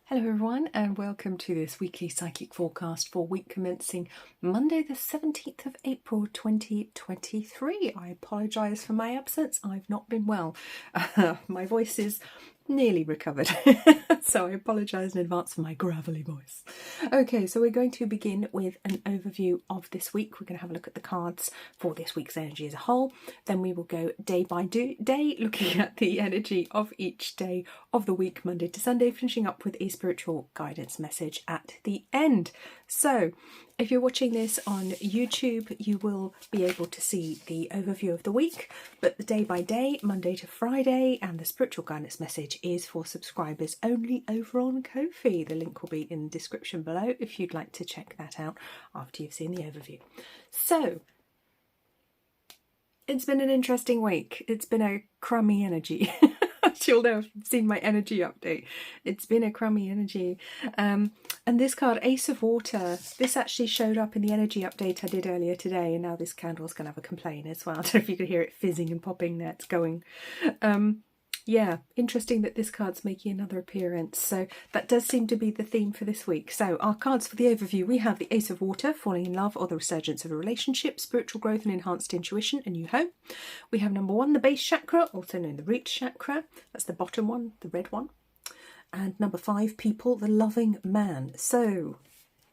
Hello everyone and welcome to this weekly psychic forecast for week commencing Monday the 17th of April 2023. I apologise for my absence, I've not been well. My voice is nearly recovered, so I apologise in advance for my gravelly voice. Okay, so we're going to begin with an overview of this week. We're going to have a look at the cards for this week's energy as a whole. Then we will go day by day, looking at the energy of each day of the week, Monday to Sunday, finishing up with a spiritual guidance message at the end. So if you're watching this on YouTube, you will be able to see the overview of the week, but the day by day, Monday to Friday, and the spiritual guidance message is for subscribers only over on Ko-fi. The link will be in the description below if you'd like to check that out after you've seen the overview. So it's been an interesting week. It's been a crummy energy. You'll know if you've seen my energy update. It's been a crummy energy. And this card, Ace of Water, this actually showed up in the energy update I did earlier today, and now this candle's going to have a complaint as well. I don't know if you could hear it fizzing and popping there. It's going. Yeah, interesting that this card's making another appearance. So that does seem to be the theme for this week. So our cards for the overview, we have the Ace of Water, falling in love or the resurgence of a relationship, spiritual growth and enhanced intuition, a new home. We have number 1, the base chakra, also known as the root chakra. That's the bottom one, the red one. And number 5, people, the loving man. So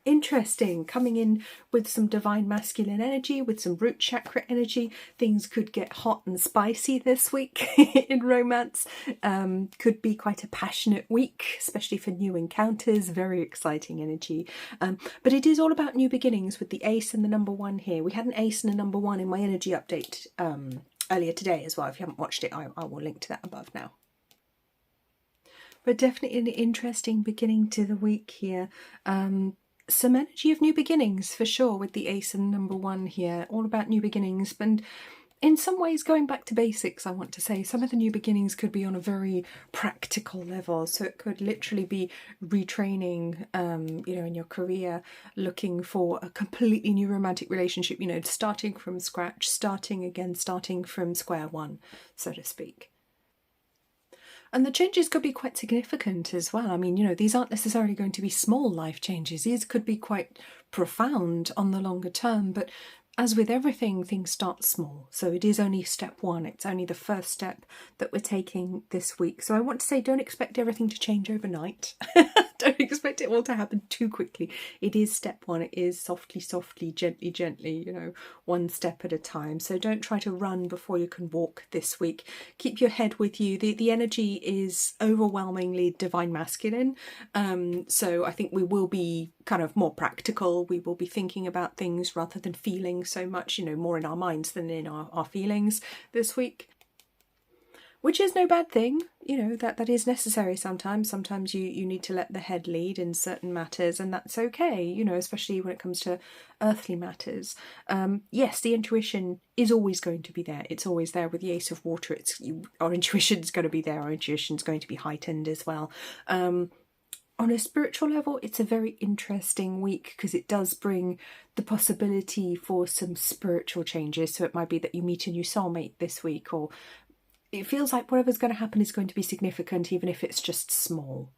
interesting, coming in with some divine masculine energy, with some root chakra energy. Things could get hot and spicy this week in romance. Could be quite a passionate week, especially for new encounters. Very exciting energy. But it is all about new beginnings with the ace and the number 1 here. We had an ace and a number 1 in my energy update earlier today as well. If you haven't watched it, I will link to that above now. But definitely an interesting beginning to the week here. Some energy of new beginnings for sure with the ace and number 1 here, all about new beginnings, and in some ways going back to basics. I want to say some of the new beginnings could be on a very practical level, so it could literally be retraining in your career, looking for a completely new romantic relationship, starting from scratch, starting again, starting from square one, so to speak. And the changes could be quite significant as well. I mean, these aren't necessarily going to be small life changes. These could be quite profound on the longer term. But as with everything, things start small. So it is only step 1. It's only the first step that we're taking this week. So I want to say, don't expect everything to change overnight. Don't expect it all to happen too quickly. It is step 1. It is softly, softly, gently, gently, one step at a time. So don't try to run before you can walk this week. Keep your head with you. The energy is overwhelmingly divine masculine. So I think we will be kind of more practical. We will be thinking about things rather than feeling so much, more in our minds than in our feelings this week. Which is no bad thing, that is necessary sometimes. Sometimes you need to let the head lead in certain matters, and that's okay, especially when it comes to earthly matters. Yes, the intuition is always going to be there. It's always there with the Ace of Water. Our intuition's going to be there. Our intuition's going to be heightened as well. On a spiritual level, it's a very interesting week because it does bring the possibility for some spiritual changes. So it might be that you meet a new soulmate this week, or it feels like whatever's going to happen is going to be significant, even if it's just small.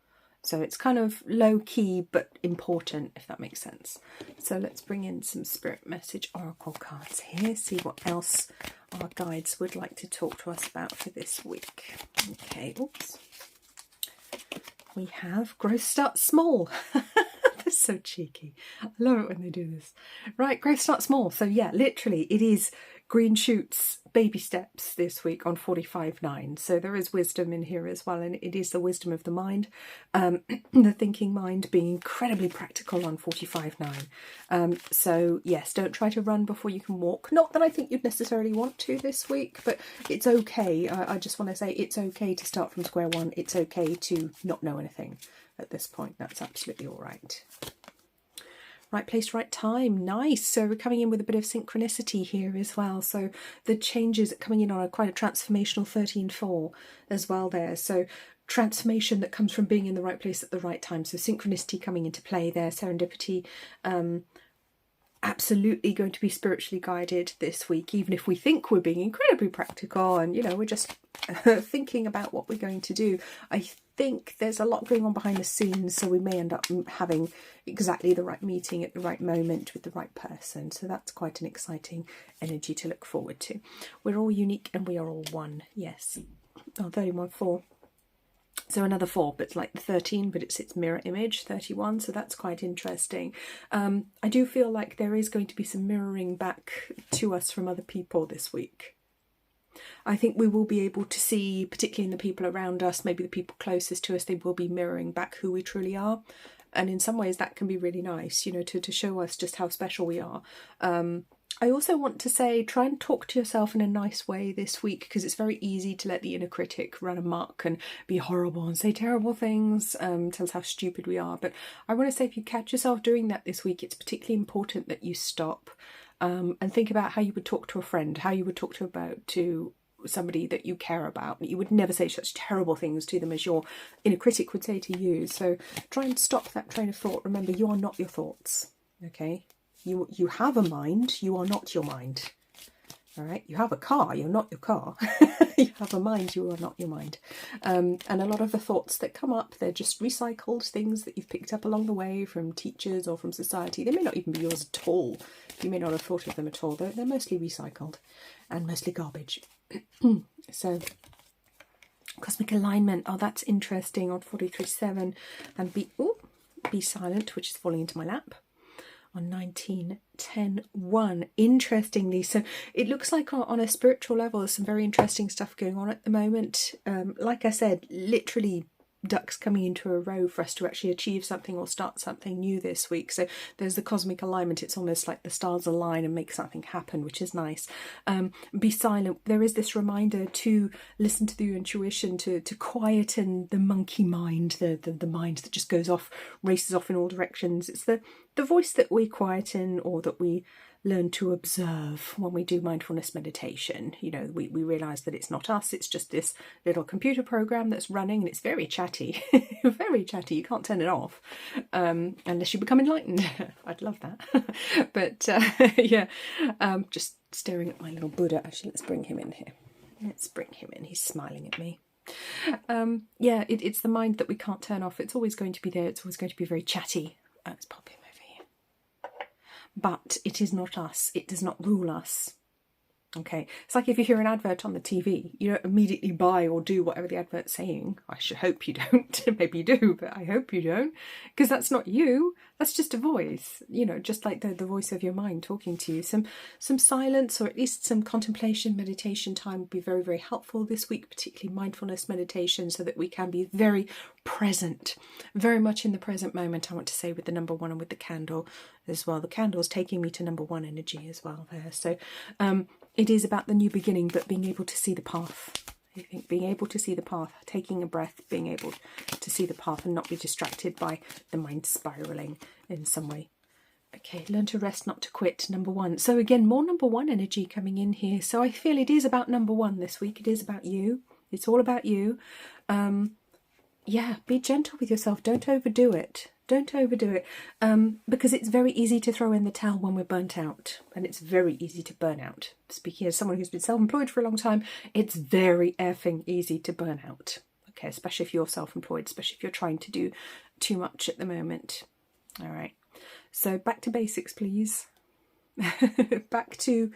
So it's kind of low key but important, if that makes sense. So let's bring in some spirit message oracle cards here, see what else our guides would like to talk to us about for this week. Okay, oops. We have growth starts small. They're so cheeky. I love it when they do this. Right, growth starts small. So yeah, literally it is green shoots, baby steps this week on 45.9. So there is wisdom in here as well, and it is the wisdom of the mind, the thinking mind being incredibly practical on 45.9. So yes, don't try to run before you can walk. Not that I think you'd necessarily want to this week, but it's okay. I just want to say it's okay to start from square one. It's okay to not know anything at this point. That's absolutely all right. Right place, right time. Nice. So we're coming in with a bit of synchronicity here as well. So the changes coming in are quite a transformational 13-4 as well there. So transformation that comes from being in the right place at the right time. So synchronicity coming into play there, serendipity. Absolutely going to be spiritually guided this week, even if we think we're being incredibly practical and, we're just thinking about what we're going to do. I think there's a lot going on behind the scenes, so we may end up having exactly the right meeting at the right moment with the right person. So that's quite an exciting energy to look forward to. We're all unique and we are all one. Yes. Oh, 31, 4. So another 4, but it's like the 13, but it's its mirror image, 31. So that's quite interesting. I do feel like there is going to be some mirroring back to us from other people this week. I think we will be able to see, particularly in the people around us, maybe the people closest to us, they will be mirroring back who we truly are. And in some ways that can be really nice, you know, to show us just how special we are. I also want to say, try and talk to yourself in a nice way this week, because it's very easy to let the inner critic run amok and be horrible and say terrible things, tell us how stupid we are. But I want to say, if you catch yourself doing that this week, it's particularly important that you stop and think about how you would talk to a friend, how you would talk to somebody that you care about. You would never say such terrible things to them as your inner critic would say to you. So try and stop that train of thought. Remember, you are not your thoughts, okay? You have a mind, you are not your mind. All right, you have a car, you're not your car. You have a mind, you are not your mind. And a lot of the thoughts that come up, they're just recycled things that you've picked up along the way from teachers or from society. They may not even be yours at all. You may not have thought of them at all. They're mostly recycled and mostly garbage. So, cosmic alignment. Oh, that's interesting on 43.7. And be silent, which is falling into my lap. On 19.10.1. Interestingly, so it looks like on a spiritual level there's some very interesting stuff going on at the moment. Like I said, literally ducks coming into a row for us to actually achieve something or start something new this week. So there's the cosmic alignment. It's almost like the stars align and make something happen, which is nice. Be silent. There is this reminder to listen to the intuition, to quieten the monkey mind, the mind that just goes off, races off in all directions. It's the voice that we quieten, or that we learn to observe when we do mindfulness meditation. You know, we realise that it's not us, it's just this little computer program that's running, and it's very chatty. Very chatty. You can't turn it off unless you become enlightened. I'd love that. But yeah, just staring at my little Buddha. Actually, let's bring him in here. Let's bring him in. He's smiling at me. Yeah, it's the mind that we can't turn off. It's always going to be there. It's always going to be very chatty. Let's pop him over here. But it is not us. It does not rule us. Okay, it's like if you hear an advert on the TV, you don't immediately buy or do whatever the advert's saying. I should hope you don't. Maybe you do, but I hope you don't, because that's not you. That's just a voice, you know, just like the voice of your mind talking to you. Some silence, or at least some contemplation, meditation time would be very, very helpful this week, particularly mindfulness meditation, so that we can be very present, very much in the present moment. I want to say with the number 1 and with the candle as well. The candle's taking me to number 1 energy as well there. So it is about the new beginning, but being able to see the path. I think being able to see the path, taking a breath, being able to see the path and not be distracted by the mind spiralling in some way. Okay, learn to rest, not to quit, number 1. So again, more number 1 energy coming in here. So I feel it is about number 1 this week. It is about you. It's all about you. Yeah, be gentle with yourself. Don't overdo it. Don't overdo it, because it's very easy to throw in the towel when we're burnt out, and it's very easy to burn out. Speaking as someone who's been self-employed for a long time, it's very effing easy to burn out. Okay, especially if you're self-employed, especially if you're trying to do too much at the moment. All right, so back to basics, please. Back to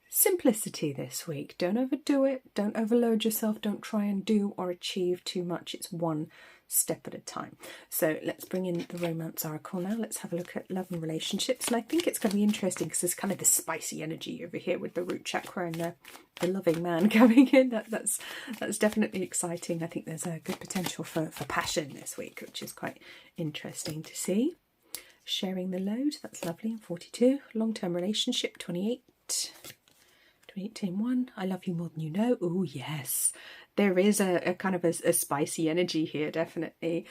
simplicity this week. Don't overdo it. Don't overload yourself. Don't try and do or achieve too much. It's one step at a time. So let's bring in the romance oracle now. Let's have a look at love and relationships. And I think it's going to be interesting because there's kind of this spicy energy over here with the root chakra and the loving man coming in. That's definitely exciting. I think there's a good potential for passion this week, which is quite interesting to see. Sharing the load, that's lovely. 42. Long-term relationship, 28. 28.1. I love you more than you know. Oh yes, there is a kind of a spicy energy here, definitely.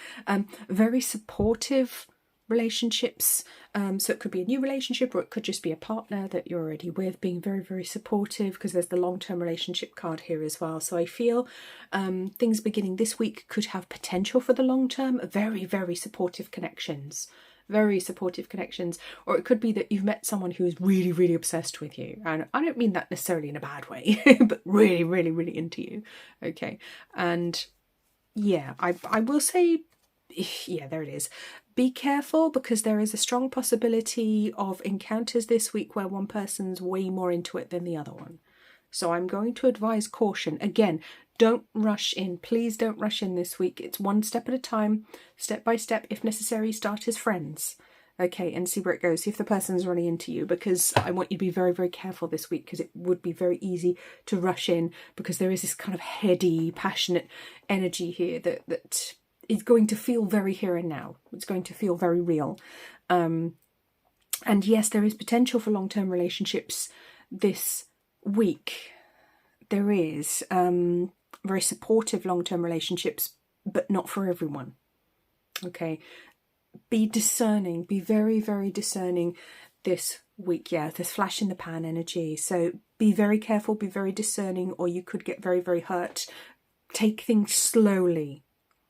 Very supportive relationships. So it could be a new relationship, or it could just be a partner that you're already with, being very, very supportive, because there's the long-term relationship card here as well. So I feel things beginning this week could have potential for the long term. Very, very supportive connections. very supportive connections. Or it could be that you've met someone who is really, really obsessed with you. And I don't mean that necessarily in a bad way, but really, really, really into you. Okay. And yeah, I will say, yeah, there it is. Be careful, because there is a strong possibility of encounters this week where one person's way more into it than the other one. So I'm going to advise caution. Again, don't rush in. Please don't rush in this week. It's one step at a time, step by step. If necessary, start as friends. Okay, and see where it goes. See if the person's really into you, because I want you to be very, very careful this week, because it would be very easy to rush in, because there is this kind of heady, passionate energy here that is going to feel very here and now. It's going to feel very real. And yes, there is potential for long-term relationships this week. There is very supportive long-term relationships, but not for everyone. Okay, be discerning. Be very, very discerning this week. Yeah, there's flash in the pan energy. So be very careful, be very discerning, or you could get very, very hurt. Take things slowly.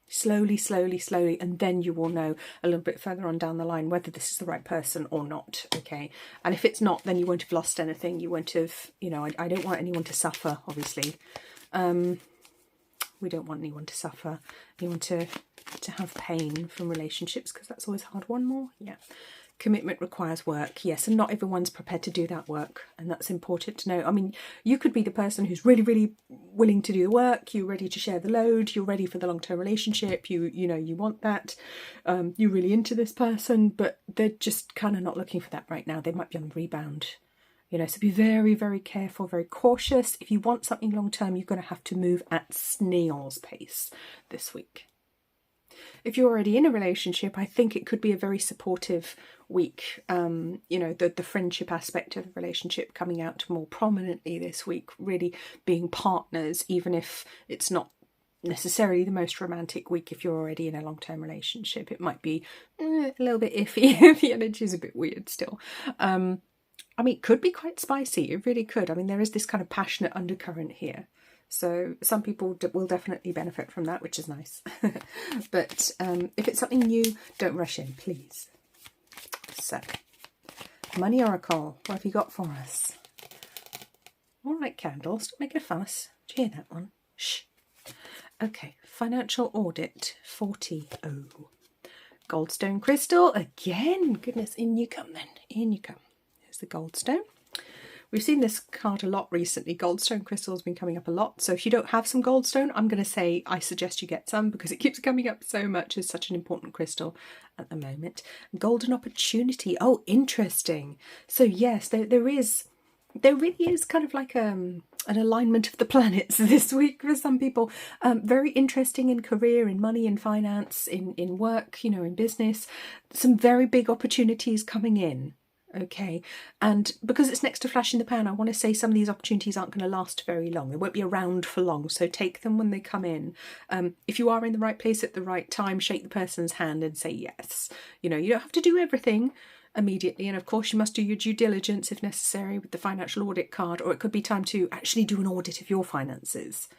Slowly, and then you will know a little bit further on down the line whether this is the right person or not. Okay, and if it's not, then you won't have lost anything. You won't have, you know, I don't want anyone to suffer, obviously. We don't want anyone to suffer, anyone to have pain from relationships, because that's always hard. One more, yeah. Commitment requires work, yes, and not everyone's prepared to do that work, and that's important to know. I mean, you could be the person who's really, really willing to do the work. You're ready to share the load. You're ready for the long-term relationship. You know, you want that. You're really into this person, but they're just kind of not looking for that right now. They might be on the rebound. You know, so be very, very careful, very cautious. If you want something long-term, you're going to have to move at snail's pace this week. If you're already in a relationship, I think it could be a very supportive week. You know, the friendship aspect of the relationship coming out more prominently this week, really being partners, even if it's not necessarily the most romantic week. If you're already in a long-term relationship, it might be a little bit iffy. The energy is a bit weird still. I mean, it could be quite spicy. It really could. I mean, there is this kind of passionate undercurrent here. So some people will definitely benefit from that, which is nice. But if it's something new, don't rush in, please. So, Money Oracle, what have you got for us? All right, candles, stop making a fuss. Do you hear that one? Shh. Okay, Financial Audit 40. Goldstone Crystal, again. Goodness, in you come then. In you come. There's the Goldstone. We've seen this card a lot recently. Goldstone crystal has been coming up a lot. So if you don't have some goldstone, I'm going to say I suggest you get some, because it keeps coming up so much. It's such an important crystal at the moment. Golden opportunity. Oh, interesting. So yes, there really is kind of like an alignment of the planets this week for some people. Very interesting in career, in money, in finance, in work, you know, in business. Some very big opportunities coming in. Okay, and because it's next to flash in the pan, I want to say some of these opportunities aren't going to last very long. They won't be around for long, so take them when they come in. If you are in the right place at the right time, shake the person's hand and say yes. You know, you don't have to do everything immediately, and of course you must do your due diligence if necessary with the financial audit card, or it could be time to actually do an audit of your finances.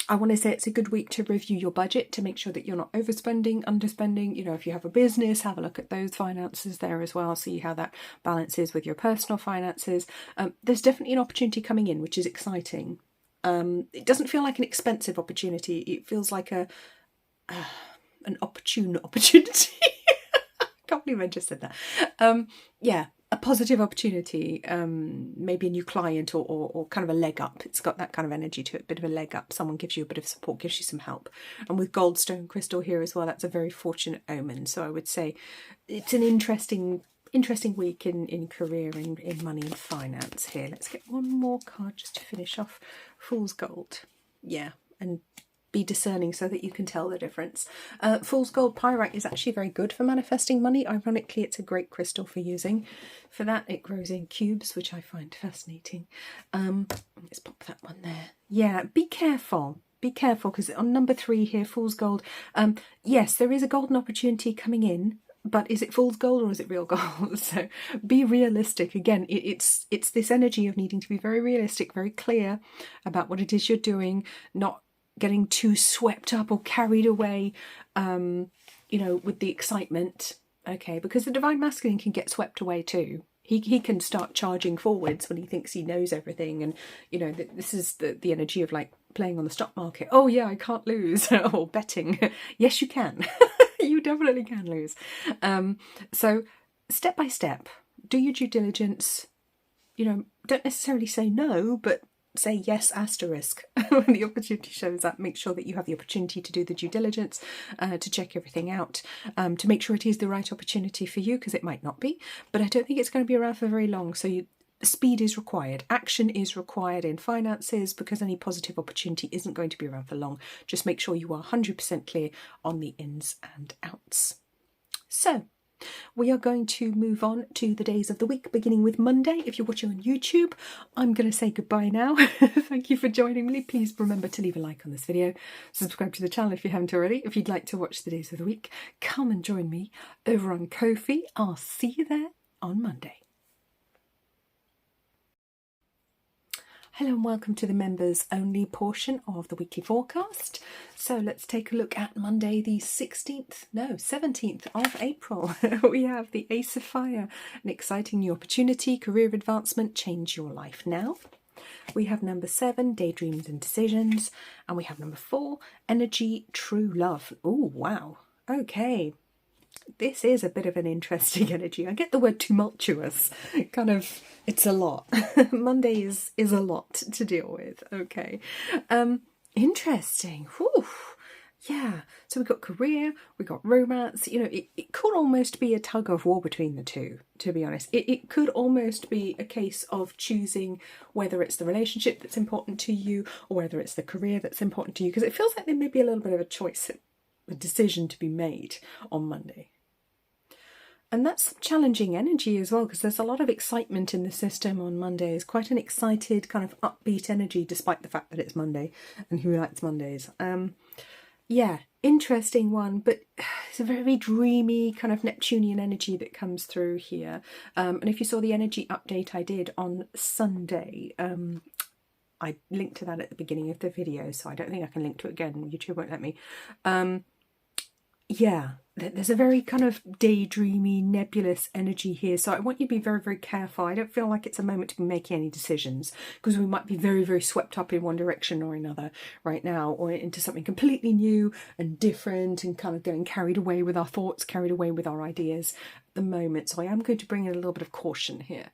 I want to say it's a good week to review your budget to make sure that you're not overspending, underspending. You know, if you have a business, have a look at those finances there as well. See how that balances with your personal finances. There's definitely an opportunity coming in, which is exciting. It doesn't feel like an expensive opportunity. It feels like an opportune opportunity. I can't believe I just said that. Yeah. A positive opportunity, maybe a new client or kind of a leg up. It's got that kind of energy to it, a bit of a leg up. Someone gives you a bit of support, gives you some help. And with Goldstone Crystal here as well, that's a very fortunate omen. So I would say it's an interesting week in career, in money and finance here. Let's get one more card just to finish off. Fool's Gold. Yeah, and be discerning so that you can tell the difference. Fool's Gold Pyrite is actually very good for manifesting money. Ironically, it's a great crystal for using. For that, it grows in cubes, which I find fascinating. Let's pop that one there. Yeah, be careful. Be careful, because on number 3 here, Fool's Gold, yes, there is a golden opportunity coming in, but is it fool's gold or is it real gold? So be realistic. Again, it's this energy of needing to be very realistic, very clear about what it is you're doing, not getting too swept up or carried away, you know, with the excitement. okay? Because the Divine Masculine can get swept away too. He can start charging forwards when he thinks he knows everything, and you know, this is the energy of like playing on the stock market. Oh yeah, I can't lose. Or betting. Yes, you can. You definitely can lose. So step by step, do your due diligence. You know, don't necessarily say no, but say yes asterisk when the opportunity shows up. Make sure that you have the opportunity to do the due diligence, to check everything out, to make sure it is the right opportunity for you, because it might not be, but I don't think it's going to be around for very long. So speed is required, action is required in finances, because any positive opportunity isn't going to be around for long. Just make sure you are 100% clear on the ins and outs. So we are going to move on to the days of the week, beginning with Monday. If you're watching on YouTube, I'm going to say goodbye now. Thank you for joining me. Please remember to leave a like on this video. Subscribe to the channel if you haven't already. If you'd like to watch the days of the week, come and join me over on Ko-fi. I'll see you there on Monday. Hello and welcome to the members only portion of the weekly forecast. So let's take a look at Monday the 17th of April. We have the Ace of Fire, an exciting new opportunity, career advancement, change your life now. We have number 7, daydreams and decisions. And we have number 4, energy, true love. Oh, wow. Okay. This is a bit of an interesting energy. I get the word tumultuous. Kind of, it's a lot. Monday is a lot to deal with. Okay. Interesting. Whew. Yeah. So we've got career, we've got romance. You know, it could almost be a tug of war between the two, to be honest. It could almost be a case of choosing whether it's the relationship that's important to you or whether it's the career that's important to you, because it feels like there may be a little bit of a choice, a decision to be made on Monday. And that's challenging energy as well, because there's a lot of excitement in the system on Monday. It's quite an excited, kind of upbeat energy, despite the fact that it's Monday, and who likes Mondays? Yeah, interesting one, but it's a very dreamy kind of Neptunian energy that comes through here. And if you saw the energy update I did on Sunday, I linked to that at the beginning of the video, so I don't think I can link to it again. YouTube won't let me. Yeah, there's a very kind of daydreamy, nebulous energy here. So I want you to be very, very careful. I don't feel like it's a moment to be making any decisions, because we might be very, very swept up in one direction or another right now, or into something completely new and different, and kind of getting carried away with our thoughts, carried away with our ideas at the moment. So I am going to bring in a little bit of caution here.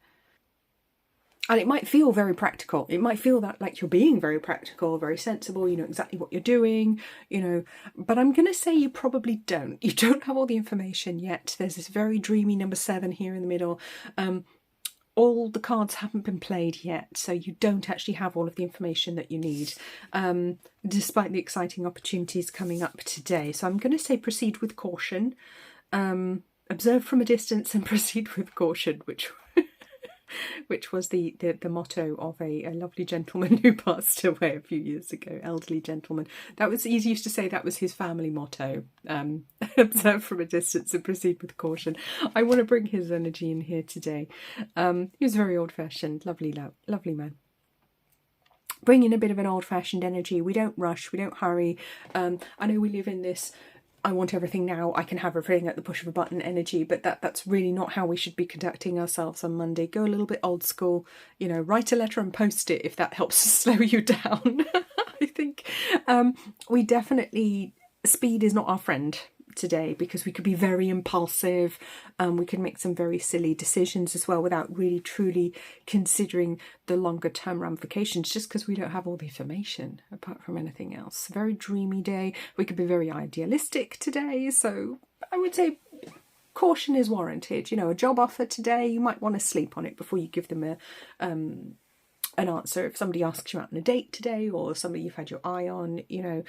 And it might feel very practical. It might feel that like you're being very practical, very sensible, you know exactly what you're doing, you know, but I'm going to say you probably don't. You don't have all the information yet. There's this very dreamy number 7 here in the middle. All the cards haven't been played yet, so you don't actually have all of the information that you need, despite the exciting opportunities coming up today. So I'm going to say proceed with caution, observe from a distance and proceed with caution, which was the motto of a lovely gentleman who passed away a few years ago, elderly gentleman. That was, he used to say that was his family motto, observe from a distance and proceed with caution. I want to bring his energy in here today. He was very old-fashioned, lovely man. Bring in a bit of an old-fashioned energy. We don't rush, we don't hurry. I know we live in this I want everything now, I can have everything at the push of a button energy, but that's really not how we should be conducting ourselves on Monday. Go a little bit old school, you know, write a letter and post it if that helps to slow you down. I think we definitely, speed is not our friend today, because we could be very impulsive, we could make some very silly decisions as well without really truly considering the longer term ramifications, just because we don't have all the information apart from anything else. Very dreamy day. We could be very idealistic today, so I would say caution is warranted. You know, a job offer today, you might want to sleep on it before you give them an answer. If somebody asks you out on a date today, or somebody you've had your eye on, you know,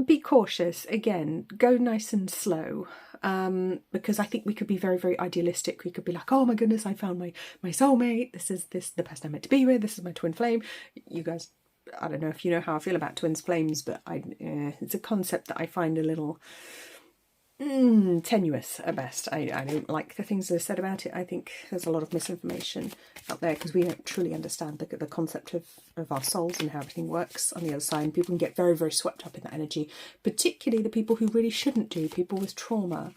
be cautious. Again, go nice and slow, because I think we could be very, very idealistic. We could be like, oh my goodness, I found my soulmate. This is the person I'm meant to be with. This is my twin flame. You guys, I don't know if you know how I feel about twins flames, but it's a concept that I find a little tenuous at best. I don't like the things that are said about it. I think there's a lot of misinformation out there, because we don't truly understand the concept of our souls and how everything works on the other side. And people can get very, very swept up in that energy, particularly the people who really shouldn't do, people with trauma.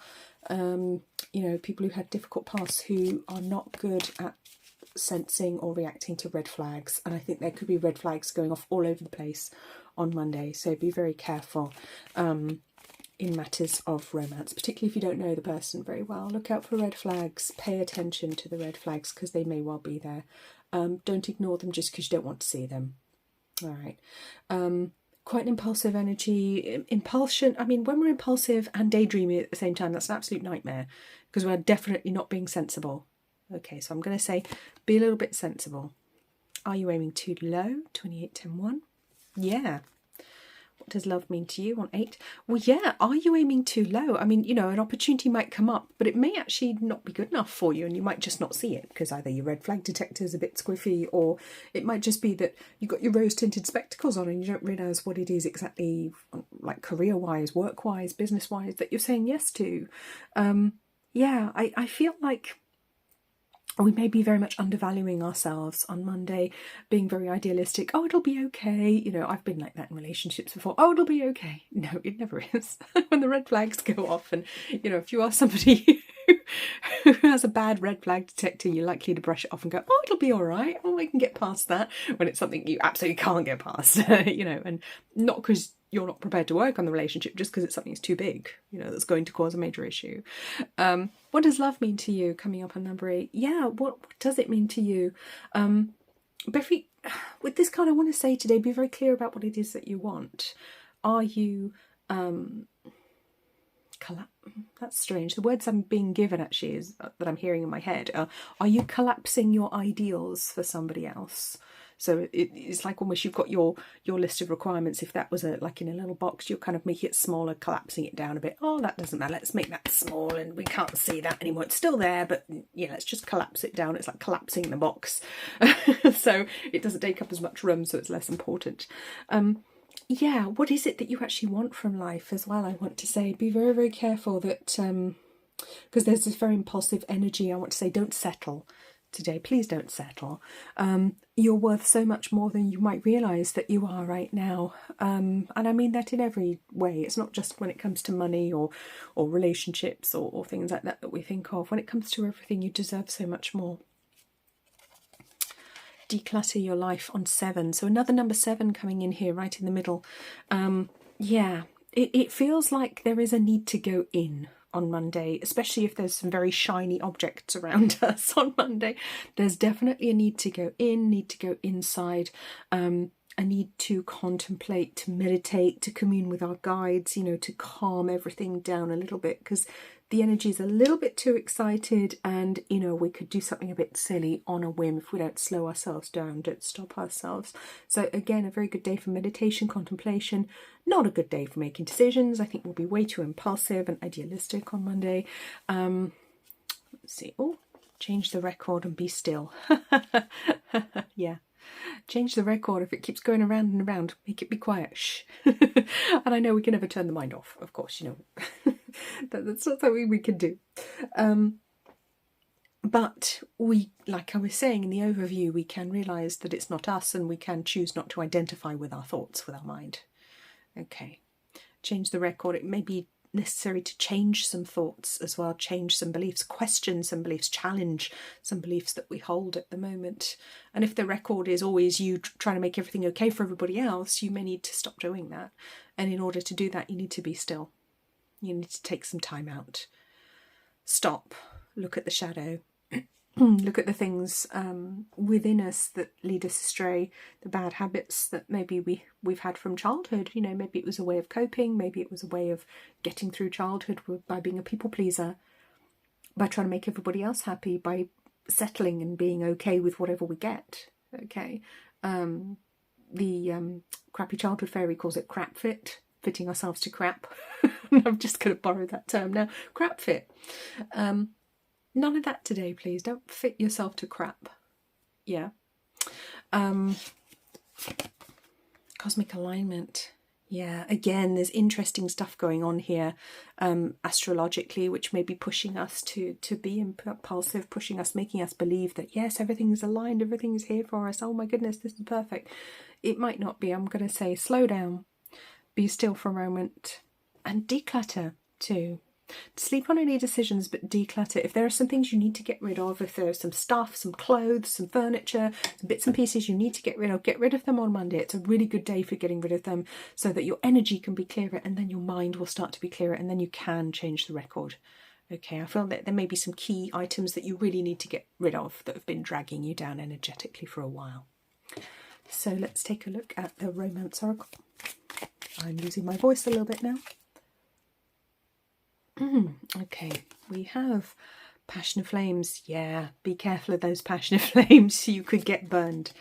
you know, people who had difficult pasts who are not good at sensing or reacting to red flags. And I think there could be red flags going off all over the place on Monday. So be very careful in matters of romance, particularly if you don't know the person very well. Look out for red flags. Pay attention to the red flags because they may well be there. Don't ignore them just because you don't want to see them. All right. Quite an impulsive energy. Impulsion, I mean, when we're impulsive and daydreaming at the same time, that's an absolute nightmare because we're definitely not being sensible. Okay, so I'm going to say be a little bit sensible. Are you aiming too low? 28, 10, 1. Yeah. What does love mean to you on 8? Well, yeah, are you aiming too low? I mean, you know, an opportunity might come up, but it may actually not be good enough for you and you might just not see it because either your red flag detector is a bit squiffy, or it might just be that you've got your rose-tinted spectacles on and you don't realise what it is exactly, like career-wise, work-wise, business-wise, that you're saying yes to. Yeah, I feel like we may be very much undervaluing ourselves on Monday, being very idealistic. Oh, it'll be okay. You know, I've been like that in relationships before. Oh, it'll be okay. No, it never is. When the red flags go off and, you know, if you are somebody who has a bad red flag detector, you're likely to brush it off and go, oh, it'll be all right. Oh, we can get past that, when it's something you absolutely can't get past, you know, and not because you're not prepared to work on the relationship, just because it's something that's too big, you know, that's going to cause a major issue. What does love mean to you? Coming up on number 8. Yeah, what does it mean to you? With this card, I want to say today, be very clear about what it is that you want. Are you that's strange. The words I'm being given actually is that I'm hearing in my head are you collapsing your ideals for somebody else? So it's like almost you've got your list of requirements. If that was like in a little box, you're kind of making it smaller, collapsing it down a bit. Oh, that doesn't matter. Let's make that small and we can't see that anymore. It's still there, but yeah, let's just collapse it down. It's like collapsing the box. So it doesn't take up as much room, so it's less important. Yeah, what is it that you actually want from life as well? I want to say be very, very careful that, because there's this very impulsive energy. I want to say don't settle today. Please don't settle. You're worth so much more than you might realise that you are right now. And I mean that in every way. It's not just when it comes to money or relationships or things like that we think of. When it comes to everything, you deserve so much more. Declutter your life on 7. So another number 7 coming in here right in the middle. Yeah, it feels like there is a need to go in on Monday, especially if there's some very shiny objects around us on Monday. There's definitely a need to go in, need to go inside, a need to contemplate, to meditate, to commune with our guides, you know, to calm everything down a little bit, because the energy is a little bit too excited and, you know, we could do something a bit silly on a whim if we don't slow ourselves down, don't stop ourselves. So again, a very good day for meditation, contemplation. Not a good day for making decisions. I think we'll be way too impulsive and idealistic on Monday. Let's see. Oh, change the record and be still. Yeah. Change the record. If it keeps going around and around, make it be quiet. Shh. And I know we can never turn the mind off, of course, you know. That's not something we can do. But we, like I was saying in the overview, we can realise that it's not us and we can choose not to identify with our thoughts, with our mind. Okay. Change the record. It may be necessary to change some thoughts as well, change some beliefs, question some beliefs, challenge some beliefs that we hold at the moment. And if the record is always you trying to make everything okay for everybody else, you may need to stop doing that. And in order to do that, you need to be still. You need to take some time out. Stop. Look at the shadow. Look at the things within us that lead us astray, the bad habits that maybe we've had from childhood. You know, maybe it was a way of coping, maybe it was a way of getting through childhood by being a people pleaser, by trying to make everybody else happy, by settling and being okay with whatever we get. Okay, the crappy childhood fairy calls it crap fit, fitting ourselves to crap. I'm just going to borrow that term now. Crap fit. None of that today, please. Don't fit yourself to crap. Yeah. Cosmic alignment. Yeah, again, there's interesting stuff going on here astrologically, which may be pushing us to be impulsive, pushing us, making us believe that, yes, everything is aligned, everything is here for us. Oh my goodness, this is perfect. It might not be. I'm going to say slow down, be still for a moment, and declutter too. Sleep on any decisions, but declutter. If there are some things you need to get rid of, if there is some stuff, some clothes, some furniture, some bits and pieces you need to get rid of them on Monday. It's a really good day for getting rid of them so that your energy can be clearer and then your mind will start to be clearer and then you can change the record. Okay, I feel that there may be some key items that you really need to get rid of that have been dragging you down energetically for a while. So let's take a look at the Romance Oracle. I'm losing my voice a little bit now. Okay, we have Passion of Flames. Yeah, be careful of those Passion of Flames. You could get burned.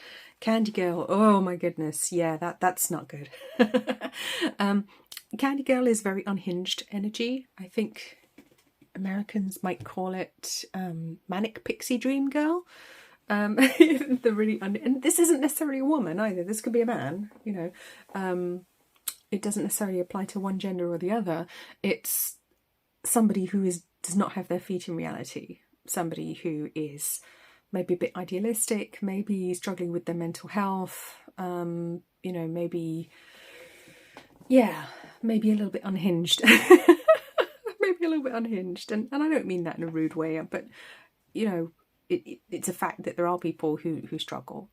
Candy Girl. Oh my goodness. Yeah, that's not good. Candy Girl is very unhinged energy. I think Americans might call it manic pixie dream girl. And this isn't necessarily a woman either. This could be a man. You know, it doesn't necessarily apply to one gender or the other. It's somebody who does not have their feet in reality. Somebody who is maybe a bit idealistic, maybe struggling with their mental health. You know, maybe a little bit unhinged. Maybe a little bit unhinged, and I don't mean that in a rude way, but you know, it's a fact that there are people who struggle.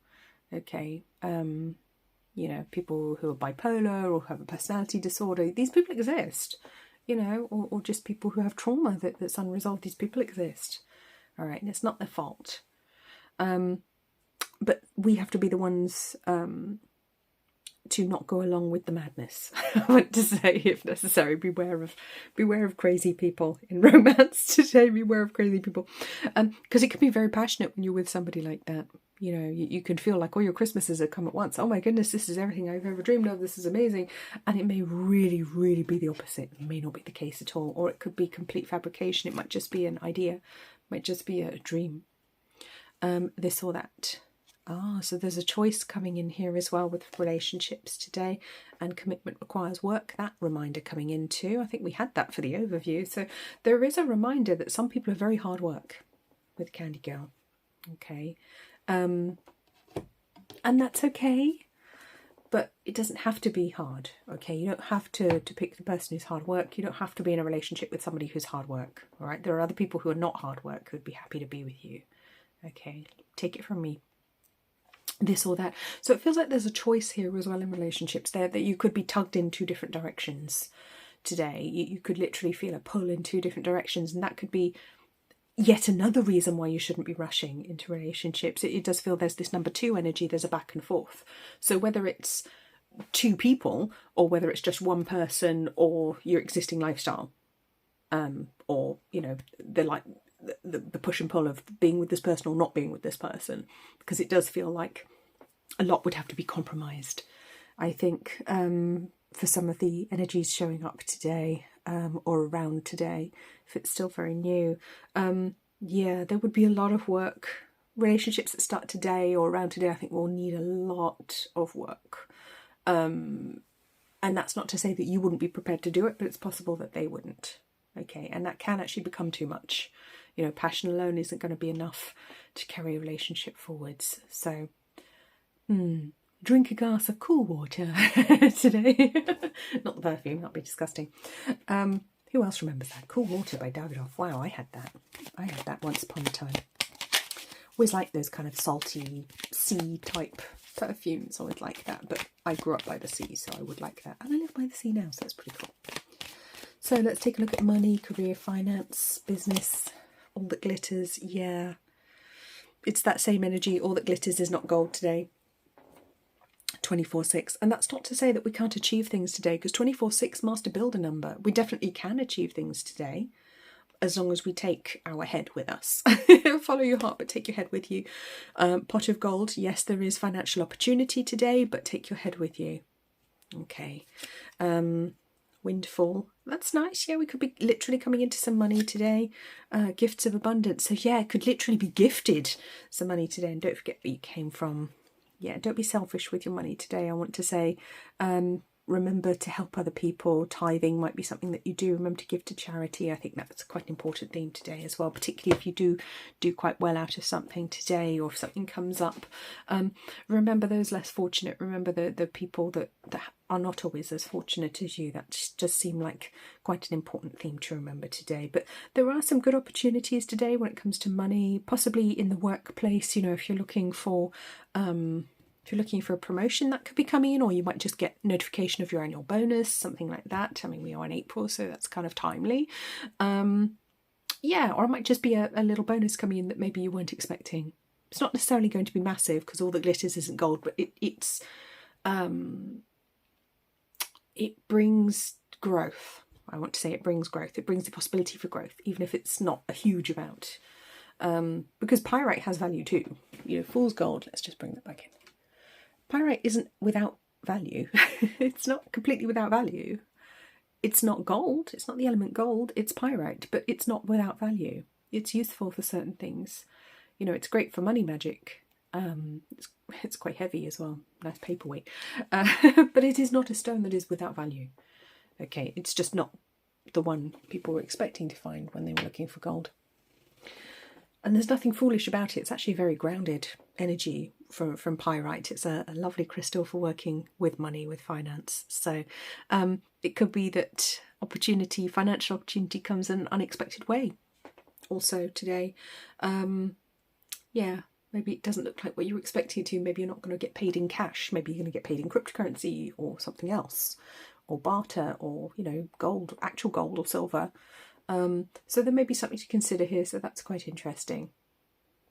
Okay, you know, people who are bipolar or have a personality disorder. These people exist, you know, or just people who have trauma that's unresolved. These people exist. All right, and it's not their fault. But we have to be the ones to not go along with the madness. I want to say, if necessary, beware of crazy people in romance today. Beware of crazy people, because it can be very passionate when you're with somebody like that. You know, you can feel like all your Christmases have come at once. Oh my goodness, this is everything I've ever dreamed of. This is amazing, and it may really, really be the opposite. It may not be the case at all, or it could be complete fabrication. It might just be an idea. It might just be a dream. This or that. So there's a choice coming in here as well with relationships today, and commitment requires work. That reminder coming in too. I think we had that for the overview. So there is a reminder that some people are very hard work with Candy Girl. Okay. And that's okay, but it doesn't have to be hard. Okay. You don't have to pick the person who's hard work. You don't have to be in a relationship with somebody who's hard work. All right. There are other people who are not hard work who'd be happy to be with you. Okay. Take it from me. This or that. So it feels like there's a choice here as well in relationships there, that you could be tugged in two different directions today. You could literally feel a pull in two different directions, and that could be yet another reason why you shouldn't be rushing into relationships. It does feel there's this number two energy, there's a back and forth. So whether it's two people or whether it's just one person or your existing lifestyle, or, you know, the push and pull of being with this person or not being with this person, because it does feel like a lot would have to be compromised. I think for some of the energies showing up today, or around today, if it's still very new, there would be a lot of work. Relationships that start today or around today, I think, will need a lot of work. And that's not to say that you wouldn't be prepared to do it, but it's possible that they wouldn't. Okay, and that can actually become too much. You know, passion alone isn't going to be enough to carry a relationship forwards. So, drink a glass of cool water today. Not the perfume, that'd be disgusting. Who else remembers that? Cool Water by Davidoff. Wow, I had that. I had that once upon a time. Always like those kind of salty sea type perfumes. Always like that. But I grew up by the sea, so I would like that. And I live by the sea now, so that's pretty cool. So let's take a look at money, career, finance, business, all that glitters. Yeah, it's that same energy. All that glitters is not gold today. 24/6. And that's not to say that we can't achieve things today, because 24/6 Master Builder number. We definitely can achieve things today, as long as we take our head with us. Follow your heart, but take your head with you. Pot of gold. Yes, there is financial opportunity today, but take your head with you. Okay. Windfall. That's nice. Yeah, we could be literally coming into some money today. Gifts of abundance. So yeah, it could literally be gifted some money today. And don't forget where you came from. Yeah, don't be selfish with your money today. I want to say, remember to help other people. Tithing might be something that you do. Remember to give to charity. I think that's quite an important theme today as well, particularly if you do quite well out of something today, or if something comes up. Remember those less fortunate. Remember the people that are not always as fortunate as you. That just seemed like quite an important theme to remember today. But there are some good opportunities today when it comes to money, possibly in the workplace. You know, if you're looking for a promotion that could be coming in, or you might just get notification of your annual bonus, something like that. I mean, we are in April, so that's kind of timely. Yeah, or it might just be a little bonus coming in that maybe you weren't expecting. It's not necessarily going to be massive because all that glitters isn't gold, but it brings growth. I want to say it brings growth. It brings the possibility for growth, even if it's not a huge amount. Because pyrite has value too. You know, fool's gold. Let's just bring that back in. Pyrite isn't without value. It's not completely without value. It's not gold. It's not the element gold. It's pyrite, but it's not without value. It's useful for certain things. You know, it's great for money magic. It's quite heavy as well. Nice paperweight. But it is not a stone that is without value. Okay, it's just not the one people were expecting to find when they were looking for gold. And there's nothing foolish about it. It's actually a very grounded energy from pyrite. It's a lovely crystal for working with money, with finance. So it could be that financial opportunity comes in an unexpected way also today. Yeah, maybe it doesn't look like what you were expecting to. Maybe you're not going to get paid in cash. Maybe you're going to get paid in cryptocurrency or something else, or barter, or, you know, gold, actual gold or silver. So there may be something to consider here, so that's quite interesting.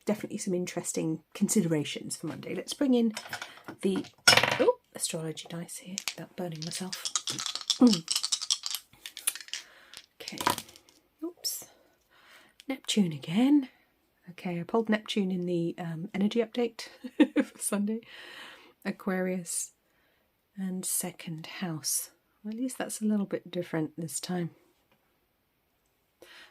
Definitely some interesting considerations for Monday. Let's bring in the astrology dice here without burning myself. Okay. Oops. Neptune again. Okay, I pulled Neptune in the energy update for Sunday. Aquarius and second house. Well, at least that's a little bit different this time.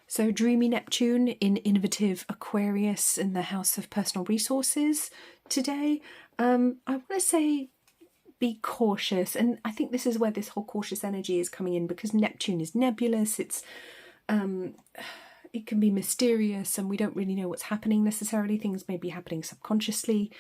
So dreamy Neptune in innovative Aquarius in the house of personal resources today. I want to say be cautious, and I think this is where this whole cautious energy is coming in, because Neptune is nebulous. It's it can be mysterious, and we don't really know what's happening necessarily. Things may be happening subconsciously.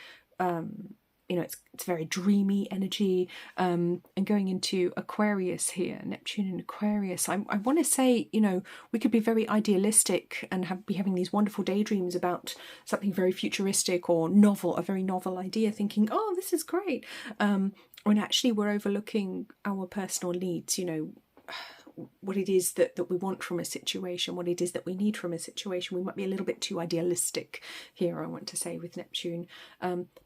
You know, it's very dreamy energy, and going into Aquarius here, Neptune in Aquarius. I want to say, you know, we could be very idealistic and be having these wonderful daydreams about something very futuristic or novel, a very novel idea, thinking, oh, this is great. When actually we're overlooking our personal needs, you know, what it is that we want from a situation, what it is that we need from a situation. We might be a little bit too idealistic here, I want to say, with Neptune,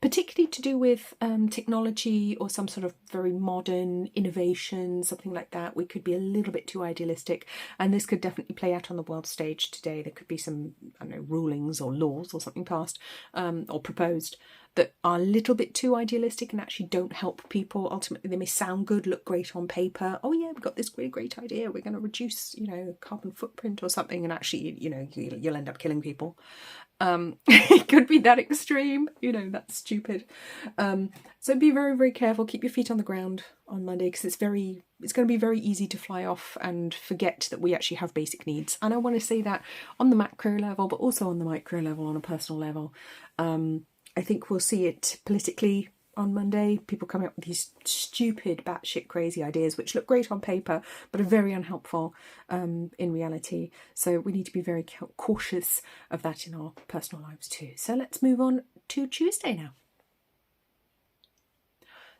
particularly to do with technology or some sort of very modern innovation, something like that. We could be a little bit too idealistic, and this could definitely play out on the world stage today. There could be some, I don't know, rulings or laws or something passed or proposed that are a little bit too idealistic and actually don't help people. Ultimately, they may sound good, look great on paper. Oh yeah, we've got this really great idea. We're going to reduce, you know, carbon footprint or something, and actually, you know, you'll end up killing people. It could be that extreme. You know, that's stupid. So be very, very careful. Keep your feet on the ground on Monday, because it's going to be very easy to fly off and forget that we actually have basic needs. And I want to say that on the macro level, but also on the micro level, on a personal level. I think we'll see it politically on Monday. People coming up with these stupid, batshit crazy ideas, which look great on paper, but are very unhelpful in reality. So we need to be very cautious of that in our personal lives too. So let's move on to Tuesday now.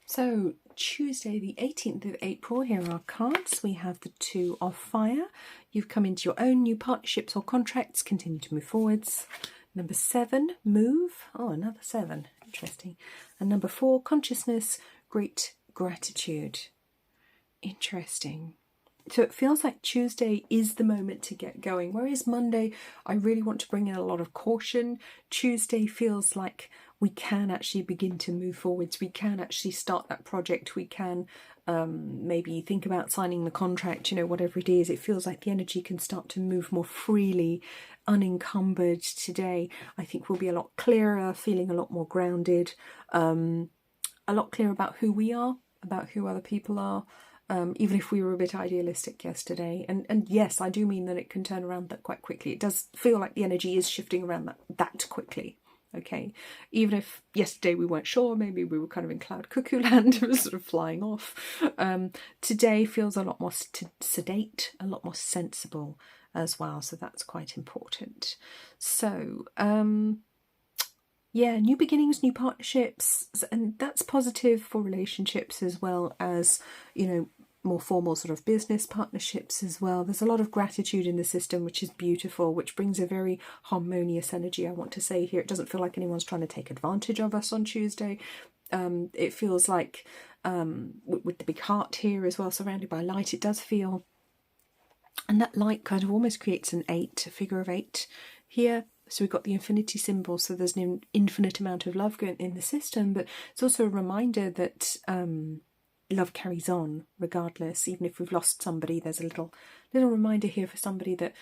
So Tuesday, the 18th of April, here are our cards. We have the Two of Fire. You've come into your own new partnerships or contracts. Continue to move forwards. Number 7, move. Oh, another 7. Interesting. And number 4, consciousness, great gratitude. Interesting. So it feels like Tuesday is the moment to get going, whereas Monday, I really want to bring in a lot of caution. Tuesday feels like we can actually begin to move forwards. We can actually start that project. We can maybe think about signing the contract, you know, whatever it is. It feels like the energy can start to move more freely, unencumbered today. I think we'll be a lot clearer, feeling a lot more grounded, a lot clearer about who we are, about who other people are. even if we were a bit idealistic yesterday. And yes, I do mean that it can turn around that quite quickly. It does feel like the energy is shifting around that quickly. Okay, even if yesterday we weren't sure, maybe we were kind of in cloud cuckoo land, it was sort of flying off. Today feels a lot more sedate, a lot more sensible as well, so that's quite important. So yeah, new beginnings, new partnerships, and that's positive for relationships as well as, you know, more formal sort of business partnerships as well. There's a lot of gratitude in the system, which is beautiful, which brings a very harmonious energy, I want to say here. It doesn't feel like anyone's trying to take advantage of us on Tuesday. It feels like, with the big heart here as well, surrounded by light, it does feel, and that light kind of almost creates an 8, a figure of 8 here. So we've got the infinity symbol, so there's an infinite amount of love going in the system, but it's also a reminder that love carries on regardless. Even if we've lost somebody, there's a little reminder here for somebody that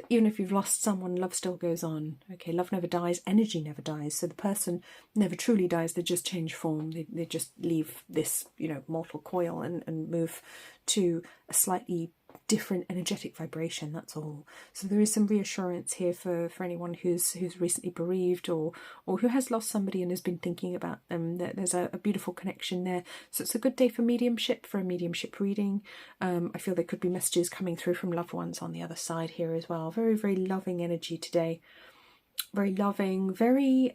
even if you've lost someone, love still goes on. Okay, love never dies, energy never dies, so the person never truly dies, they just change form, they just leave this, you know, mortal coil and move to a slightly different energetic vibration, that's all. So there is some reassurance here for anyone who's recently bereaved or who has lost somebody and has been thinking about them. There's a beautiful connection there. So it's a good day for mediumship, for a mediumship reading. I feel there could be messages coming through from loved ones on the other side here as well. Very, very loving energy today. Very loving, very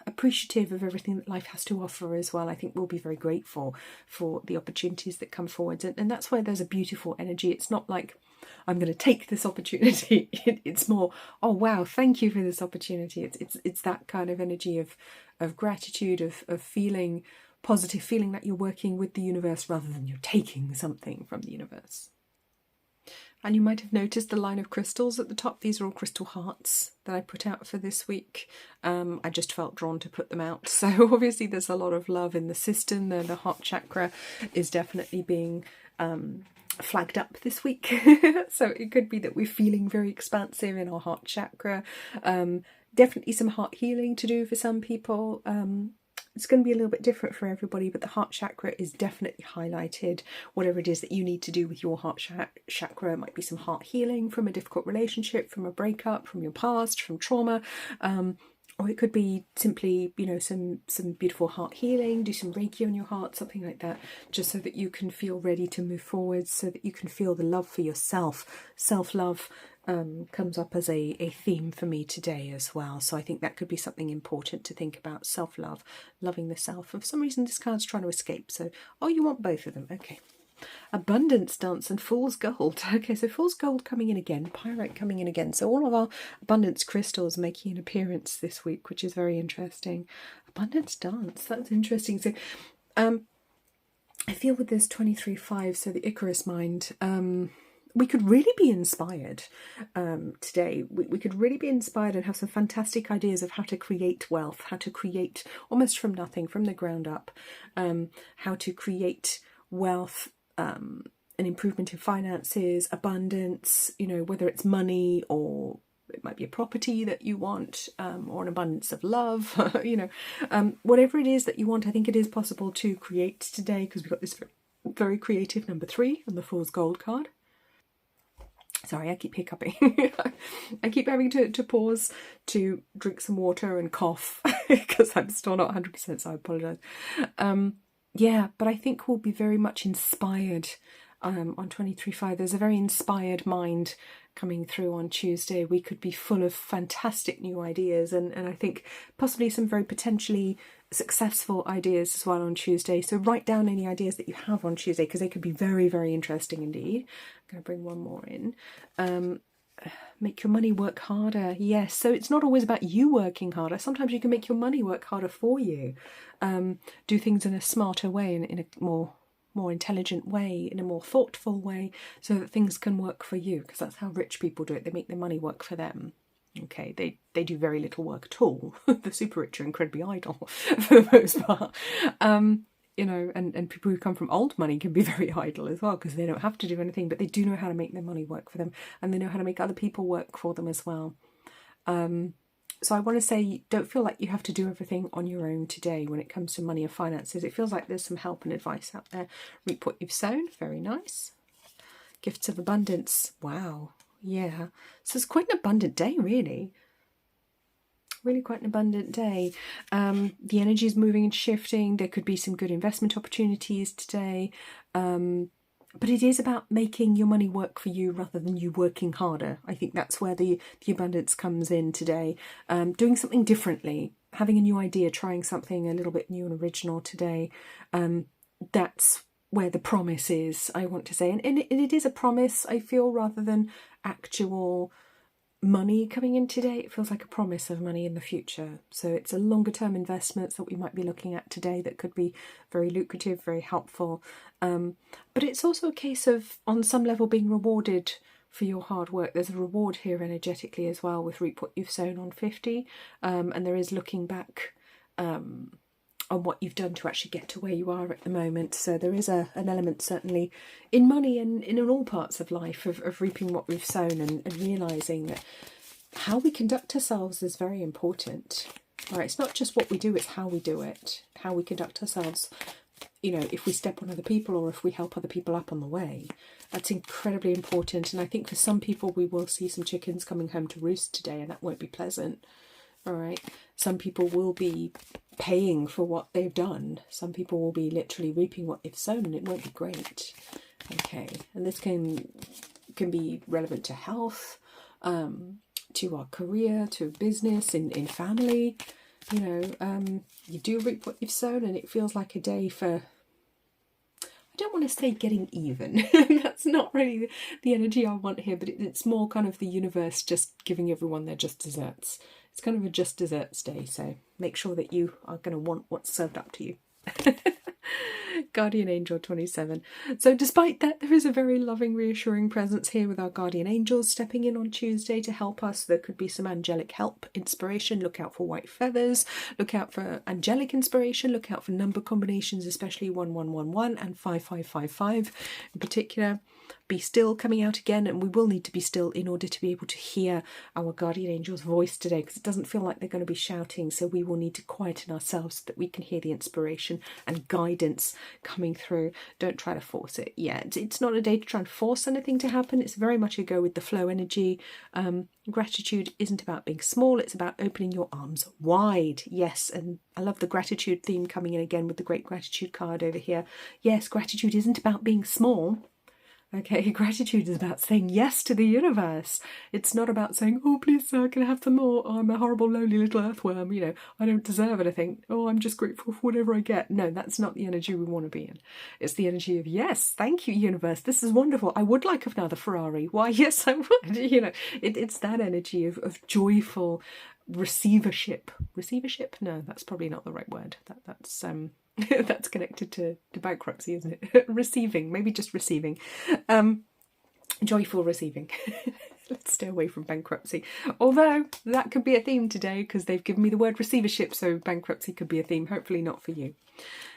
appreciative of everything that life has to offer as well. I think we'll be very grateful for the opportunities that come forward, and that's where there's a beautiful energy. It's not like I'm going to take this opportunity. It's more, oh wow, thank you for this opportunity. It's that kind of energy of gratitude, of feeling positive, feeling that you're working with the universe rather than you're taking something from the universe. And you might have noticed the line of crystals at the top. These are all crystal hearts that I put out for this week. I just felt drawn to put them out. So obviously there's a lot of love in the system. The heart chakra is definitely being flagged up this week. So it could be that we're feeling very expansive in our heart chakra. Definitely some heart healing to do for some people. It's going to be a little bit different for everybody, but the heart chakra is definitely highlighted. Whatever it is that you need to do with your heart chakra, it might be some heart healing from a difficult relationship, from a breakup, from your past, from trauma, or it could be simply, you know, some beautiful heart healing. Do some Reiki on your heart, something like that, just so that you can feel ready to move forward, so that you can feel the love for yourself. Self-love comes up as a theme for me today as well. So I think that could be something important to think about. Self-love, loving the self. For some reason this card's trying to escape. So, oh, you want both of them. Okay. Abundance dance and fool's gold. Okay, so fool's gold coming in again. Pyrite coming in again. So all of our abundance crystals making an appearance this week, which is very interesting. Abundance dance. That's interesting. So I feel with this 23-5, so the Icarus mind, we could really be inspired today. We could really be inspired and have some fantastic ideas of how to create wealth, how to create almost from nothing, from the ground up, how to create wealth, an improvement in finances, abundance, you know, whether it's money or it might be a property that you want, or an abundance of love, you know, whatever it is that you want. I think it is possible to create today, because we've got this very creative number 3 on the Fool's Gold card. Sorry, I keep hiccuping. I keep having to pause to drink some water and cough because I'm still not 100%, so I apologise. Yeah, but I think we'll be very much inspired on 23-5. There's a very inspired mind coming through on Tuesday. We could be full of fantastic new ideas, and I think possibly some very potentially successful ideas as well on Tuesday. So write down any ideas that you have on Tuesday, because they could be very, very interesting indeed. I'm going to bring one more in. Make your money work harder. Yes, so it's not always about you working harder. Sometimes you can make your money work harder for you. Do things in a smarter way, in a more intelligent way, in a more thoughtful way, so that things can work for you, because that's how rich people do it. They make their money work for them. Okay, they do very little work at all. The super rich are incredibly idle for the most part. You know, and people who come from old money can be very idle as well, because they don't have to do anything, but they do know how to make their money work for them, and they know how to make other people work for them as well. So I want to say, don't feel like you have to do everything on your own today when it comes to money or finances. It feels like there's some help and advice out there. Reap what you've sown. Very nice. Gifts of abundance. Wow. Yeah. So it's quite an abundant day, really. Really quite an abundant day. The energy is moving and shifting. There could be some good investment opportunities today. But it is about making your money work for you rather than you working harder. I think that's where the abundance comes in today. Doing something differently, having a new idea, trying something a little bit new and original today. That's where the promise is, I want to say. And it is a promise, I feel, rather than actual money coming in today. It feels like a promise of money in the future. So it's a longer term investments that we might be looking at today that could be very lucrative, very helpful. But it's also a case of, on some level, being rewarded for your hard work. There's a reward here energetically as well with reap what you've sown on 50. And there is looking back on what you've done to actually get to where you are at the moment. So there is an element certainly in money and in all parts of life of reaping what we've sown and realising that how we conduct ourselves is very important. Right? It's not just what we do, it's how we do it, how we conduct ourselves. You know, if we step on other people or if we help other people up on the way, that's incredibly important. And I think for some people we will see some chickens coming home to roost today, and that won't be pleasant. All right. Some people will be paying for what they've done. Some people will be literally reaping what they've sown, and it won't be great. Okay. And this can be relevant to health, to our career, to business, in family. You know, you do reap what you've sown, and it feels like a day for, I don't want to say getting even. That's not really the energy I want here, but it's more kind of the universe just giving everyone their just desserts. It's kind of a just desserts day, so make sure that you are going to want what's served up to you. Guardian Angel 27. So despite that, there is a very loving, reassuring presence here with our guardian angels stepping in on Tuesday to help us. There could be some angelic help, inspiration. Look out for white feathers. Look out for angelic inspiration. Look out for number combinations, especially 1111 and 5555 in particular. Be still coming out again, and we will need to be still in order to be able to hear our guardian angel's voice today, because it doesn't feel like they're going to be shouting, so we will need to quieten ourselves so that we can hear the inspiration and guidance coming through. Don't try to force it. Yeah, it's not a day to try and force anything to happen. It's very much a go with the flow energy. Gratitude isn't about being small, it's about opening your arms wide. Yes, and I love the gratitude theme coming in again with the great gratitude card over here. Yes, gratitude isn't about being small. Okay, gratitude is about saying yes to the universe. It's not about saying, oh, please, sir, can I have some more? Oh, I'm a horrible, lowly little earthworm. You know, I don't deserve anything. Oh, I'm just grateful for whatever I get. No, that's not the energy we want to be in. It's the energy of, yes, thank you, universe. This is wonderful. I would like another Ferrari. Why, yes, I would. You know, it's that energy of joyful receivership. Receivership? No, that's probably not the right word. That's that's connected to bankruptcy, isn't it? Receiving, maybe just receiving. Joyful receiving. Let's stay away from bankruptcy. Although that could be a theme today because they've given me the word receivership, so bankruptcy could be a theme. Hopefully not for you.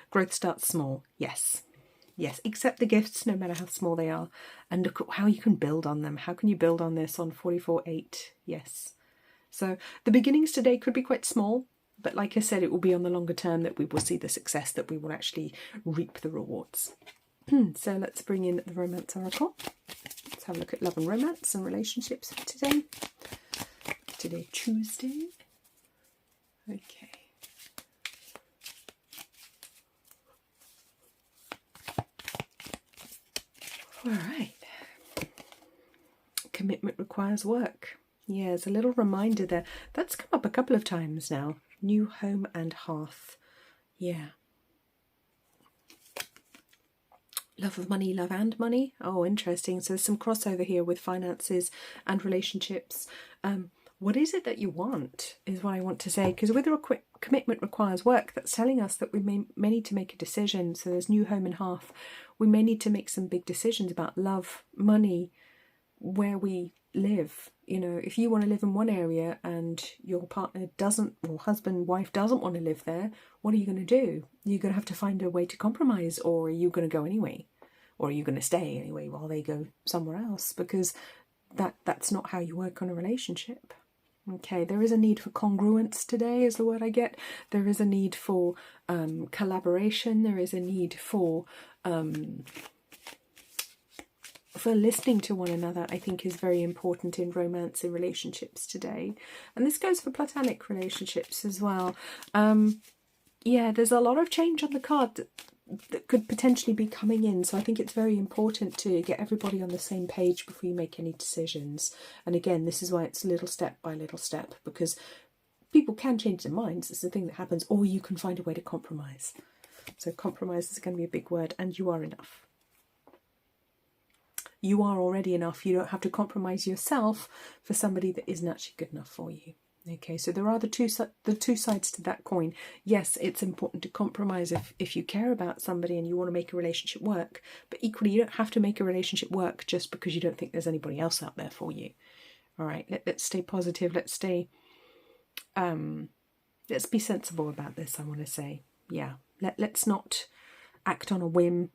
Growth starts small. Yes. Yes, accept the gifts no matter how small they are, and look at how you can build on them. How can you build on this on 44.8? Yes. So the beginnings today could be quite small, but like I said, it will be on the longer term that we will see the success, that we will actually reap the rewards. So let's bring in the Romance Oracle. Let's have a look at love and romance and relationships for today. Today, Tuesday. Okay. All right. Commitment requires work. Yeah, there's a little reminder there. That's come up a couple of times now. New home and hearth. Yeah. Love of money, love and money. Oh, interesting. So there's some crossover here with finances and relationships. What is it that you want is what I want to say. Because with a commitment requires work, that's telling us that we may need to make a decision. So there's new home and hearth. We may need to make some big decisions about love, money, where we live. You know, if you want to live in one area and your partner doesn't, or husband, wife doesn't want to live there, what are you going to do? You're going to have to find a way to compromise, or are you going to go anyway? Or are you going to stay anyway while they go somewhere else? Because that's not how you work on a relationship. Okay, there is a need for congruence today is the word I get. There is a need for collaboration. There is a need for listening to one another, I think is very important in romance and relationships today. And this goes for platonic relationships as well. Yeah, there's a lot of change on the card that could potentially be coming in. So I think it's very important to get everybody on the same page before you make any decisions. And again, this is why it's little step by little step, because people can change their minds. It's the thing that happens, or you can find a way to compromise. So compromise is going to be a big word, and you are enough. You are already enough. You don't have to compromise yourself for somebody that isn't actually good enough for you. Okay, so there are the two sides to that coin. Yes, it's important to compromise if you care about somebody and you want to make a relationship work, but equally you don't have to make a relationship work just because you don't think there's anybody else out there for you. All right, let's stay positive. Let's be sensible about this, I want to say. Yeah, let's not act on a whim.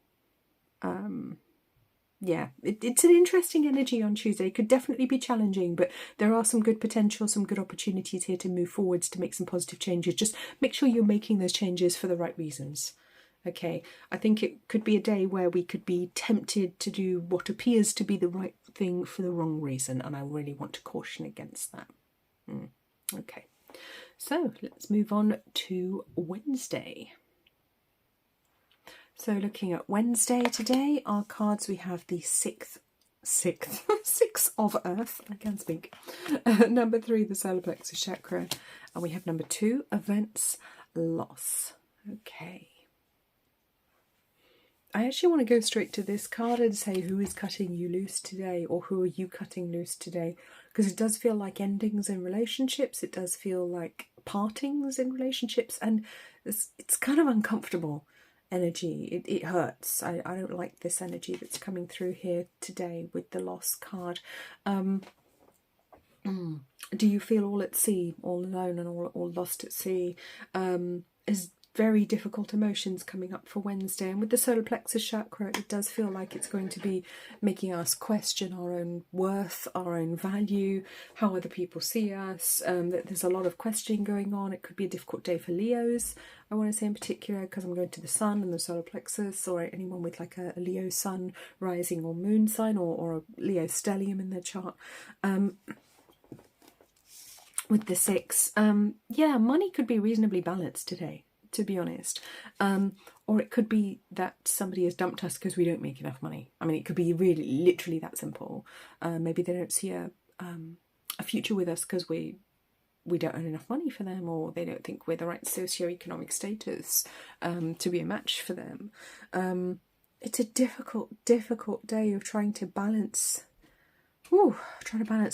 Yeah, it's an interesting energy on Tuesday. It could definitely be challenging, but there are some good potential, some good opportunities here to move forwards, to make some positive changes. Just make sure you're making those changes for the right reasons. Okay, I think it could be a day where we could be tempted to do what appears to be the right thing for the wrong reason, and I really want to caution against that. Okay, so let's move on to Wednesday. So looking at Wednesday today, our cards, we have the six of Earth, I can speak. Number 3, the solar plexus chakra. And we have number 2, events, loss. Okay. I actually want to go straight to this card and say who is cutting you loose today, or who are you cutting loose today? Because it does feel like endings in relationships. It does feel like partings in relationships, and it's kind of uncomfortable energy. It hurts. I don't like this energy that's coming through here today with the loss card. Do you feel all at sea, all alone and all lost at sea? Is very difficult emotions coming up for Wednesday, and with the solar plexus chakra it does feel like it's going to be making us question our own worth, our own value, how other people see us. There's a lot of questioning going on. It could be a difficult day for Leos, I want to say in particular, because I'm going to the sun and the solar plexus, or anyone with like a Leo sun rising or moon sign, or a Leo stellium in their chart. With the 6, yeah, money could be reasonably balanced today, to be honest. Or it could be that somebody has dumped us because we don't make enough money. I mean, it could be really literally that simple. Maybe they don't see a future with us because we don't earn enough money for them, or they don't think we're the right socioeconomic status to be a match for them. It's a difficult day of trying to balance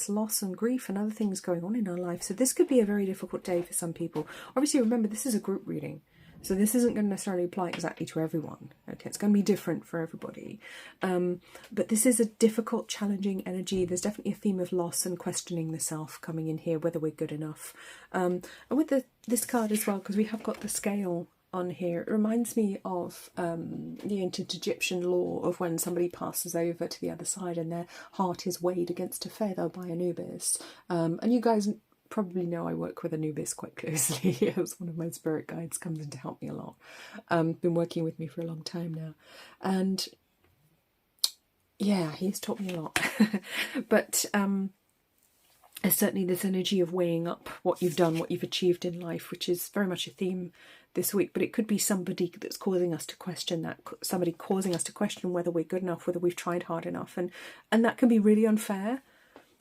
loss and grief and other things going on in our life. So this could be a very difficult day for some people. Obviously, remember, this is a group reading, so this isn't going to necessarily apply exactly to everyone. Okay, it's going to be different for everybody. But this is a difficult, challenging energy. There's definitely a theme of loss and questioning the self coming in here, whether we're good enough. And with this card as well, because we have got the scale on here, it reminds me of the ancient Egyptian law of when somebody passes over to the other side and their heart is weighed against a feather by Anubis. And you guys probably know I work with Anubis quite closely. As one of my spirit guides, comes in to help me a lot. Been working with me for a long time now, and yeah, he's taught me a lot. But there's certainly this energy of weighing up what you've done, what you've achieved in life, which is very much a theme this week. But it could be somebody that's causing us to question that, somebody causing us to question whether we're good enough, whether we've tried hard enough, and that can be really unfair.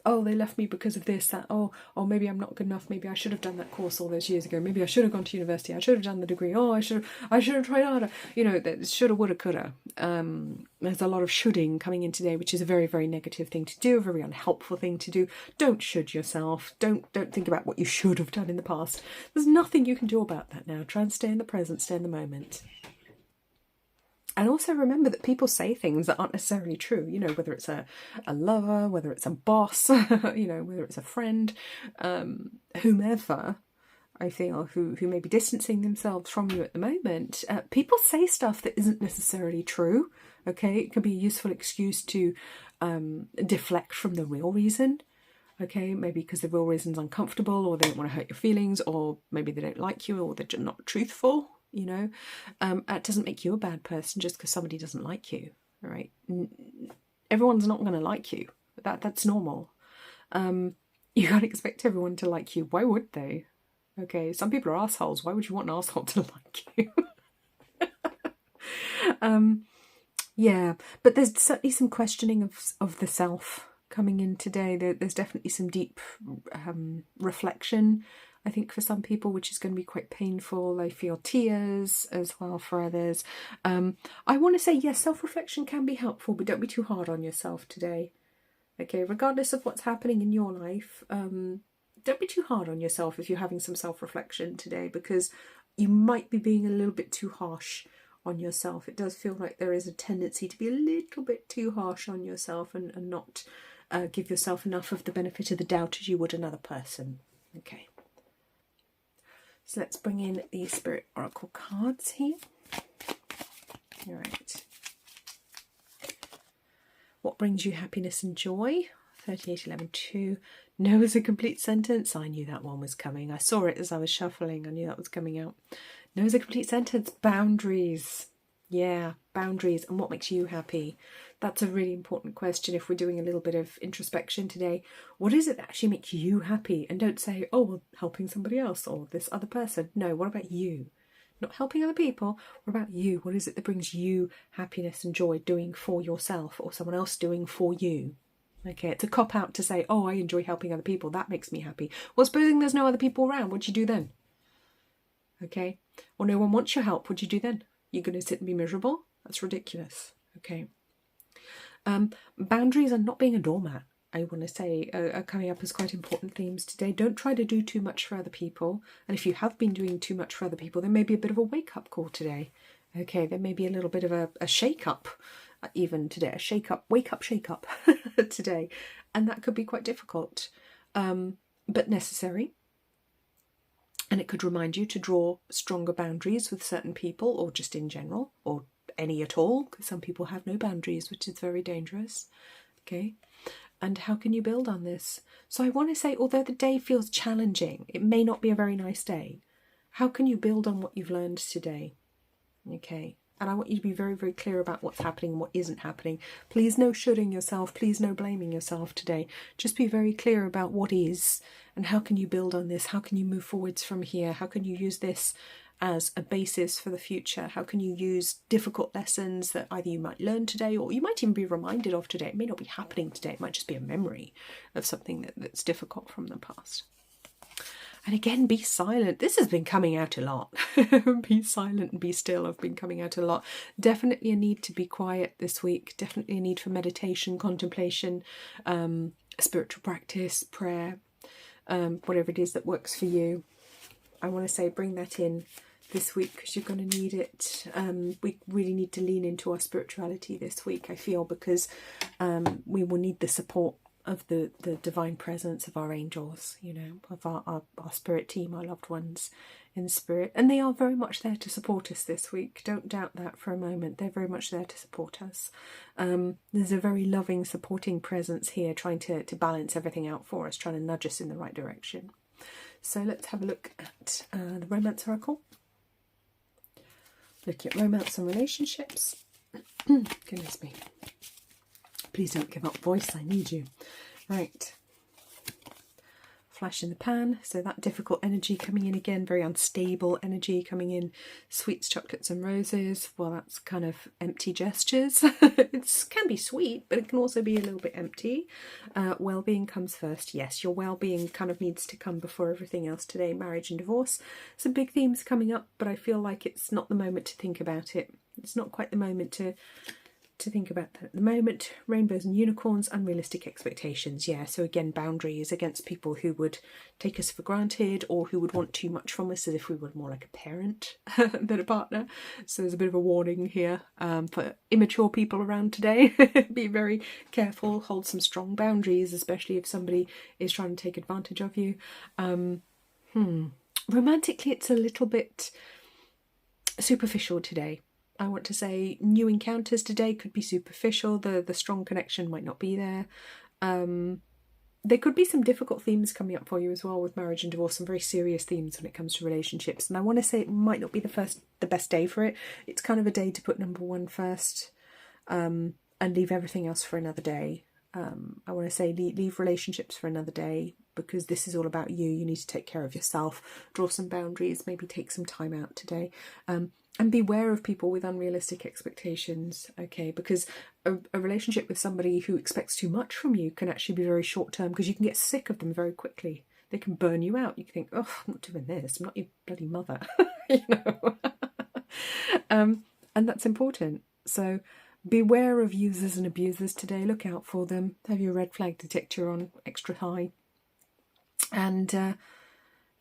Oh, they left me because of this, that. Oh, maybe I'm not good enough. Maybe I should have done that course all those years ago. Maybe I should have gone to university. I should have done the degree. Oh, I should have tried harder. You know, that shoulda, woulda, coulda. There's a lot of shoulding coming in today, which is a very, very negative thing to do, a very unhelpful thing to do. Don't should yourself. Don't think about what you should have done in the past. There's nothing you can do about that now. Try and stay in the present, stay in the moment. And also remember that people say things that aren't necessarily true, you know, whether it's a lover, whether it's a boss, you know, whether it's a friend, whomever, I feel, who may be distancing themselves from you at the moment. People say stuff that isn't necessarily true, okay? It can be a useful excuse to deflect from the real reason. Okay, maybe because the real reason's uncomfortable, or they don't want to hurt your feelings, or maybe they don't like you, or they're just not truthful, you know. It doesn't make you a bad person just because somebody doesn't like you, all right? Everyone's not going to like you. That's normal. You can't expect everyone to like you. Why would they? Okay, some people are assholes. Why would you want an asshole to like you? Yeah, but there's certainly some questioning of the self coming in today. There's definitely some deep reflection, I think, for some people, which is going to be quite painful. They feel tears as well for others. I want to say, yes, self-reflection can be helpful, but don't be too hard on yourself today. Okay, regardless of what's happening in your life, don't be too hard on yourself if you're having some self-reflection today, because you might be being a little bit too harsh on yourself. It does feel like there is a tendency to be a little bit too harsh on yourself and not give yourself enough of the benefit of the doubt as you would another person. Okay. So let's bring in the Spirit Oracle cards here. All right. What brings you happiness and joy? 3811-2. No is a complete sentence. I knew that one was coming. I saw it as I was shuffling. I knew that was coming out. No is a complete sentence. Boundaries. Yeah, boundaries. And what makes you happy? That's a really important question if we're doing a little bit of introspection today. What is it that actually makes you happy? And don't say, oh, well, helping somebody else or this other person. No, what about you? Not helping other people. What about you? What is it that brings you happiness and joy doing for yourself or someone else doing for you? Okay, it's a cop-out to say, oh, I enjoy helping other people. That makes me happy. Well, supposing there's no other people around, what do you do then? Okay, or no one wants your help, what do you do then? You're going to sit and be miserable? That's ridiculous. Okay. Boundaries are not being a doormat, I want to say, are coming up as quite important themes today. Don't try to do too much for other people. And if you have been doing too much for other people, there may be a bit of a wake-up call today. Okay, there may be a little bit of a shake-up even today. A shake-up, wake-up, shake-up today. And that could be quite difficult, but necessary. And it could remind you to draw stronger boundaries with certain people, or just in general, or any at all, because some people have no boundaries, which is very dangerous. Okay, and how can you build on this? So I want to say, although the day feels challenging, it may not be a very nice day. How can you build on what you've learned today? Okay, and I want you to be very, very clear about what's happening and what isn't happening. Please no shoulding yourself, please no blaming yourself today. Just be very clear about what is and how can you build on this? How can you move forwards from here? How can you use this as a basis for the future? How can you use difficult lessons that either you might learn today or you might even be reminded of today? It may not be happening today, it might just be a memory of something that's difficult from the past. And again, be silent. This has been coming out a lot. Be silent and be still have been coming out a lot. Definitely a need to be quiet this week. Definitely a need for meditation, contemplation, spiritual practice, prayer, whatever it is that works for you. I want to say bring that in this week because you're going to need it. We really need to lean into our spirituality this week, I feel, because we will need the support of the divine presence of our angels, you know, of our spirit team, our loved ones in spirit. And they are very much there to support us this week. Don't doubt that for a moment. They're very much there to support us. There's a very loving, supporting presence here trying to balance everything out for us, trying to nudge us in the right direction. So let's have a look at the Romance Oracle. Looking at romance and relationships. Goodness me. Please don't give up, voice, I need you. Right. Flash in the pan. So that difficult energy coming in again, very unstable energy coming in. Sweets, chocolates and roses. Well, that's kind of empty gestures. It can be sweet, but it can also be a little bit empty. Well-being comes first. Yes, your well-being kind of needs to come before everything else today. Marriage and divorce. Some big themes coming up, but I feel like it's not the moment to think about it. It's not quite the moment to think about that at the moment. Rainbows and unicorns, unrealistic expectations. Yeah, so again, boundaries against people who would take us for granted or who would want too much from us as if we were more like a parent than a partner. So there's a bit of a warning here for immature people around today. Be very careful, hold some strong boundaries, especially if somebody is trying to take advantage of you. Romantically, it's a little bit superficial today. I want to say new encounters today could be superficial. The strong connection might not be there. there could be some difficult themes coming up for you as well with marriage and divorce, some very serious themes when it comes to relationships. And I want to say it might not be the best day for it. It's kind of a day to put number one first, and leave everything else for another day. I want to say leave relationships for another day, because this is all about you. You need to take care of yourself, draw some boundaries, maybe take some time out today. And beware of people with unrealistic expectations, okay? Because a relationship with somebody who expects too much from you can actually be very short term, because you can get sick of them very quickly. They can burn you out. You can think, oh, I'm not doing this. I'm not your bloody mother, you know. And that's important. So beware of users and abusers today. Look out for them. Have your red flag detector on extra high. And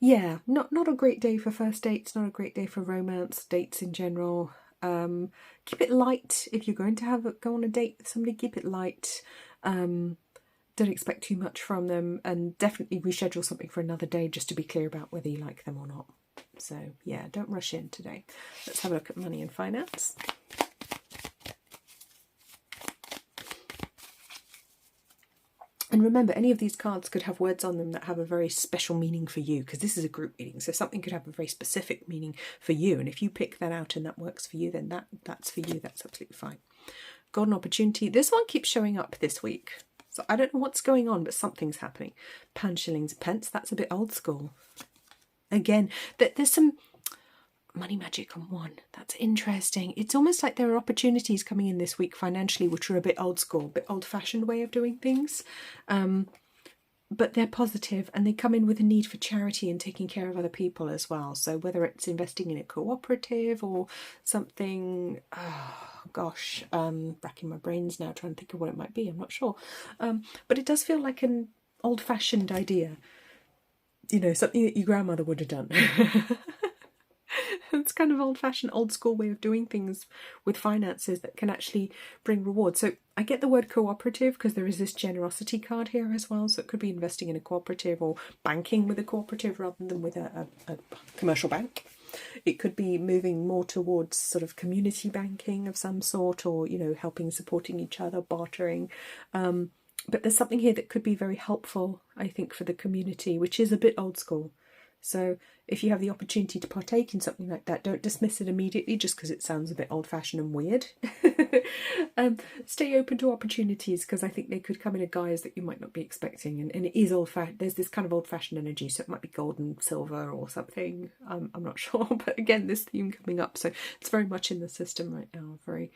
yeah, not a great day for first dates, not a great day for romance, dates in general. Keep it light. If you're going to go on a date with somebody, keep it light. Don't expect too much from them, and definitely reschedule something for another day just to be clear about whether you like them or not. So yeah, don't rush in today. Let's have a look at money and finance. And remember, any of these cards could have words on them that have a very special meaning for you, because this is a group reading, so something could have a very specific meaning for you. And if you pick that out and that works for you, then that's for you. That's absolutely fine. Golden opportunity. This one keeps showing up this week. So I don't know what's going on, but something's happening. Pound, shillings, pence. That's a bit old school. Again, there's some money magic on one. That's interesting. It's almost like there are opportunities coming in this week financially which are a bit old school, a bit old-fashioned way of doing things, but they're positive, and they come in with a need for charity and taking care of other people as well. So whether it's investing in a cooperative or something, oh gosh, racking my brains now trying to think of what it might be. I'm not sure, but it does feel like an old-fashioned idea, you know, something that your grandmother would have done. It's kind of old-fashioned, old-school way of doing things with finances that can actually bring reward. So I get the word cooperative because there is this generosity card here as well. So it could be investing in a cooperative or banking with a cooperative rather than with a commercial bank. It could be moving more towards sort of community banking of some sort, or, you know, helping, supporting each other, bartering. But there's something here that could be very helpful, I think, for the community, which is a bit old school. So if you have the opportunity to partake in something like that, don't dismiss it immediately just because it sounds a bit old-fashioned and weird. Stay open to opportunities, because I think they could come in a guise that you might not be expecting. And it is old-fashioned. There's this kind of old-fashioned energy, so it might be gold and silver or something. I'm not sure. But again, this theme coming up. So it's very much in the system right now, very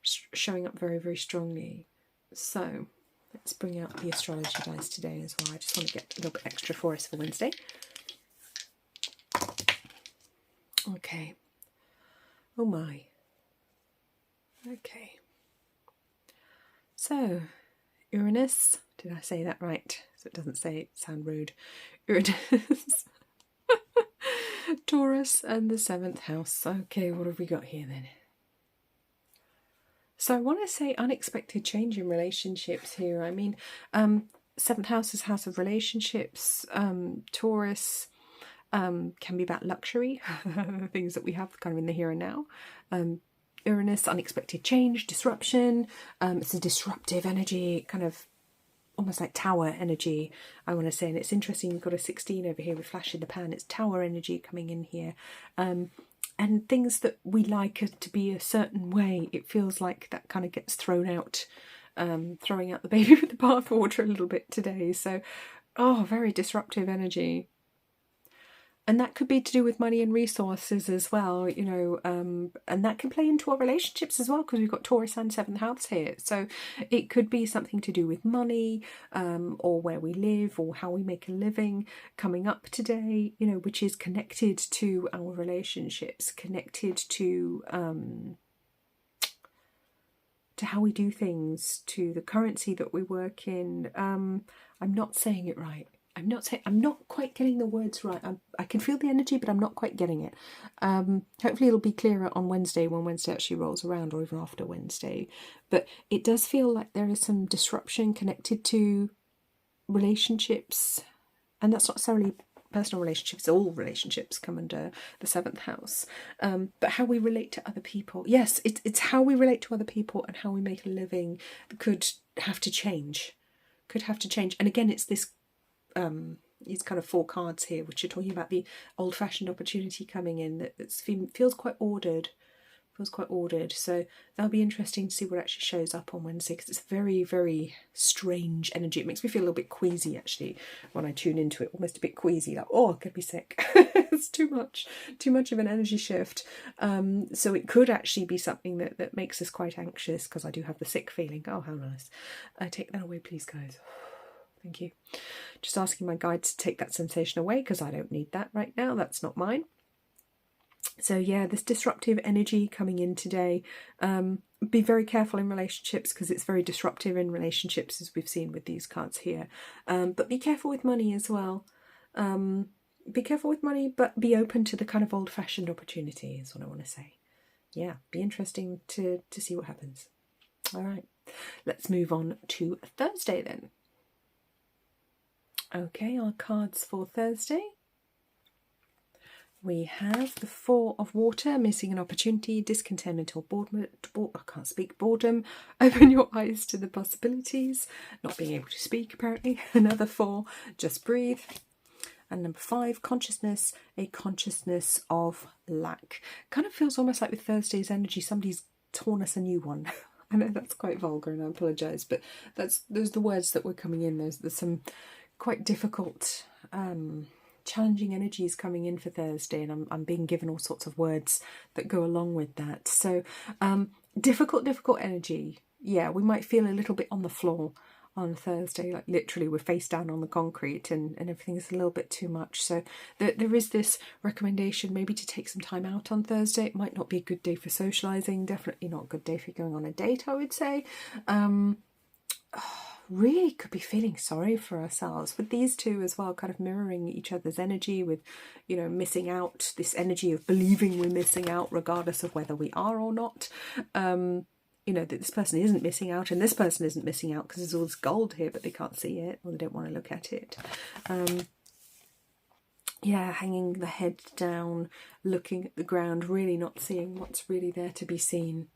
showing up very, very strongly. So let's bring out the astrology dice today as well. I just want to get a little bit extra for us for Wednesday. Okay. Oh my. Okay. So, Uranus. Did I say that right? So it doesn't sound rude. Uranus. Taurus and the 7th house. Okay, what have we got here then? So I want to say unexpected change in relationships here. I mean, 7th house is house of relationships. Taurus can be about luxury, things that we have kind of in the here and now. Uranus, unexpected change, disruption. It's a disruptive energy, kind of almost like tower energy, I want to say. And it's interesting, you've got a 16 over here with flash in the pan. It's tower energy coming in here. And things that we like to be a certain way, it feels like that kind of gets thrown out, throwing out the baby with the bathwater a little bit today. So, oh, very disruptive energy. And that could be to do with money and resources as well, you know, and that can play into our relationships as well, because we've got Taurus and 7th house here. So it could be something to do with money, or where we live, or how we make a living coming up today, you know, which is connected to our relationships, connected to how we do things, to the currency that we work in. I'm not saying it right. I'm not quite getting the words right. I can feel the energy, but I'm not quite getting it. Hopefully it'll be clearer on Wednesday, when Wednesday actually rolls around, or even after Wednesday. But it does feel like there is some disruption connected to relationships. And that's not necessarily personal relationships. All relationships come under the 7th house. But how we relate to other people. Yes, it's how we relate to other people and how we make a living that could have to change. could have to change. And again, it's this these kind of 4 cards here, which are talking about the old-fashioned opportunity coming in that feels quite ordered. Feels quite ordered. So that'll be interesting to see what actually shows up on Wednesday, because it's very, very strange energy. It makes me feel a little bit queasy actually when I tune into it, almost a bit queasy, like, oh, I could be sick. It's too much of an energy shift. So it could actually be something that makes us quite anxious, because I do have the sick feeling. Oh, how nice. Take that away, please, guys. Thank you. Just asking my guide to take that sensation away, because I don't need that right now. That's not mine. So yeah, this disruptive energy coming in today. Be very careful in relationships, because it's very disruptive in relationships, as we've seen with these cards here. But be careful with money as well. Be careful with money, but be open to the kind of old-fashioned opportunity is what I want to say. Yeah, be interesting to see what happens. All right, let's move on to Thursday then. Okay, our cards for Thursday. We have the 4 of Water, missing an opportunity, discontentment or boredom. I can't speak, boredom. Open your eyes to the possibilities. Not being able to speak, apparently. Another 4, just breathe. And number 5, consciousness, a consciousness of lack. Kind of feels almost like with Thursday's energy, somebody's torn us a new one. I know that's quite vulgar and I apologise, but those are the words that were coming in. There's some quite difficult, challenging energies coming in for Thursday, and I'm being given all sorts of words that go along with that. So difficult energy. Yeah, we might feel a little bit on the floor on Thursday, like literally we're face down on the concrete and everything's a little bit too much. So there is this recommendation maybe to take some time out on Thursday. It might not be a good day for socialising, definitely not a good day for going on a date, I would say. Really could be feeling sorry for ourselves with these two as well, kind of mirroring each other's energy with, you know, missing out, this energy of believing we're missing out regardless of whether we are or not. You know, that this person isn't missing out and this person isn't missing out because there's all this gold here, but they can't see it or they don't want to look at it. Yeah, hanging the head down, looking at the ground, really not seeing what's really there to be seen.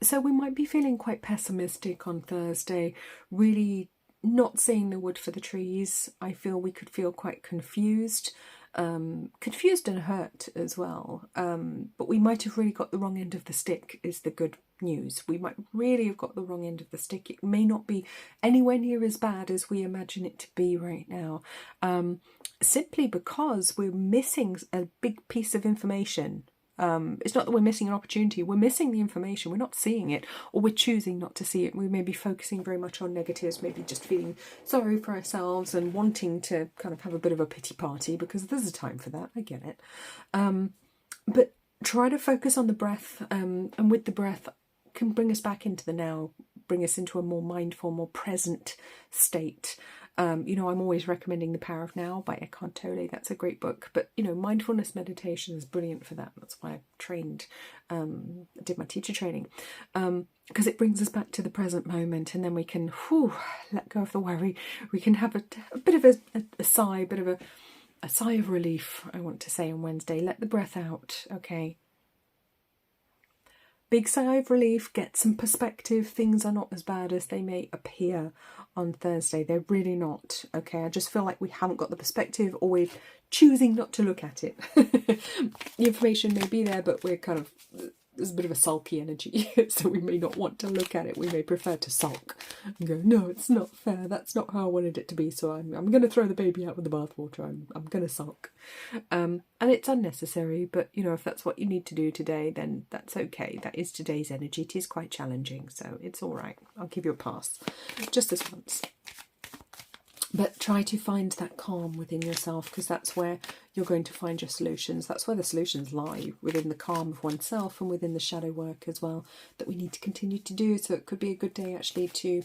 So we might be feeling quite pessimistic on Thursday, really not seeing the wood for the trees. I feel we could feel quite confused. Confused and hurt as well, but we might have really got the wrong end of the stick is the good news. We might really have got the wrong end of the stick. It may not be anywhere near as bad as we imagine it to be right now, simply because we're missing a big piece of information. It's not that we're missing an opportunity, we're missing the information, we're not seeing it, or we're choosing not to see it. We may be focusing very much on negatives, maybe just feeling sorry for ourselves and wanting to kind of have a bit of a pity party, because there's a time for that, I get it. But try to focus on the breath, and with the breath can bring us back into the now, bring us into a more mindful, more present state. You know, I'm always recommending The Power of Now by Eckhart Tolle. That's a great book. But, you know, mindfulness meditation is brilliant for that. That's why I trained, did my teacher training. Because it brings us back to the present moment, and then we can let go of the worry. We can have a bit of a sigh, a sigh of relief, I want to say, on Wednesday. Let the breath out, okay? Big sigh of relief, get some perspective. Things are not as bad as they may appear on Thursday. They're really not, okay? I just feel like we haven't got the perspective, or we're choosing not to look at it. The information may be there, but we're kind of, there's a bit of a sulky energy, so we may not want to look at it. We may prefer to sulk and go, no, it's not fair. That's not how I wanted it to be, so I'm going to throw the baby out with the bathwater. I'm going to sulk. And it's unnecessary, but, you know, if that's what you need to do today, then that's okay. That is today's energy. It is quite challenging, so it's all right. I'll give you a pass, just this once. But try to find that calm within yourself, because that's where you're going to find your solutions. That's where the solutions lie, within the calm of oneself and within the shadow work as well, that we need to continue to do. So it could be a good day actually to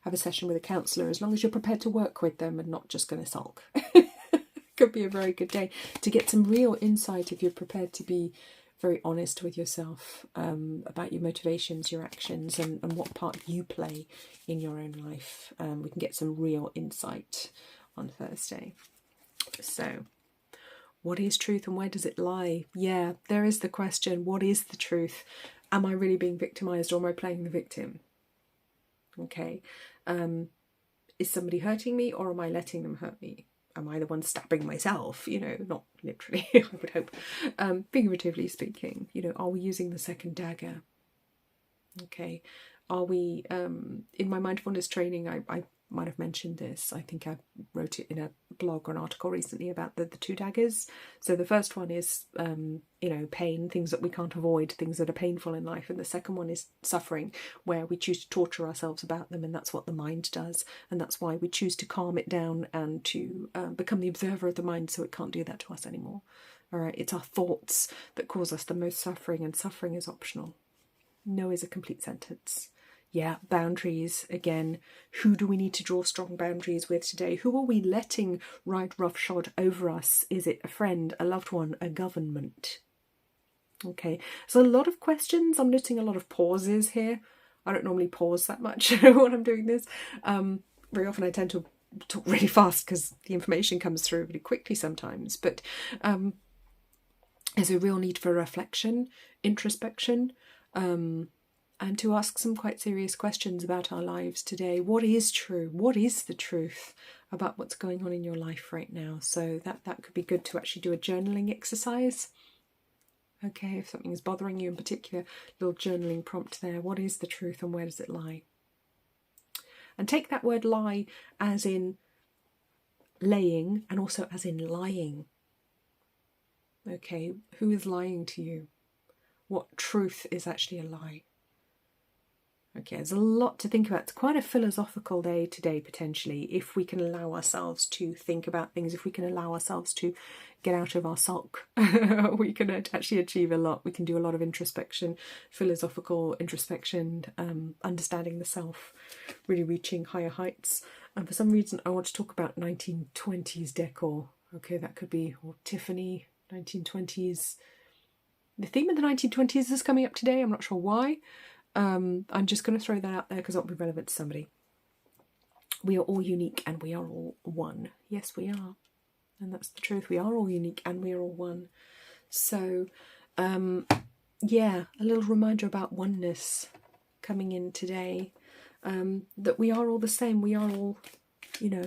have a session with a counsellor, as long as you're prepared to work with them and not just going to sulk. Could be a very good day to get some real insight if you're prepared to be very honest with yourself about your motivations, your actions, and what part you play in your own life. We can get some real insight on Thursday. So, what is truth and where does it lie? Yeah, there is the question, what is the truth? Am I really being victimised, or am I playing the victim? Okay. Is somebody hurting me, or am I letting them hurt me? Am I the one stabbing myself? You know, not literally, I would hope. Figuratively speaking, you know, are we using the second dagger? Okay. Are we, in my mindfulness training, I might have mentioned this. I think I wrote it in a blog or an article recently about the two daggers. So the first one is, you know, pain, things that we can't avoid, things that are painful in life. And the second one is suffering, where we choose to torture ourselves about them. And that's what the mind does. And that's why we choose to calm it down and to become the observer of the mind so it can't do that to us anymore. All right, it's our thoughts that cause us the most suffering, and suffering is optional. No is a complete sentence. Yeah, boundaries, again. Who do we need to draw strong boundaries with today? Who are we letting ride roughshod over us? Is it a friend, a loved one, a government? Okay, so a lot of questions. I'm noticing a lot of pauses here. I don't normally pause that much when I'm doing this. Very often I tend to talk really fast because the information comes through really quickly sometimes. But there's a real need for reflection, introspection, and to ask some quite serious questions about our lives today. What is true? What is the truth about what's going on in your life right now? So that could be good to actually do a journaling exercise. Okay, if something is bothering you in particular, little journaling prompt there. What is the truth and where does it lie? And take that word lie as in laying and also as in lying. Okay, who is lying to you? What truth is actually a lie? Okay, there's a lot to think about. It's quite a philosophical day today, potentially, if we can allow ourselves to think about things, if we can allow ourselves to get out of our sulk, we can actually achieve a lot. We can do a lot of introspection, philosophical introspection, understanding the self, really reaching higher heights. And for some reason, I want to talk about 1920s decor. Okay, that could be, or Tiffany, 1920s. The theme of the 1920s is coming up today. I'm not sure why. I'm just going to throw that out there because it'll be relevant to somebody. We are all unique and we are all one. Yes, we are. And that's the truth. We are all unique and we are all one. So, yeah, a little reminder about oneness coming in today. That we are all the same. We are all, you know,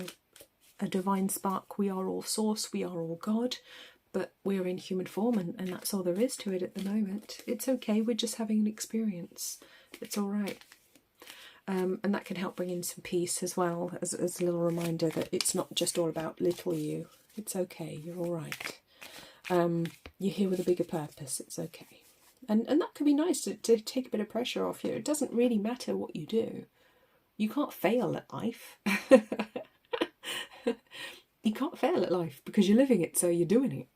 a divine spark. We are all source. We are all God. But we're in human form and that's all there is to it at the moment. It's okay. We're just having an experience. It's all right. And that can help bring in some peace as well, as a little reminder that it's not just all about little you. It's okay. You're all right. You're here with a bigger purpose. It's okay. And that could be nice to take a bit of pressure off you. It doesn't really matter what you do. You can't fail at life. You can't fail at life because you're living it, so you're doing it.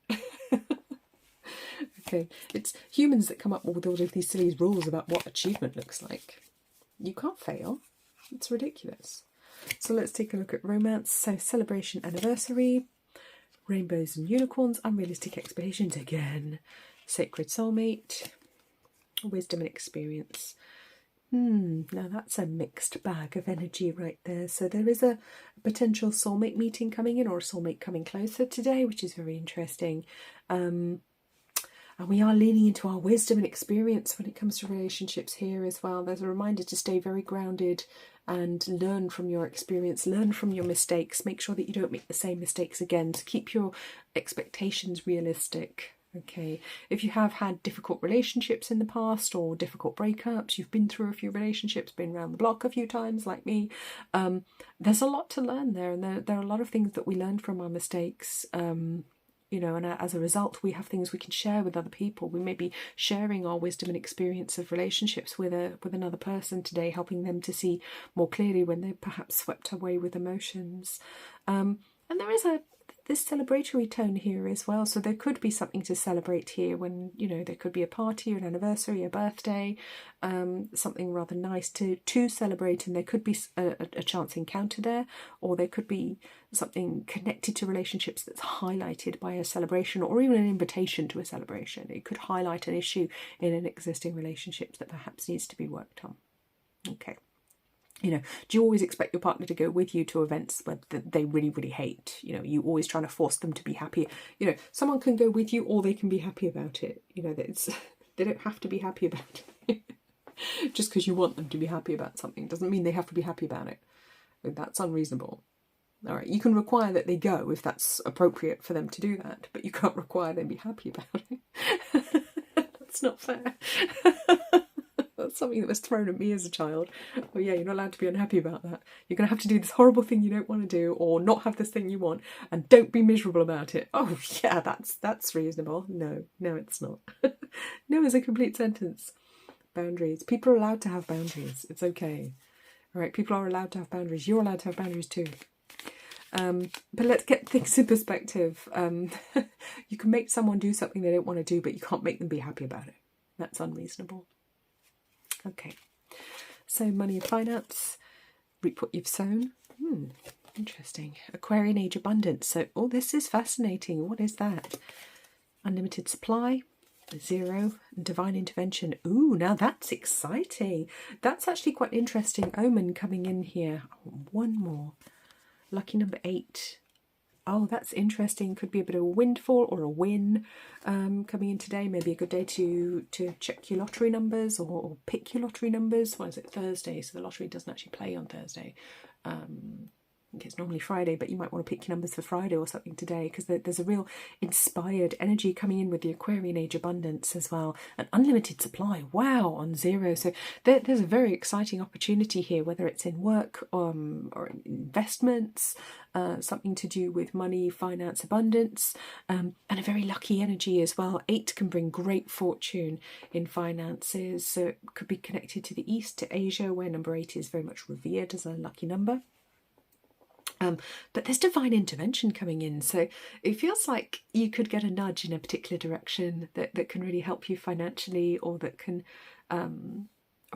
Okay, it's humans that come up with all of these silly rules about what achievement looks like. You can't fail. It's ridiculous. So let's take a look at romance. So celebration, anniversary, rainbows and unicorns, unrealistic expectations again, sacred soulmate, wisdom and experience. Now that's a mixed bag of energy right there. So there is a potential soulmate meeting coming in, or a soulmate coming closer today, which is very interesting. And we are leaning into our wisdom and experience when it comes to relationships here as well. There's a reminder to stay very grounded and learn from your experience, learn from your mistakes, make sure that you don't make the same mistakes again, to keep your expectations realistic. Okay, if you have had difficult relationships in the past or difficult breakups, you've been through a few relationships, been around the block a few times like me, there's a lot to learn there, and there are a lot of things that we learn from our mistakes, you know, and as a result we have things we can share with other people. We may be sharing our wisdom and experience of relationships with another person today, helping them to see more clearly when they're perhaps swept away with emotions. And there is this celebratory tone here as well, so there could be something to celebrate here when, you know, there could be a party, an anniversary, a birthday, something rather nice to celebrate, and there could be a chance encounter there, or there could be something connected to relationships that's highlighted by a celebration, or even an invitation to a celebration. It could highlight an issue in an existing relationship that perhaps needs to be worked on. Okay. You know, do you always expect your partner to go with you to events where they really, really hate? You know, you always trying to force them to be happy. You know, someone can go with you or they can be happy about it. You know, they don't have to be happy about it. Just because you want them to be happy about something doesn't mean they have to be happy about it. That's unreasonable. All right, you can require that they go if that's appropriate for them to do that, but you can't require them to be happy about it. That's not fair. That's something that was thrown at me as a child. Oh yeah, you're not allowed to be unhappy about that. You're going to have to do this horrible thing you don't want to do, or not have this thing you want, and don't be miserable about it. Oh yeah, that's reasonable. No, it's not. No is a complete sentence. Boundaries. People are allowed to have boundaries. It's okay. All right, people are allowed to have boundaries. You're allowed to have boundaries too. But let's get things in perspective. You can make someone do something they don't want to do, but you can't make them be happy about it. That's unreasonable. Okay, so money and finance, reap what you've sown. Interesting. Aquarian age abundance. So, oh, this is fascinating. What is that? Unlimited supply, 0, divine intervention. Ooh, now that's exciting. That's actually quite an interesting omen coming in here. Oh, one more. Lucky number 8. Oh, that's interesting. Could be a bit of a windfall or a win coming in today. Maybe a good day to check your lottery numbers or pick your lottery numbers. What is it? Thursday. So the lottery doesn't actually play on Thursday. I think it's normally Friday, but you might want to pick your numbers for Friday or something today, because there's a real inspired energy coming in with the Aquarian age abundance as well. An unlimited supply, wow, on 0. So there's a very exciting opportunity here, whether it's in work or in investments, something to do with money, finance, abundance, and a very lucky energy as well. 8 can bring great fortune in finances, so it could be connected to the East, to Asia, where number 8 is very much revered as a lucky number. But there's divine intervention coming in, so it feels like you could get a nudge in a particular direction that can really help you financially, or that can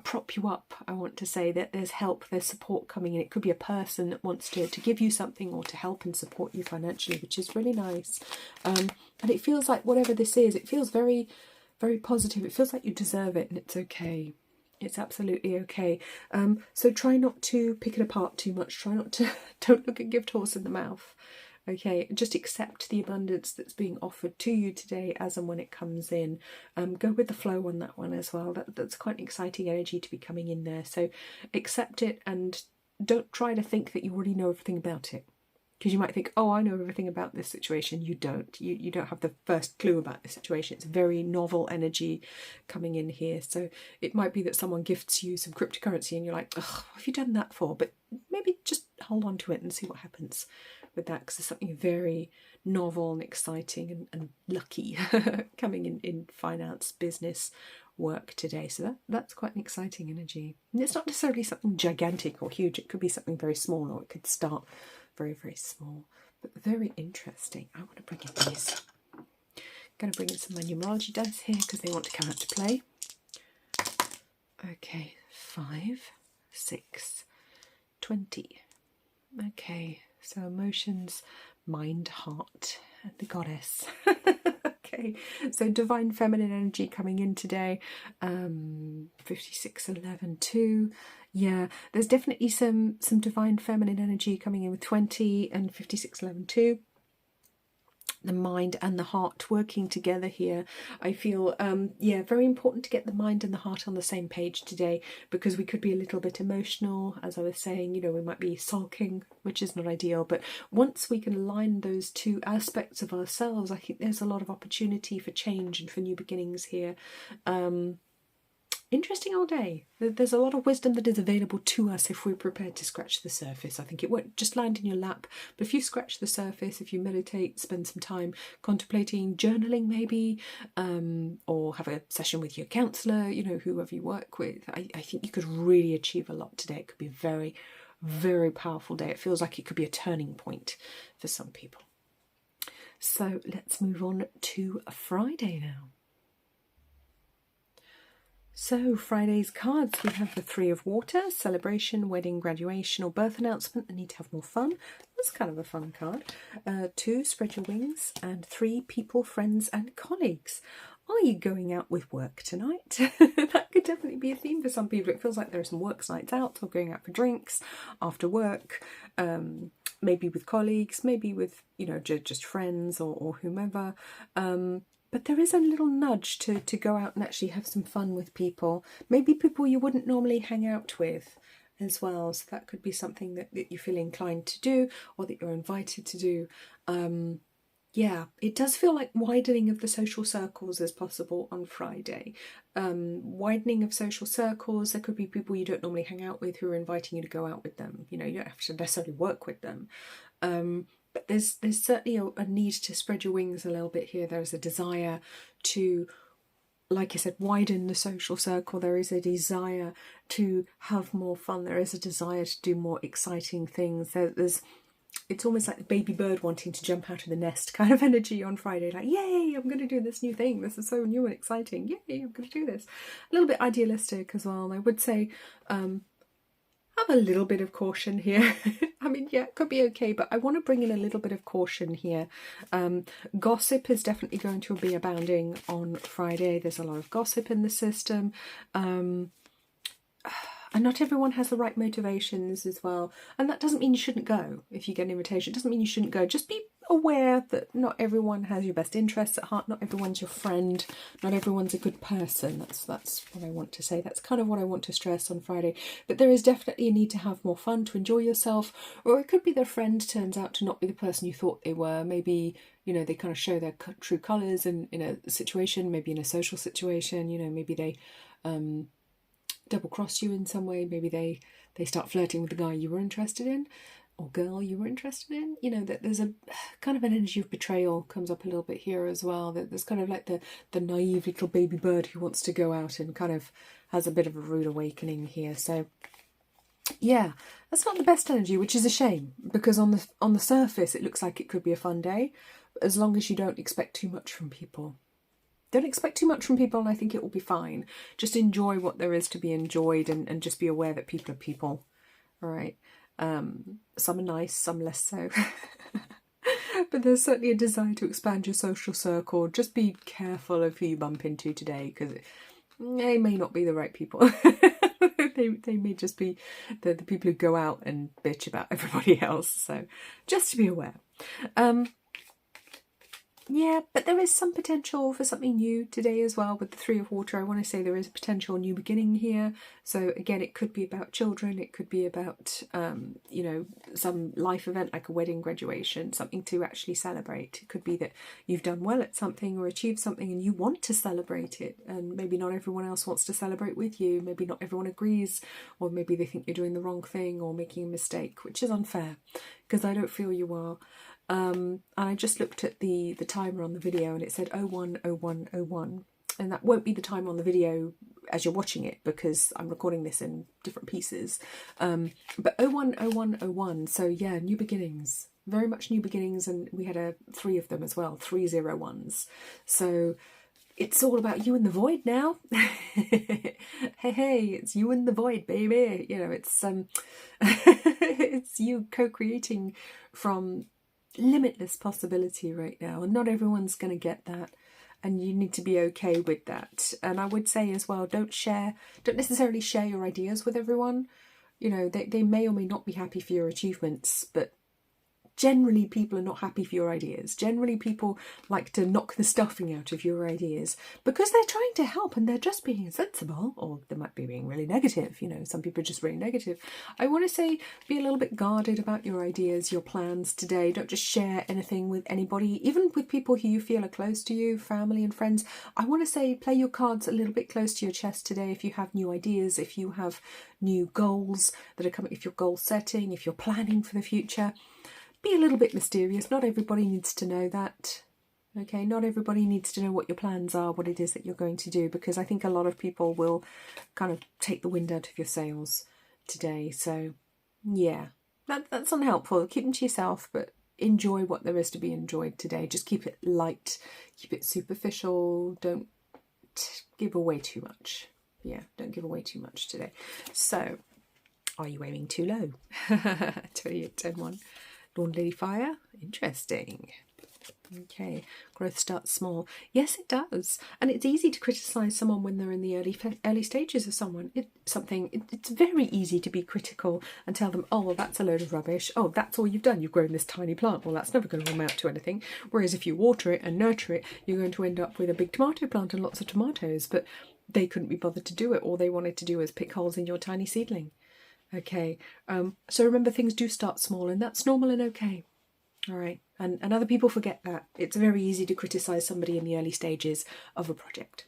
prop you up. I want to say that there's help, there's support coming in. It could be a person that wants to give you something or to help and support you financially, which is really nice. And it feels like whatever this is, it feels very, very positive. It feels like you deserve it, and it's okay. It's absolutely okay. So try not to pick it apart too much. Try not to, don't look a gift horse in the mouth. Okay, just accept the abundance that's being offered to you today as and when it comes in. Go with the flow on that one as well. That's quite an exciting energy to be coming in there. So accept it, and don't try to think that you already know everything about it. Because you might think, oh, I know everything about this situation. You don't. You don't have the first clue about the situation. It's a very novel energy coming in here. So it might be that someone gifts you some cryptocurrency and you're like, ugh, what have you done that for? But maybe just hold on to it and see what happens with that, because there's something very novel and exciting and lucky coming in finance, business, work today. So that's quite an exciting energy. And it's not necessarily something gigantic or huge. It could be something very small, or it could start very, very small, but very interesting. I want to bring in these. I'm going to bring in some of my numerology dice here because they want to come out to play. Okay, 5, 6, 20. Okay, so emotions, mind, heart, and the goddess. Okay, so divine feminine energy coming in today. 5611 2. Yeah, there's definitely some divine feminine energy coming in with 20 and 5611 2. The mind and the heart working together here. I feel, yeah, very important to get the mind and the heart on the same page today, because we could be a little bit emotional, as I was saying. You know, we might be sulking, which is not ideal, but once we can align those two aspects of ourselves, I think there's a lot of opportunity for change and for new beginnings here. Interesting all day. There's a lot of wisdom that is available to us if we're prepared to scratch the surface. I think it won't just land in your lap, but if you scratch the surface, if you meditate, spend some time contemplating, journaling maybe, or have a session with your counsellor, you know, whoever you work with, I think you could really achieve a lot today. It could be a very, very powerful day. It feels like it could be a turning point for some people. So let's move on to Friday now. So Friday's cards, we have the 3 of Water, celebration, wedding, graduation or birth announcement. They need to have more fun. That's kind of a fun card. 2, spread your wings, and 3, people, friends and colleagues. Are you going out with work tonight? That could definitely be a theme for some people. It feels like there are some work nights out, or going out for drinks after work, maybe with colleagues, maybe with, you know, just friends or whomever. But there is a little nudge to go out and actually have some fun with people. Maybe people you wouldn't normally hang out with as well. So that could be something that you feel inclined to do, or that you're invited to do. Yeah, it does feel like widening of the social circles is possible on Friday. Widening of social circles, there could be people you don't normally hang out with who are inviting you to go out with them. You know, you don't have to necessarily work with them. But there's certainly a need to spread your wings a little bit here. There's a desire to, like I said, widen the social circle. There is a desire to have more fun. There is a desire to do more exciting things. It's almost like the baby bird wanting to jump out of the nest kind of energy on Friday. Like, yay, I'm going to do this new thing. This is so new and exciting. Yay, I'm going to do this. A little bit idealistic as well. And I would say have a little bit of caution here. I mean, yeah, it could be okay, but I want to bring in a little bit of caution here. Gossip is definitely going to be abounding on Friday. There's a lot of gossip in the system. And not everyone has the right motivations as well. And that doesn't mean you shouldn't go if you get an invitation. It doesn't mean you shouldn't go. Just be aware that not everyone has your best interests at heart. Not everyone's your friend. Not everyone's a good person. That's what I want to say. That's kind of what I want to stress on Friday. But there is definitely a need to have more fun, to enjoy yourself. Or it could be their friend turns out to not be the person you thought they were. Maybe, you know, they kind of show their true colours in a situation, maybe in a social situation. You know, maybe they double cross you in some way. Maybe they start flirting with the guy you were interested in, or girl you were interested in. You know, that there's a kind of an energy of betrayal comes up a little bit here as well. That there's kind of like the naive little baby bird who wants to go out and kind of has a bit of a rude awakening here. So yeah, that's not the best energy, which is a shame, because on the surface it looks like it could be a fun day, as long as you don't expect too much from people. Don't expect too much from people, and I think it will be fine. Just enjoy what there is to be enjoyed, and just be aware that people are people. All right. Some are nice, some less so. But there's certainly a desire to expand your social circle. Just be careful of who you bump into today, because they may not be the right people. They may just be the people who go out and bitch about everybody else. So just to be aware. Yeah, but there is some potential for something new today as well with the Three of Water. I want to say there is a potential new beginning here. So again, it could be about children. It could be about, you know, some life event like a wedding, graduation, something to actually celebrate. It could be that you've done well at something or achieved something and you want to celebrate it. And maybe not everyone else wants to celebrate with you. Maybe not everyone agrees, or maybe they think you're doing the wrong thing or making a mistake, which is unfair, because I don't feel you are. I just looked at the timer on the video and it said 01:01:01, and that won't be the time on the video as you're watching it because I'm recording this in different pieces, but 01:01:01, so yeah, new beginnings, very much new beginnings, and we had 3 of them as well, 301s, so it's all about you and the void now. hey, it's you and the void, baby. You know, it's it's you co-creating from limitless possibility right now, and not everyone's going to get that, and you need to be okay with that. And I would say as well, don't necessarily share your ideas with everyone. You know, they may or may not be happy for your achievements, but generally people are not happy for your ideas. Generally people like to knock the stuffing out of your ideas because they're trying to help and they're just being sensible, or they might be being really negative. You know, some people are just really negative. I want to say be a little bit guarded about your ideas, your plans today. Don't just share anything with anybody, even with people who you feel are close to you, family and friends. I want to say play your cards a little bit close to your chest today. If you have new ideas, if you have new goals that are coming, if you're goal setting, if you're planning for the future, be a little bit mysterious. Not everybody needs to know that. Okay, not everybody needs to know what your plans are, what it is that you're going to do, because I think a lot of people will kind of take the wind out of your sails today. So yeah, that's unhelpful. Keep them to yourself, but enjoy what there is to be enjoyed today. Just keep it light, keep it superficial. Don't give away too much. Yeah, don't give away too much today. So, are you aiming too low? 28:10:1. Dawn Lady Fire, interesting. Okay, growth starts small. Yes, it does, and it's easy to criticise someone when they're in the early stages of something. It's very easy to be critical and tell them, "Oh, well, that's a load of rubbish. Oh, that's all you've done. You've grown this tiny plant. Well, that's never going to amount to anything." Whereas if you water it and nurture it, you're going to end up with a big tomato plant and lots of tomatoes. But they couldn't be bothered to do it. All they wanted to do was pick holes in your tiny seedling. Okay, so remember, things do start small, and that's normal and okay. All right, and other people forget that. It's very easy to criticise somebody in the early stages of a project.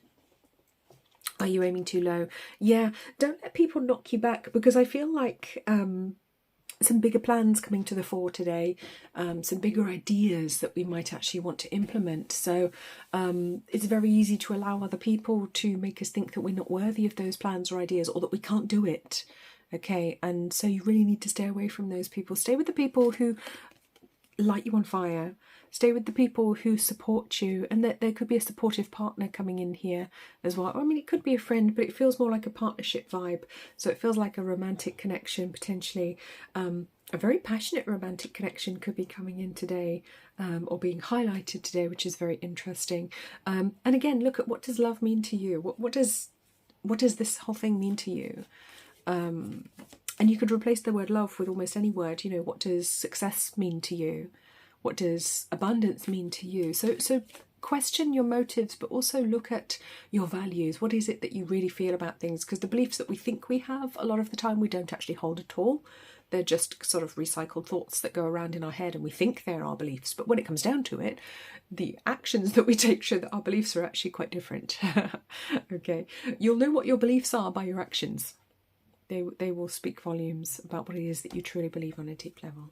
Are you aiming too low? Yeah, don't let people knock you back, because I feel like some bigger plans coming to the fore today, some bigger ideas that we might actually want to implement. So it's very easy to allow other people to make us think that we're not worthy of those plans or ideas, or that we can't do it. Okay, and so you really need to stay away from those people. Stay with the people who light you on fire. Stay with the people who support you, and that there could be a supportive partner coming in here as well. I mean, it could be a friend, but it feels more like a partnership vibe. So it feels like a romantic connection, potentially. A very passionate romantic connection could be coming in today, or being highlighted today, which is very interesting. And again, look at, what does love mean to you? What does this whole thing mean to you? And you could replace the word love with almost any word. You know, what does success mean to you? What does abundance mean to you? So question your motives, but also look at your values. What is it that you really feel about things? Because the beliefs that we think we have, a lot of the time we don't actually hold at all. They're just sort of recycled thoughts that go around in our head, and we think they're our beliefs. But when it comes down to it, the actions that we take show that our beliefs are actually quite different. Okay, you'll know what your beliefs are by your actions. They will speak volumes about what it is that you truly believe on a deep level.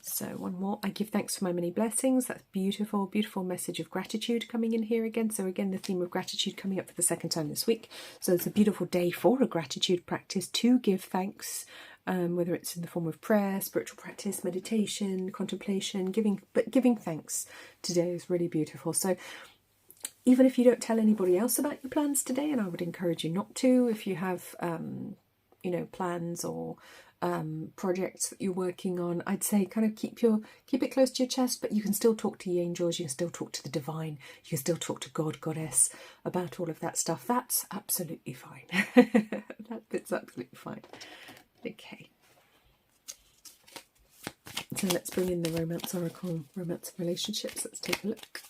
So one more. I give thanks for my many blessings. That's beautiful, beautiful message of gratitude coming in here again. So again, the theme of gratitude coming up for the second time this week. So it's a beautiful day for a gratitude practice to give thanks, whether it's in the form of prayer, spiritual practice, meditation, contemplation, giving thanks today is really beautiful. So even if you don't tell anybody else about your plans today, and I would encourage you not to, if you have, plans or projects that you're working on, I'd say kind of keep it close to your chest, but you can still talk to the angels, you can still talk to the divine, you can still talk to God, Goddess about all of that stuff. That's absolutely fine. That's absolutely fine. Okay. So let's bring in the Romance Oracle, Romance of Relationships. Let's take a look.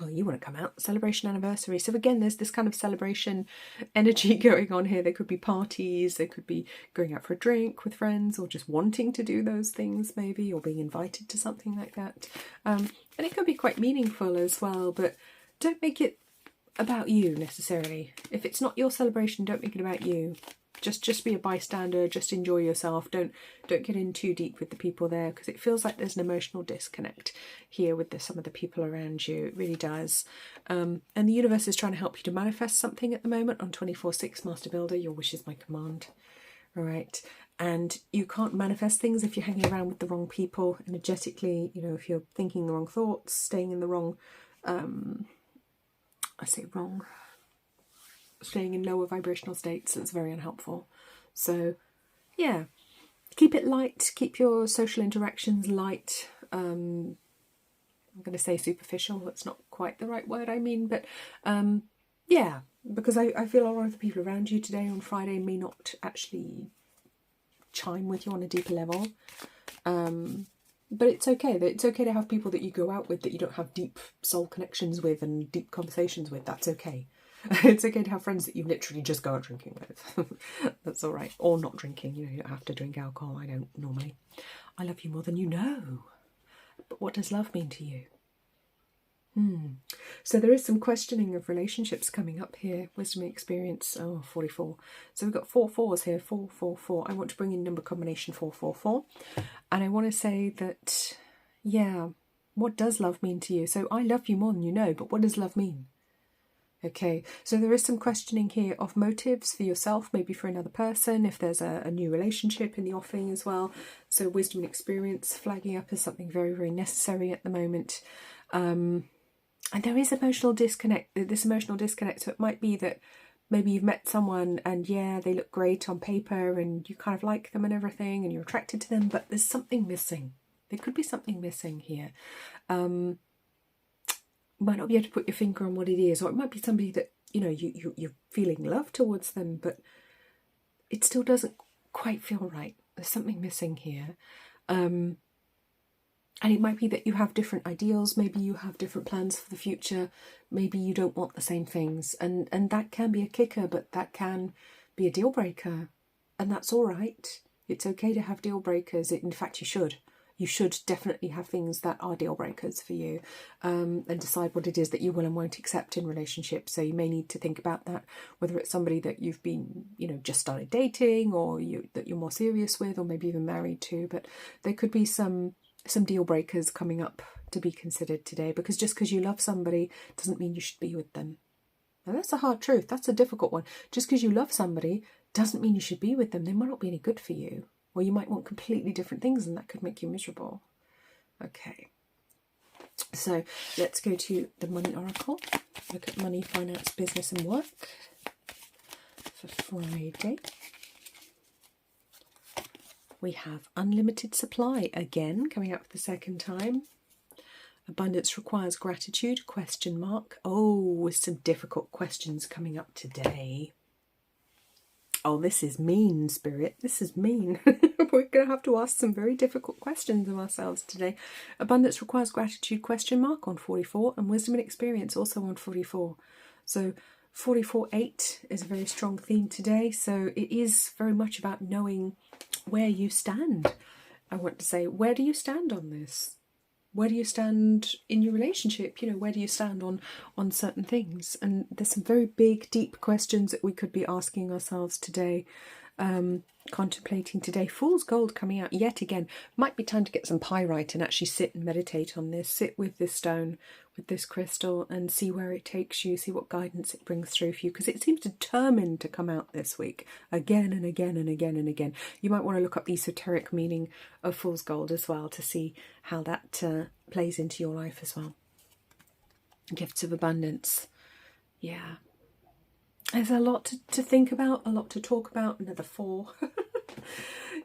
Oh, you want to come out. Celebration anniversary. So again, there's this kind of celebration energy going on here. There could be parties, there could be going out for a drink with friends, or just wanting to do those things maybe, or being invited to something like that. And it could be quite meaningful as well, but don't make it about you necessarily. If it's not your celebration, don't make it about you. Just be a bystander, just enjoy yourself. Don't get in too deep with the people there, because it feels like there's an emotional disconnect here with some of the people around you. It really does. And the universe is trying to help you to manifest something at the moment on 24/6 Master Builder. Your wish is my command. All right. And you can't manifest things if you're hanging around with the wrong people energetically. You know, if you're thinking the wrong thoughts, staying in the wrong, staying in lower vibrational states, that's very unhelpful. So yeah, keep it light, keep your social interactions light. I'm going to say superficial, that's not quite the right word I mean, but yeah, because I feel a lot of the people around you today on Friday may not actually chime with you on a deeper level. But it's okay. It's okay to have people that you go out with that you don't have deep soul connections with and deep conversations with. That's okay. It's okay to have friends that you literally just go out drinking with. That's all right. Or not drinking. You know, you don't have to drink alcohol. I don't normally. I love you more than you know. But what does love mean to you? So there is some questioning of relationships coming up here. Wisdom and experience. Oh, 44. So we've got 4 4s here. 4 4 4. I want to bring in number combination 4 4 4. And I want to say that, yeah, what does love mean to you? So I love you more than you know, but what does love mean? Okay, so there is some questioning here of motives for yourself, maybe for another person, if there's a new relationship in the offing as well. So wisdom and experience flagging up as something very, very necessary at the moment. And there is emotional disconnect, this emotional disconnect. So it might be that maybe you've met someone and yeah, they look great on paper and you kind of like them and everything and you're attracted to them, but there's something missing. There could be something missing here. You might not be able to put your finger on what it is, or it might be somebody that, you know, you're feeling love towards them, but it still doesn't quite feel right. There's something missing here. And it might be that you have different ideals, maybe you have different plans for the future, maybe you don't want the same things, and that can be a kicker, but that can be a deal breaker, and that's all right. It's okay to have deal breakers. In fact, you should. You should definitely have things that are deal breakers for you, and decide what it is that you will and won't accept in relationships. So you may need to think about that, whether it's somebody that you've been, you know, just started dating, or that you're more serious with, or maybe even married to. But there could be some deal breakers coming up to be considered today, because just because you love somebody doesn't mean you should be with them. Now that's a hard truth. That's a difficult one. Just because you love somebody doesn't mean you should be with them. They might not be any good for you. Or you might want completely different things, and that could make you miserable. Okay. So let's go to the Money Oracle. Look at money, finance, business and work for Friday. We have unlimited supply again, coming out for the second time. Abundance requires gratitude, question mark. Oh, with some difficult questions coming up today. Oh, this is mean, Spirit. This is mean. We're going to have to ask some very difficult questions of ourselves today. Abundance requires gratitude, question mark, on 44, and wisdom and experience also on 44. So 44-8 is a very strong theme today. So it is very much about knowing where you stand. I want to say, where do you stand on this? Where do you stand in your relationship? You know, where do you stand on certain things? And there's some very big, deep questions that we could be asking ourselves today, contemplating today. Fool's Gold coming out yet again. Might be time to get some pyrite and actually sit and meditate on this. Sit with this stone, with this crystal, and see where it takes you, see what guidance it brings through for you, because it seems determined to come out this week again and again and again and again. You might want to look up the esoteric meaning of Fool's Gold as well to see how that plays into your life as well. Gifts of abundance. Yeah. There's a lot to think about, a lot to talk about. Another 4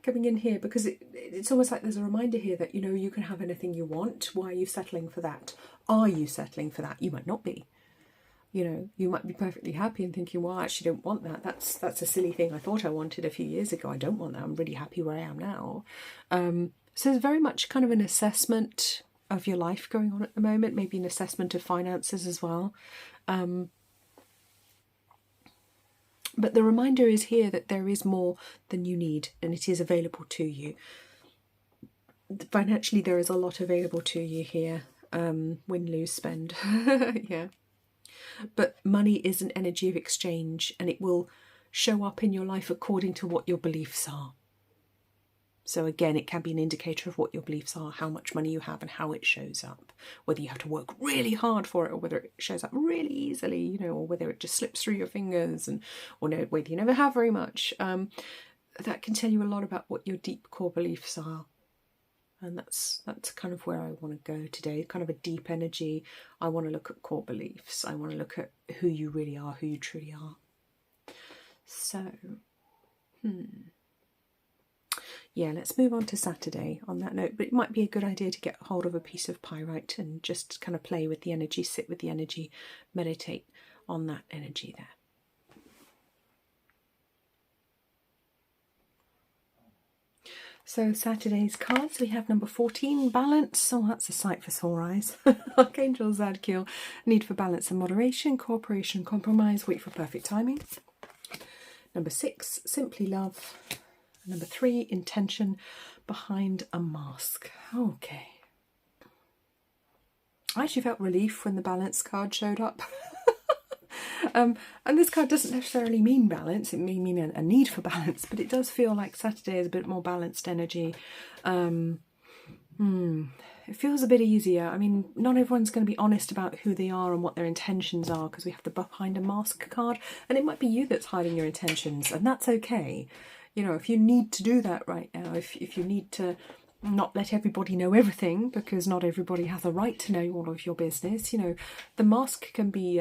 coming in here, because it's almost like there's a reminder here that, you know, you can have anything you want. Why are you settling for that? Are you settling for that? You might not be. You know, you might be perfectly happy and thinking, well, I actually don't want that. That's a silly thing I thought I wanted a few years ago. I don't want that. I'm really happy where I am now. So there's very much kind of an assessment of your life going on at the moment, maybe an assessment of finances as well. But the reminder is here that there is more than you need, and it is available to you. Financially, there is a lot available to you here. Win, lose, spend. Yeah. But money is an energy of exchange, and it will show up in your life according to what your beliefs are. So again, it can be an indicator of what your beliefs are, how much money you have and how it shows up. Whether you have to work really hard for it, or whether it shows up really easily, you know, or whether it just slips through your fingers, and or no, whether you never have very much. That can tell you a lot about what your deep core beliefs are. And that's kind of where I want to go today, kind of a deep energy. I want to look at core beliefs. I want to look at who you really are, who you truly are. So, yeah, let's move on to Saturday on that note. But it might be a good idea to get hold of a piece of pyrite and just kind of play with the energy, sit with the energy, meditate on that energy there. So Saturday's cards, we have number 14, balance. Oh, that's a sight for sore eyes. Archangel Zadkiel, need for balance and moderation, cooperation, compromise, wait for perfect timing. Number 6, simply love. Number 3, intention behind a mask. Okay. I actually felt relief when the balance card showed up. And this card doesn't necessarily mean balance. It may mean a need for balance, but it does feel like Saturday is a bit more balanced energy. It feels a bit easier. I mean, not everyone's going to be honest about who they are and what their intentions are, because we have the behind a mask card, and it might be you that's hiding your intentions, and that's okay. You know, if you need to do that right now, if you need to not let everybody know everything, because not everybody has a right to know all of your business, you know, the mask can be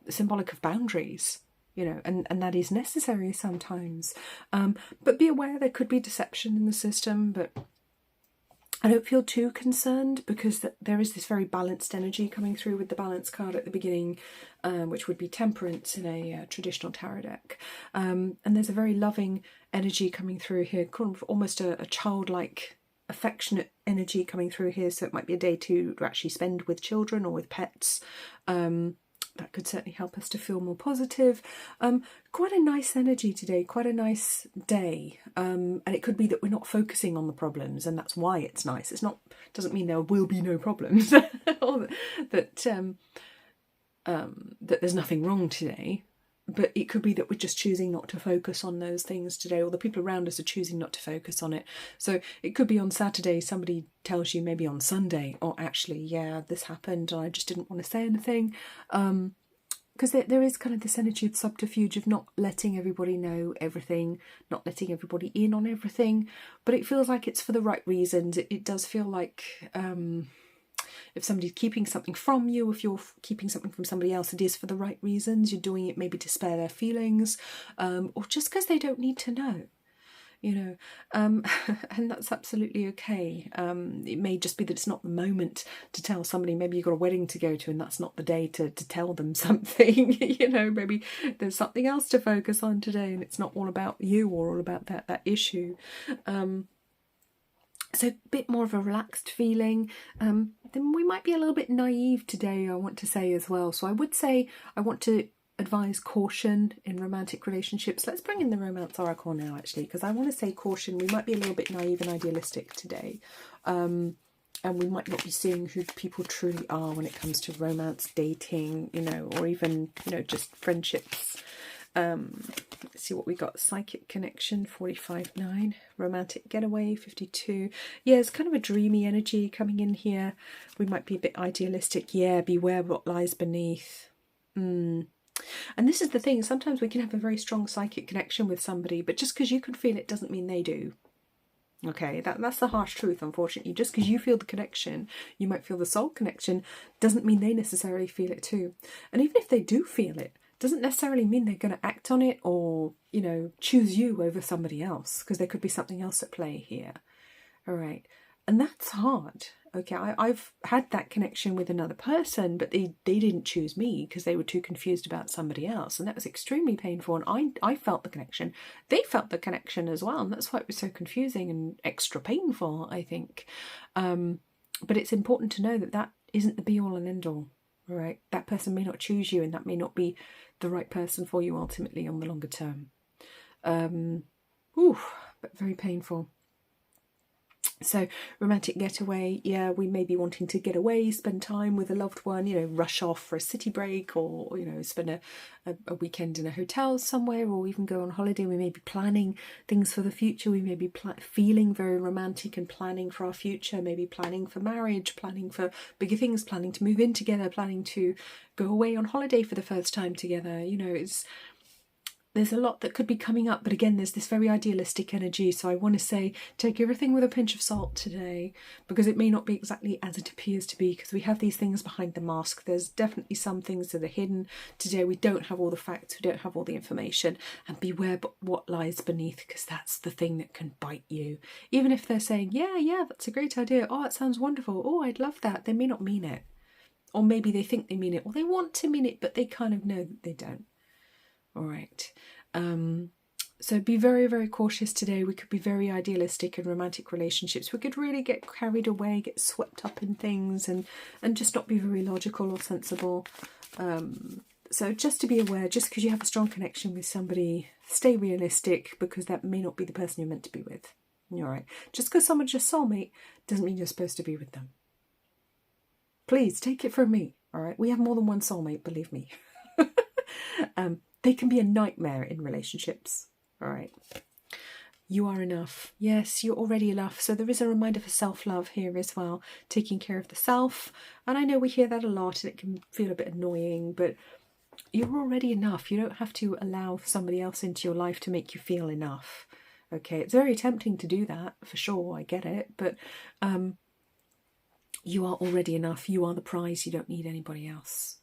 symbolic of boundaries, you know, and that is necessary sometimes. But be aware there could be deception in the system, but I don't feel too concerned because there is this very balanced energy coming through with the balance card at the beginning, which would be temperance in a traditional tarot deck. And there's a very loving energy coming through here, kind of almost a childlike, affectionate energy coming through here. So it might be a day to actually spend with children or with pets. That could certainly help us to feel more positive. Quite a nice energy today, quite a nice day. And it could be that we're not focusing on the problems, and that's why it's nice. It's not, doesn't mean there will be no problems, or that there's nothing wrong today. But it could be that we're just choosing not to focus on those things today, or the people around us are choosing not to focus on it. So it could be on Saturday, somebody tells you maybe on Sunday, or actually, yeah, this happened and I just didn't want to say anything. Because there is kind of this energy of subterfuge of not letting everybody know everything, not letting everybody in on everything. But it feels like it's for the right reasons. It does feel like... if somebody's keeping something from you, if you're keeping something from somebody else, it is for the right reasons. You're doing it maybe to spare their feelings, or just because they don't need to know, you know, and that's absolutely okay. It may just be that it's not the moment to tell somebody. Maybe you've got a wedding to go to and that's not the day to tell them something, you know, maybe there's something else to focus on today and it's not all about you or all about that issue. So a bit more of a relaxed feeling. Then we might be a little bit naive today, I want to say as well. So I would say I want to advise caution in romantic relationships. Let's bring in the Romance Oracle now, actually, because I want to say caution. We might be a little bit naive and idealistic today. And we might not be seeing who people truly are when it comes to romance, dating, you know, or even, you know, just friendships. Let's see what we got. Psychic connection 45-9, romantic getaway 52. Yeah, it's kind of a dreamy energy coming in here. We might be a bit idealistic. Yeah, beware what lies beneath. And this is the thing, sometimes we can have a very strong psychic connection with somebody, but just because you can feel it doesn't mean they do. Okay, that's the harsh truth, unfortunately. Just because you feel the connection, you might feel the soul connection, doesn't mean they necessarily feel it too. And even if they do feel it, doesn't necessarily mean they're going to act on it or, you know, choose you over somebody else, because there could be something else at play here. All right. And that's hard. Okay, I've had that connection with another person, but they didn't choose me because they were too confused about somebody else. And that was extremely painful. And I felt the connection. They felt the connection as well. And that's why it was so confusing and extra painful, I think. But it's important to know that that isn't the be-all and end-all. All right, that person may not choose you, and that may not be the right person for you ultimately on the longer term. But very painful. So romantic getaway, yeah, we may be wanting to get away, spend time with a loved one, you know, rush off for a city break, or, you know, spend a weekend in a hotel somewhere, or even go on holiday. We may be planning things for the future. We may be feeling very romantic and planning for our future, maybe planning for marriage, planning for bigger things, planning to move in together, planning to go away on holiday for the first time together. You know, there's a lot that could be coming up, but again, there's this very idealistic energy. So I want to say, take everything with a pinch of salt today, because it may not be exactly as it appears to be, because we have these things behind the mask. There's definitely some things that are hidden today. We don't have all the facts, we don't have all the information, and beware what lies beneath, because that's the thing that can bite you. Even if they're saying, yeah, that's a great idea. Oh, it sounds wonderful. Oh, I'd love that. They may not mean it. Or maybe they think they mean it, or they want to mean it, but they kind of know that they don't. All right. So be very, very cautious today. We could be very idealistic in romantic relationships. We could really get carried away, get swept up in things, and just not be very logical or sensible. So just to be aware, just because you have a strong connection with somebody, stay realistic, because that may not be the person you're meant to be with. All right. Just because someone's your soulmate doesn't mean you're supposed to be with them. Please take it from me. All right. We have more than one soulmate, believe me. They can be a nightmare in relationships. All right. You are enough. Yes, you're already enough. So there is a reminder for self-love here as well. Taking care of the self. And I know we hear that a lot and it can feel a bit annoying, but you're already enough. You don't have to allow somebody else into your life to make you feel enough. Okay, it's very tempting to do that, for sure. I get it. But you are already enough. You are the prize. You don't need anybody else.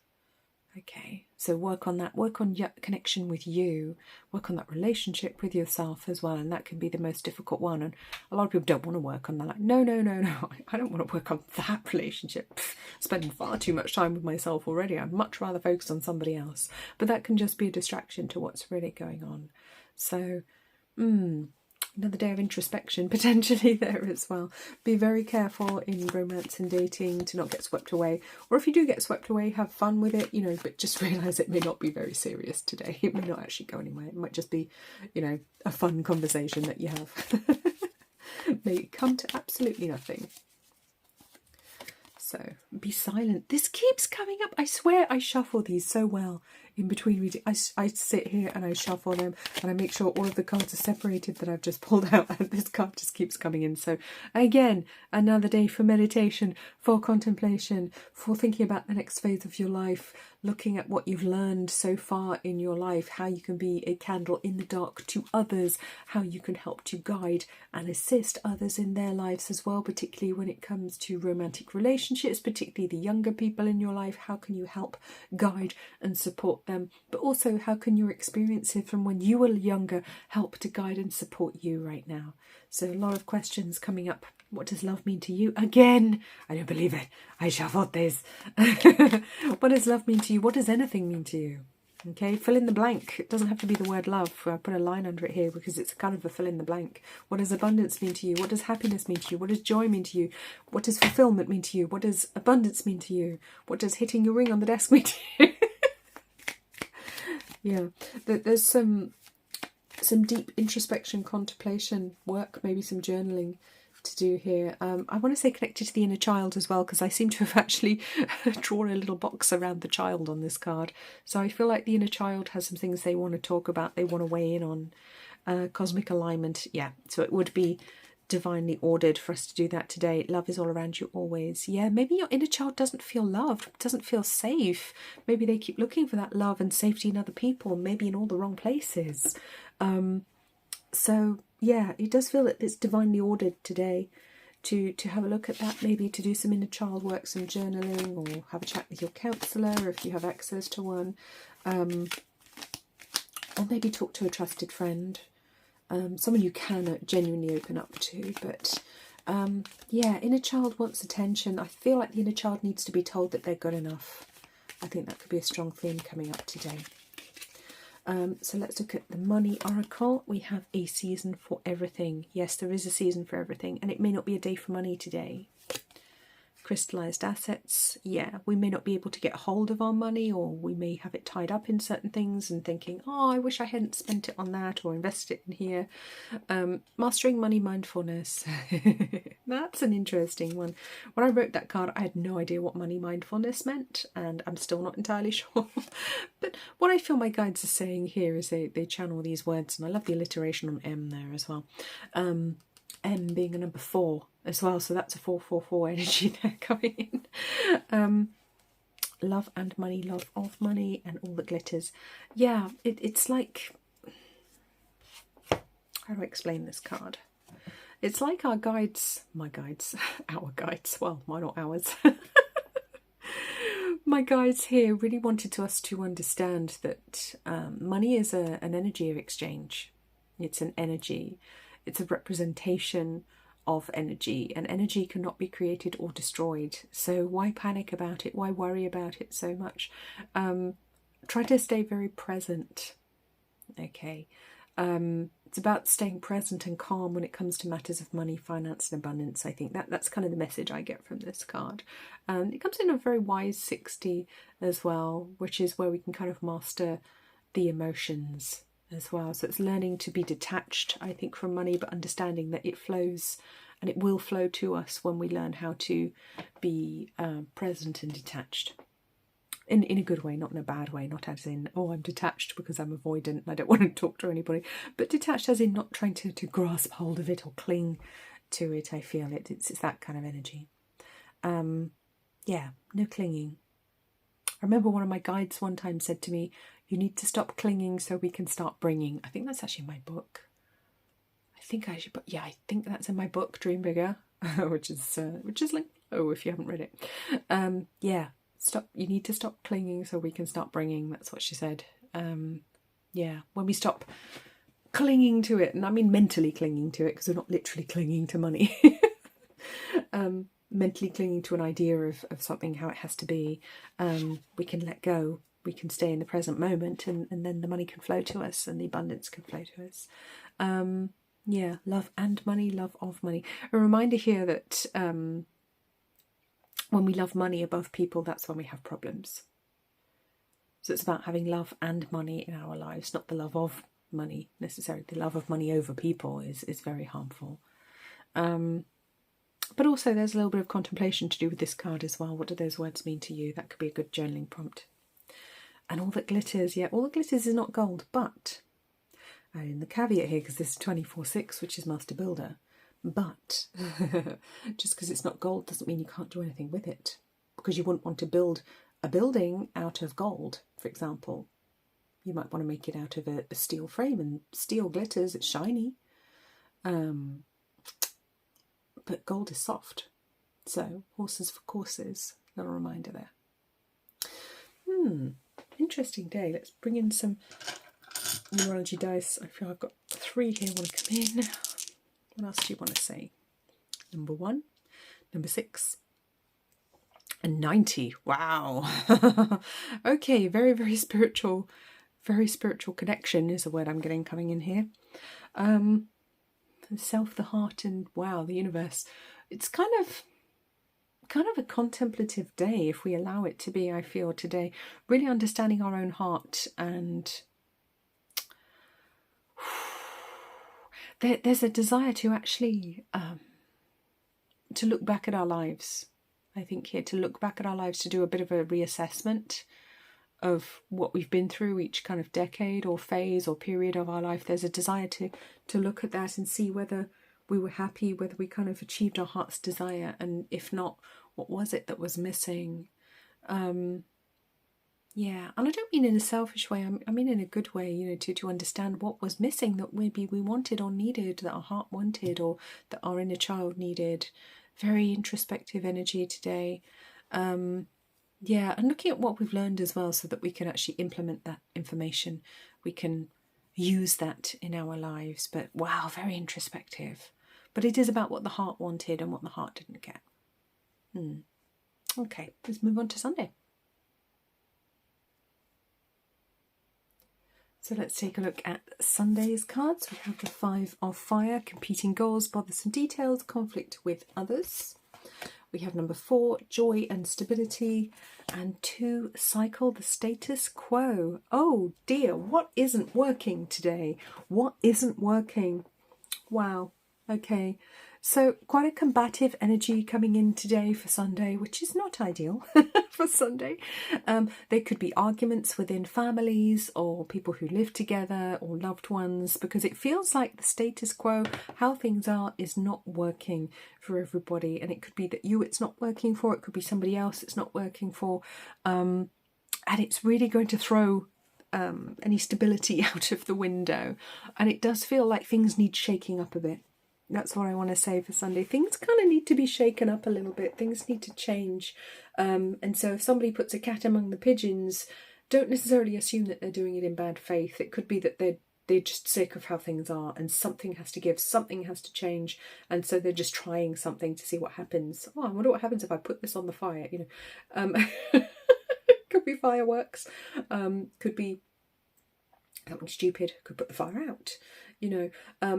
Okay, so work on that, work on your connection with you, work on that relationship with yourself as well, and that can be the most difficult one. And a lot of people don't want to work on that. Like, no, I don't want to work on that relationship. Spending far too much time with myself already. I'd much rather focus on somebody else. But that can just be a distraction to what's really going on. So, another day of introspection potentially there as well. Be very careful in romance and dating to not get swept away. Or if you do get swept away, have fun with it, but just realise it may not be very serious today. It may not actually go anywhere. It might just be, a fun conversation that you have. May come to absolutely nothing. So be silent. This keeps coming up. I swear I shuffle these so well in between reading. I sit here and I shuffle them and I make sure all of the cards are separated that I've just pulled out, and this card just keeps coming in. So again, another day for meditation, for contemplation, for thinking about the next phase of your life, looking at what you've learned so far in your life, how you can be a candle in the dark to others, how you can help to guide and assist others in their lives as well, particularly when it comes to romantic relationships, particularly the younger people in your life. How can you help guide and support them? But also, how can your experiences from when you were younger help to guide and support you right now? So a lot of questions coming up. What does love mean to you? Again, I don't believe it. I shuffled this. What does love mean to you? What does anything mean to you? Okay, fill in the blank. It doesn't have to be the word love. I put a line under it here because it's kind of a fill in the blank. What does abundance mean to you? What does happiness mean to you? What does joy mean to you? What does fulfillment mean to you? What does abundance mean to you? What does hitting your ring on the desk mean to you? Yeah, there's some deep introspection, contemplation work, maybe some journaling to do here. I want to say connected to the inner child as well, because I seem to have actually drawn a little box around the child on this card. So I feel like the inner child has some things they want to talk about, they want to weigh in on. Cosmic alignment, yeah, so it would be divinely ordered for us to do that today. Love is all around you always. Yeah, maybe your inner child doesn't feel loved, doesn't feel safe. Maybe they keep looking for that love and safety in other people, maybe in all the wrong places. So yeah, it does feel that it's divinely ordered today to have a look at that, maybe to do some inner child work, some journaling, or have a chat with your counsellor if you have access to one, or maybe talk to a trusted friend, someone you can genuinely open up to. But yeah, inner child wants attention. I feel like the inner child needs to be told that they're good enough. I think that could be a strong theme coming up today. So let's look at the money oracle. We have a season for everything. Yes, there is a season for everything, and it may not be a day for money today. Crystallized assets. Yeah, we may not be able to get hold of our money, or we may have it tied up in certain things and thinking, oh, I wish I hadn't spent it on that or invested it in here. Mastering money mindfulness. That's an interesting one. When I wrote that card, I had no idea what money mindfulness meant, and I'm still not entirely sure. But what I feel my guides are saying here is they channel these words, and I love the alliteration on M there as well. M being a number 4 as well, so that's a 444 energy there coming in. Love and money, love of money, and all that glitters. Yeah, it's like, how do I explain this card? It's like our guides, my guides, our guides, well, why not ours? My guides here really wanted us to understand that money is an energy of exchange. It's an energy. It's a representation of energy, and energy cannot be created or destroyed. So why panic about it? Why worry about it so much? Try to stay very present. Okay. It's about staying present and calm when it comes to matters of money, finance and abundance. I think that's kind of the message I get from this card. It comes in a very wise 60 as well, which is where we can kind of master the emotions as well. So it's learning to be detached, I think, from money, but understanding that it flows and it will flow to us when we learn how to be present and detached. In a good way, not in a bad way, not as in, oh, I'm detached because I'm avoidant and I don't want to talk to anybody, but detached as in not trying to grasp hold of it or cling to it. I feel it's that kind of energy. Yeah, no clinging. I remember one of my guides one time said to me, you need to stop clinging so we can start bringing. I think that's actually my book. I think I should, yeah, I think that's in my book, Dream Bigger, which is linked below if you haven't read it. Yeah, You need to stop clinging so we can start bringing. That's what she said. Yeah, when we stop clinging to it, and I mean mentally clinging to it, because we're not literally clinging to money. Mentally clinging to an idea of something, how it has to be, we can let go. We can stay in the present moment, and then the money can flow to us, and the abundance can flow to us. Yeah, love and money, love of money. A reminder here that when we love money above people, that's when we have problems. So it's about having love and money in our lives, not the love of money necessarily. The love of money over people is very harmful. But also there's a little bit of contemplation to do with this card as well. What do those words mean to you? That could be a good journaling prompt. And all that glitters, yeah, all that glitters is not gold, but, and in the caveat here, because this is 24/6, which is Master Builder, but just because it's not gold doesn't mean you can't do anything with it, because you wouldn't want to build a building out of gold, for example. You might want to make it out of a steel frame, and steel glitters, it's shiny. But gold is soft. So, horses for courses. Little reminder there. Interesting day. Let's bring in some numerology dice. I feel I've got 3 here want to come in. What else do you want to say? Number 1, number 6, and 90. Wow. Okay, very, very spiritual connection is a word I'm getting coming in here. The self, the heart, and wow, the universe. It's kind of a contemplative day if we allow it to be, I feel, today. Really understanding our own heart, and there's a desire to actually to look back at our lives. I think here, to look back at our lives, to do a bit of a reassessment of what we've been through each kind of decade or phase or period of our life. There's a desire to look at that and see whether we were happy, whether we kind of achieved our heart's desire, and if not, what was it that was missing? Yeah, and I don't mean in a selfish way, I mean in a good way, you know, to understand what was missing that maybe we wanted or needed, that our heart wanted, or that our inner child needed. Very introspective energy today. Yeah, and looking at what we've learned as well, so that we can actually implement that information. We can use that in our lives. But wow, very introspective. But it is about what the heart wanted and what the heart didn't get. Okay, let's move on to Sunday. So let's take a look at Sunday's cards. We have the 5 of Fire, competing goals, bothersome details, conflict with others. We have number 4, joy and stability, and 2, cycle, the status quo. Oh dear, what isn't working today? What isn't working? Wow, okay. So quite a combative energy coming in today for Sunday, which is not ideal for Sunday. There could be arguments within families or people who live together or loved ones, because it feels like the status quo, how things are, is not working for everybody. And it could be that it's not working for, it could be somebody else it's not working for. And it's really going to throw any stability out of the window. And it does feel like things need shaking up a bit. That's what I want to say for Sunday. Things kind of need to be shaken up a little bit. Things need to change. And so if somebody puts a cat among the pigeons, don't necessarily assume that they're doing it in bad faith. It could be that they're just sick of how things are, and something has to give, something has to change. And so they're just trying something to see what happens. Oh, I wonder what happens if I put this on the fire, you know. Could be fireworks. Could be something stupid. Could put the fire out. You know,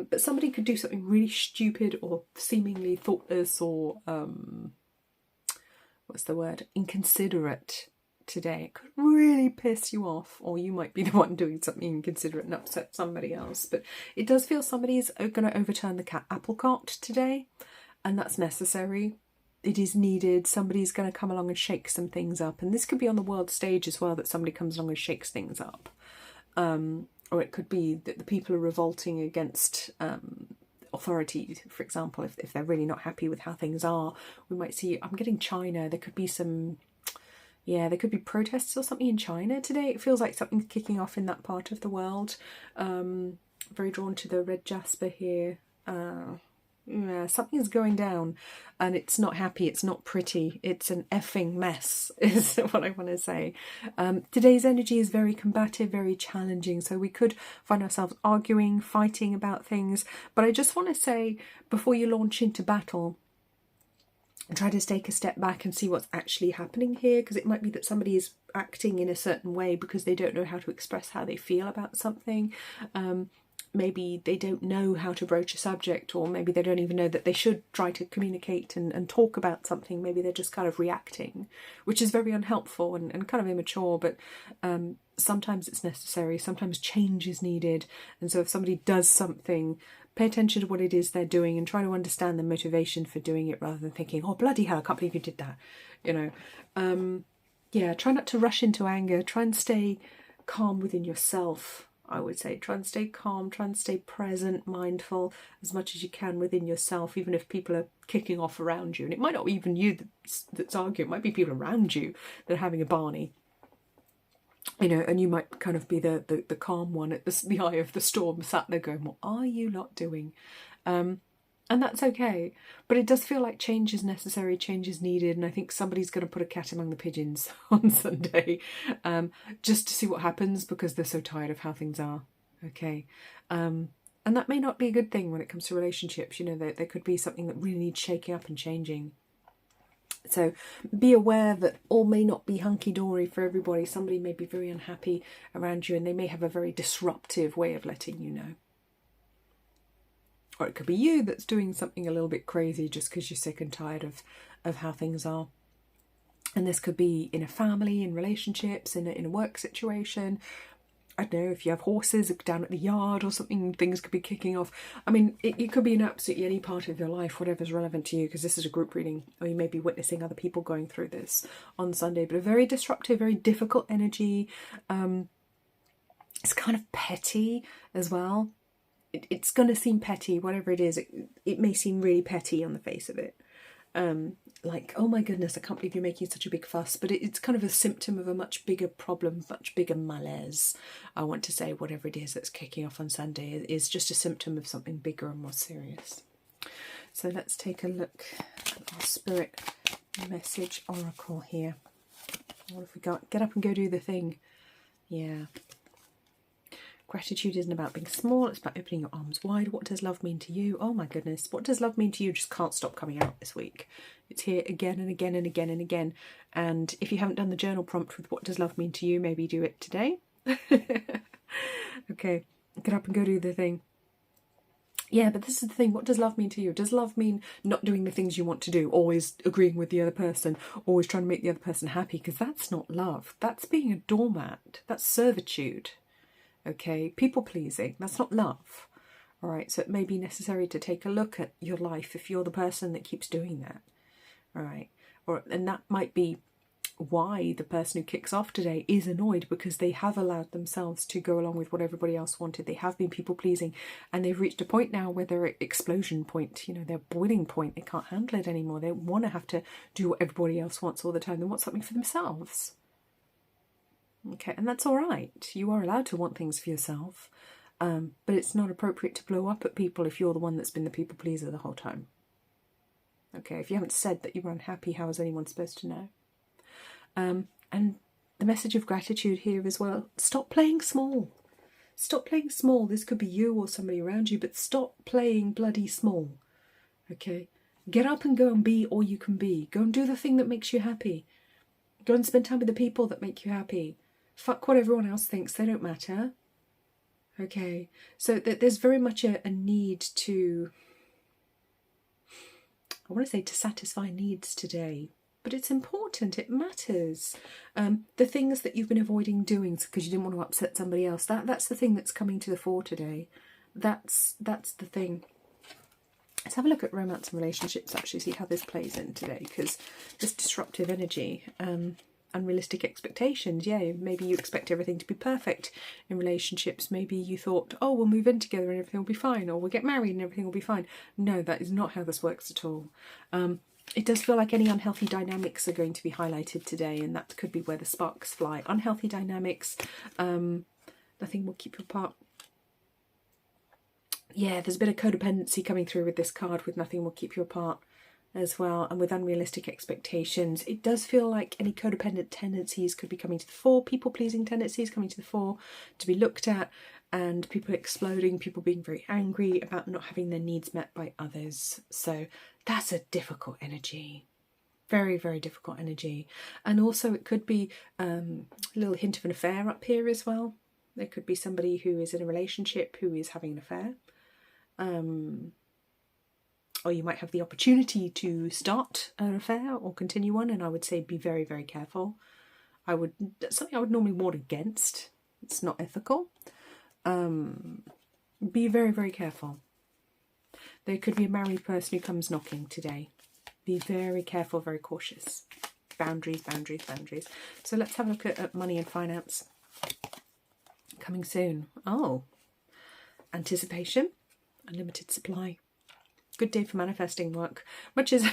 but somebody could do something really stupid or seemingly thoughtless or, what's the word, inconsiderate today. It could really piss you off, or you might be the one doing something inconsiderate and upset somebody else. But it does feel somebody's going to overturn the apple cart today, and that's necessary. It is needed. Somebody's going to come along and shake some things up. And this could be on the world stage as well, that somebody comes along and shakes things up. Or it could be that the people are revolting against authority, for example, if they're really not happy with how things are. We might see, I'm getting China, there could be some, yeah, there could be protests or something in China today. It feels like something's kicking off in that part of the world. Very drawn to the red jasper here. Yeah, something's going down and it's not happy, it's not pretty, it's an effing mess is what I want to say. Today's energy is very combative, very challenging, so we could find ourselves arguing, fighting about things, but I just want to say, before you launch into battle, try to take a step back and see what's actually happening here, because it might be that somebody is acting in a certain way because they don't know how to express how they feel about something. Maybe they don't know how to broach a subject, or maybe they don't even know that they should try to communicate and talk about something. Maybe they're just kind of reacting, which is very unhelpful and kind of immature, but sometimes it's necessary, sometimes change is needed. And so if somebody does something, pay attention to what it is they're doing and try to understand the motivation for doing it, rather than thinking, oh bloody hell, I can't believe you did that, you know. Yeah, try not to rush into anger, try and stay calm within yourself. I would say try and stay calm, try and stay present, mindful as much as you can within yourself, even if people are kicking off around you. And it might not be even you that's arguing, it might be people around you that are having a Barney. You know, and you might kind of be the calm one at the eye of the storm, sat there going, what are you lot doing? And that's okay. But it does feel like change is necessary, change is needed, and I think somebody's going to put a cat among the pigeons on Sunday, just to see what happens, because they're so tired of how things are. Okay. And that may not be a good thing when it comes to relationships. You know, there could be something that really needs shaking up and changing. So be aware that all may not be hunky-dory for everybody. Somebody may be very unhappy around you and they may have a very disruptive way of letting you know. Or it could be you that's doing something a little bit crazy just because you're sick and tired of how things are. And this could be in a family, in relationships, in a work situation. I don't know, if you have horses down at the yard or something, things could be kicking off. I mean, it could be in absolutely any part of your life, whatever's relevant to you, because this is a group reading, or you may be witnessing other people going through this on Sunday. But a very disruptive, very difficult energy. It's kind of petty as well. It's going to seem petty, whatever it is. It may seem really petty on the face of it. Like, oh my goodness, I can't believe you're making such a big fuss. But it's kind of a symptom of a much bigger problem, much bigger malaise. I want to say whatever it is that's kicking off on Sunday is just a symptom of something bigger and more serious. So let's take a look at our Spirit Message Oracle here. What have we got? Get up and go do the thing. Yeah. Gratitude isn't about being small, it's about opening your arms wide. What does love mean to you? Oh my goodness, what does love mean to you just can't stop coming out this week. It's here again and again and again and again. And if you haven't done the journal prompt with what does love mean to you, maybe do it today. Okay, get up and go do the thing. Yeah, but this is the thing, what does love mean to you? Does love mean not doing the things you want to do, always agreeing with the other person, always trying to make the other person happy? Because that's not love. That's being a doormat. That's servitude. Okay, people pleasing, that's not love. All right, so it may be necessary to take a look at your life if you're the person that keeps doing that. All right, and that might be why the person who kicks off today is annoyed, because they have allowed themselves to go along with what everybody else wanted. They have been people pleasing, and they've reached a point now where they're at explosion point, you know, their boiling point. They can't handle it anymore. They want to have to do what everybody else wants all the time. They want something for themselves. Okay, and that's all right. You are allowed to want things for yourself, but it's not appropriate to blow up at people if you're the one that's been the people pleaser the whole time. Okay, if you haven't said that you were unhappy, how is anyone supposed to know? And the message of gratitude here as well, stop playing small. Stop playing small. This could be you or somebody around you, but stop playing bloody small. Okay, get up and go and be all you can be. Go and do the thing that makes you happy. Go and spend time with the people that make you happy. Fuck what everyone else thinks, they don't matter. Okay, so there's very much a need to, I want to say to satisfy needs today, but it's important, it matters. The things that you've been avoiding doing because you didn't want to upset somebody else, that's the thing that's coming to the fore today. That's the thing. Let's have a look at romance and relationships, actually, see how this plays in today, because this disruptive energy, unrealistic expectations. Yeah, maybe you expect everything to be perfect in relationships. Maybe you thought, oh, we'll move in together and everything will be fine, or we'll get married and everything will be fine. No, that is not how this works at all. It does feel like any unhealthy dynamics are going to be highlighted today, and that could be where the sparks fly. Unhealthy dynamics, nothing will keep you apart. Yeah, there's a bit of codependency coming through with this card, with nothing will keep you apart as well, and with unrealistic expectations. It does feel like any codependent tendencies could be coming to the fore, people-pleasing tendencies coming to the fore to be looked at, and people exploding, people being very angry about not having their needs met by others. So that's a difficult energy. Very, very difficult energy. And also it could be a little hint of an affair up here as well. There could be somebody who is in a relationship who is having an affair. Or you might have the opportunity to start an affair or continue one, and I would say be very, very careful. That's something I would normally warn against. It's not ethical. Be very, very careful. There could be a married person who comes knocking today. Be very careful, very cautious. Boundaries, boundaries, boundaries. So let's have a look at money and finance. Coming soon. Oh, anticipation, unlimited supply. Good day for manifesting work. Much as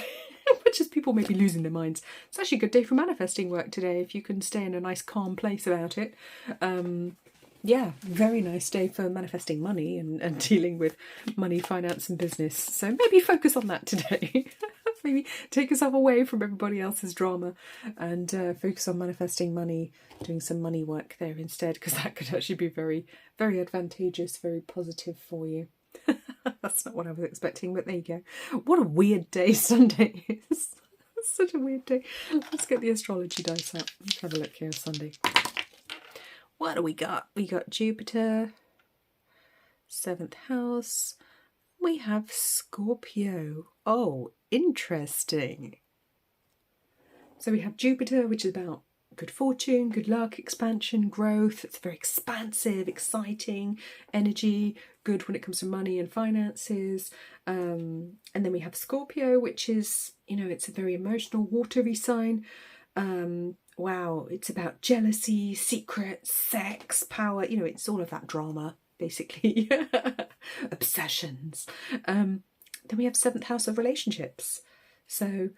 people may be losing their minds, it's actually a good day for manifesting work today if you can stay in a nice calm place about it. Yeah, very nice day for manifesting money and dealing with money, finance and business. So maybe focus on that today. Maybe take yourself away from everybody else's drama and focus on manifesting money, doing some money work there instead, because that could actually be very, very advantageous, very positive for you. That's not what I was expecting, but there you go. What a weird day Sunday is. Such a weird day. Let's get the astrology dice out. Let's have a look here, Sunday. What do we got? We got Jupiter, 7th house. We have Scorpio. Oh, interesting. So we have Jupiter, which is about good fortune, good luck, expansion, growth. It's very expansive, exciting energy, good when it comes to money and finances. And then we have Scorpio, which is, it's a very emotional, watery sign. Wow, it's about jealousy, secrets, sex, power. It's all of that drama, basically. Obsessions. Then we have 7th house of relationships. So,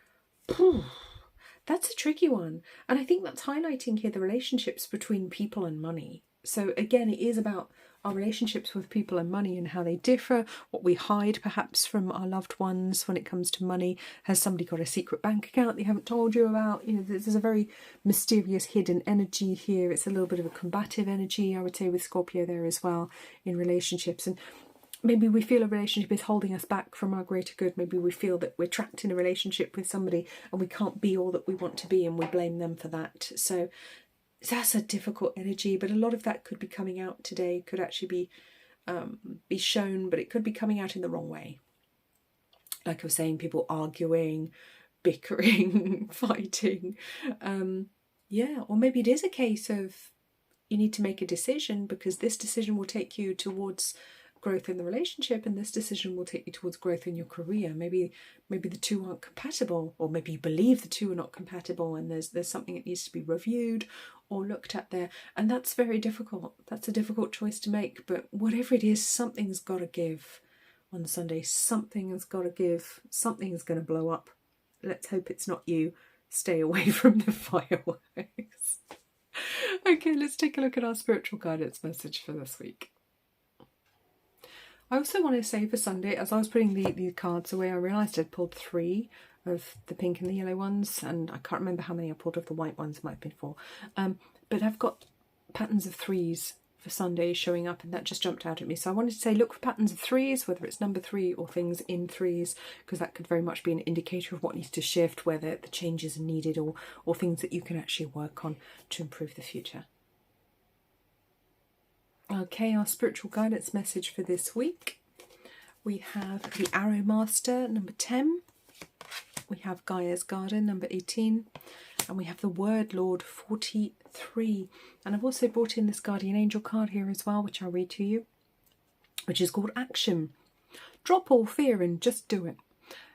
that's a tricky one. And I think that's highlighting here the relationships between people and money. So again, it is about our relationships with people and money and how they differ, what we hide perhaps from our loved ones when it comes to money. Has somebody got a secret bank account they haven't told you about? There's a very mysterious hidden energy here. It's a little bit of a combative energy, I would say, with Scorpio there as well in relationships. And maybe we feel a relationship is holding us back from our greater good. Maybe we feel that we're trapped in a relationship with somebody and we can't be all that we want to be, and we blame them for that. So that's a difficult energy, but a lot of that could be coming out today, could actually be shown, but it could be coming out in the wrong way. Like I was saying, people arguing, bickering, fighting. Yeah, or maybe it is a case of you need to make a decision, because this decision will take you towards growth in the relationship, and this decision will take you towards growth in your career. Maybe the two aren't compatible, or maybe you believe the two are not compatible, and there's something that needs to be reviewed or looked at there, and that's very difficult. That's a difficult choice to make, but whatever it is, something's got to give on Sunday. Something has got to give. Something is going to blow up. Let's hope it's not you. Stay away from the fireworks. Okay, let's take a look at our spiritual guidance message for this week. I also want to say for Sunday, as I was putting the cards away, I realised I'd pulled 3 of the pink and the yellow ones, and I can't remember how many I pulled of the white ones. It might have been 4. But I've got patterns of 3s for Sunday showing up, and that just jumped out at me. So I wanted to say look for patterns of 3s, whether it's number 3 or things in 3s, because that could very much be an indicator of what needs to shift, whether the changes are needed, or things that you can actually work on to improve the future. Okay, our spiritual guidance message for this week. We have the Arrow Master, number 10. We have Gaia's Garden, number 18. And we have the Word Lord, 43. And I've also brought in this Guardian Angel card here as well, which I'll read to you, which is called Action. Drop all fear and just do it.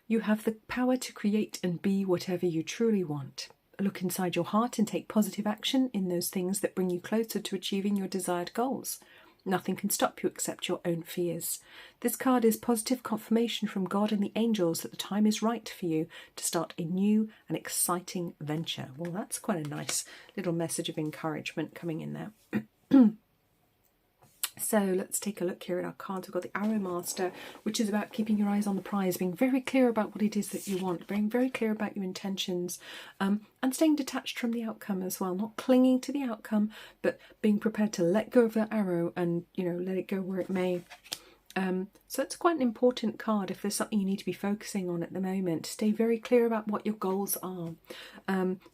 You have the power to create and be whatever you truly want. Look inside your heart and take positive action in those things that bring you closer to achieving your desired goals. Nothing can stop you except your own fears. This card is positive confirmation from God and the angels that the time is right for you to start a new and exciting venture. Well, that's quite a nice little message of encouragement coming in there. So let's take a look here at our cards. We've got the Arrow Master, which is about keeping your eyes on the prize, being very clear about what it is that you want, being very clear about your intentions, and staying detached from the outcome as well. Not clinging to the outcome, but being prepared to let go of that arrow and, you know, let it go where it may. So it's quite an important card if there's something you need to be focusing on at the moment. Stay very clear about what your goals are.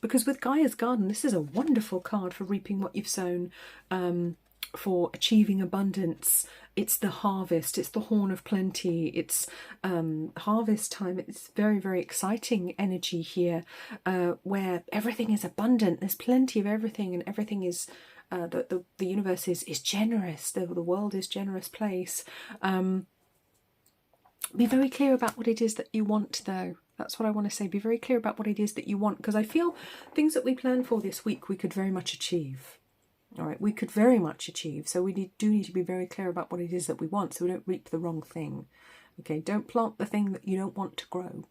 Because with Gaia's Garden, this is a wonderful card for reaping what you've sown, for achieving abundance. It's the harvest, it's the horn of plenty, it's harvest time. It's very, very exciting energy here, where everything is abundant. There's plenty of everything, and everything is the universe is generous. The world is a generous place. Be very clear about what it is that you want, though. That's what I want to say. Be very clear about what it is that you want, because I feel things that we plan for this week we could very much achieve. All right, we could very much achieve. So we do need to be very clear about what it is that we want, so we don't reap the wrong thing. Okay, don't plant the thing that you don't want to grow.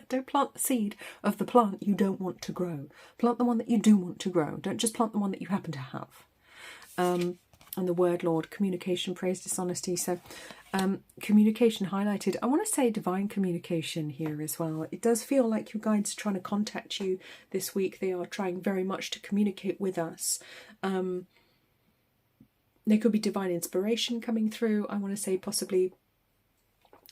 Don't plant the seed of the plant you don't want to grow. Plant the one that you do want to grow. Don't just plant the one that you happen to have. And the word Lord, communication, praise, dishonesty. So communication highlighted. I want to say divine communication here as well. It does feel like your guides are trying to contact you this week. They are trying very much to communicate with us. There could be divine inspiration coming through. I want to say possibly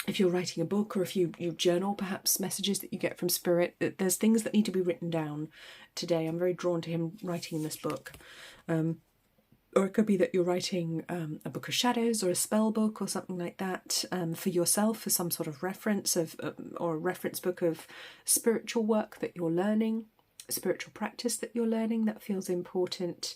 if you're writing a book, or if you journal, perhaps messages that you get from Spirit. There's things that need to be written down today. I'm very drawn to him writing in this book. Or it could be that you're writing a book of shadows or a spell book or something like that, for yourself, for some sort of reference or a reference book of spiritual work that you're learning, spiritual practice that you're learning that feels important.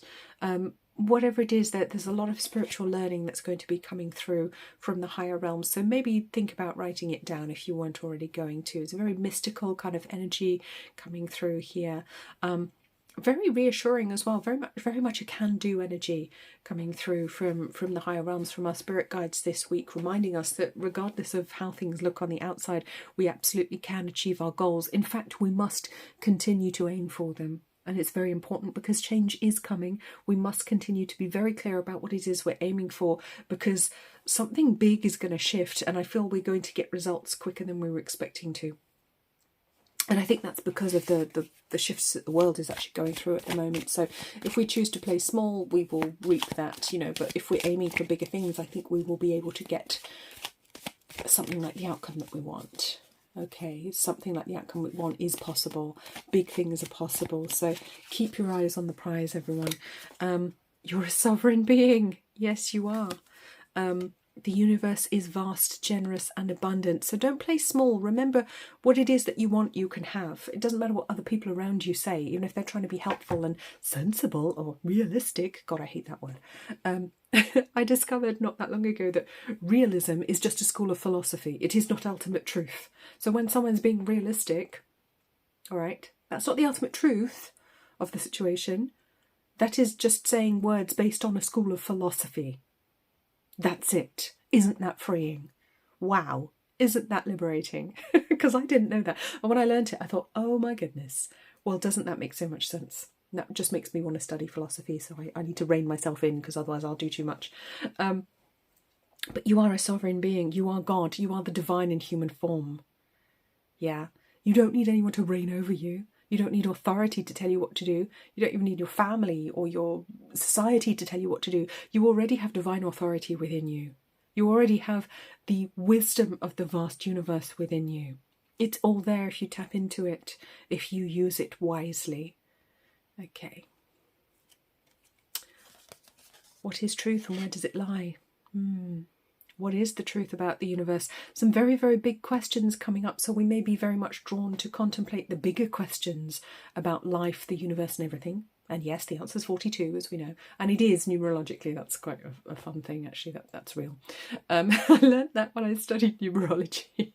Whatever it is, that there's a lot of spiritual learning that's going to be coming through from the higher realms. So maybe think about writing it down if you weren't already going to. It's a very mystical kind of energy coming through here. Very reassuring as well. Very much a can-do energy coming through from the higher realms, from our spirit guides this week, reminding us that regardless of how things look on the outside, we absolutely can achieve our goals. In fact, we must continue to aim for them. And it's very important, because change is coming. We must continue to be very clear about what it is we're aiming for, because something big is going to shift, and I feel we're going to get results quicker than we were expecting to. And I think that's because of the shifts that the world is actually going through at the moment. So if we choose to play small, we will reap that, you know. But if we're aiming for bigger things, I think we will be able to get something like the outcome that we want. Okay, something like the outcome we want is possible. Big things are possible. So keep your eyes on the prize, everyone. You're a sovereign being. Yes, you are. The universe is vast, generous and abundant. So don't play small. Remember, what it is that you want, you can have. It doesn't matter what other people around you say, even if they're trying to be helpful and sensible or realistic. God, I hate that word. I discovered not that long ago that realism is just a school of philosophy. It is not ultimate truth. So when someone's being realistic, all right, that's not the ultimate truth of the situation. That is just saying words based on a school of philosophy. That's it. Isn't that freeing? Wow. Isn't that liberating? Because I didn't know that. And when I learned it, I thought, oh my goodness. Well, doesn't that make so much sense? That just makes me want to study philosophy. So I need to rein myself in, because otherwise I'll do too much. But you are a sovereign being. You are God. You are the divine in human form. Yeah. You don't need anyone to reign over you. You don't need authority to tell you what to do. You don't even need your family or your society to tell you what to do. You already have divine authority within you. You already have the wisdom of the vast universe within you. It's all there if you tap into it, if you use it wisely. Okay. What is truth and where does it lie? What is the truth about the universe? Some very, very big questions coming up, so we may be very much drawn to contemplate the bigger questions about life, the universe and everything. And yes, the answer is 42, as we know. And it is numerologically. That's quite a fun thing, actually. That's real. I learned that when I studied numerology.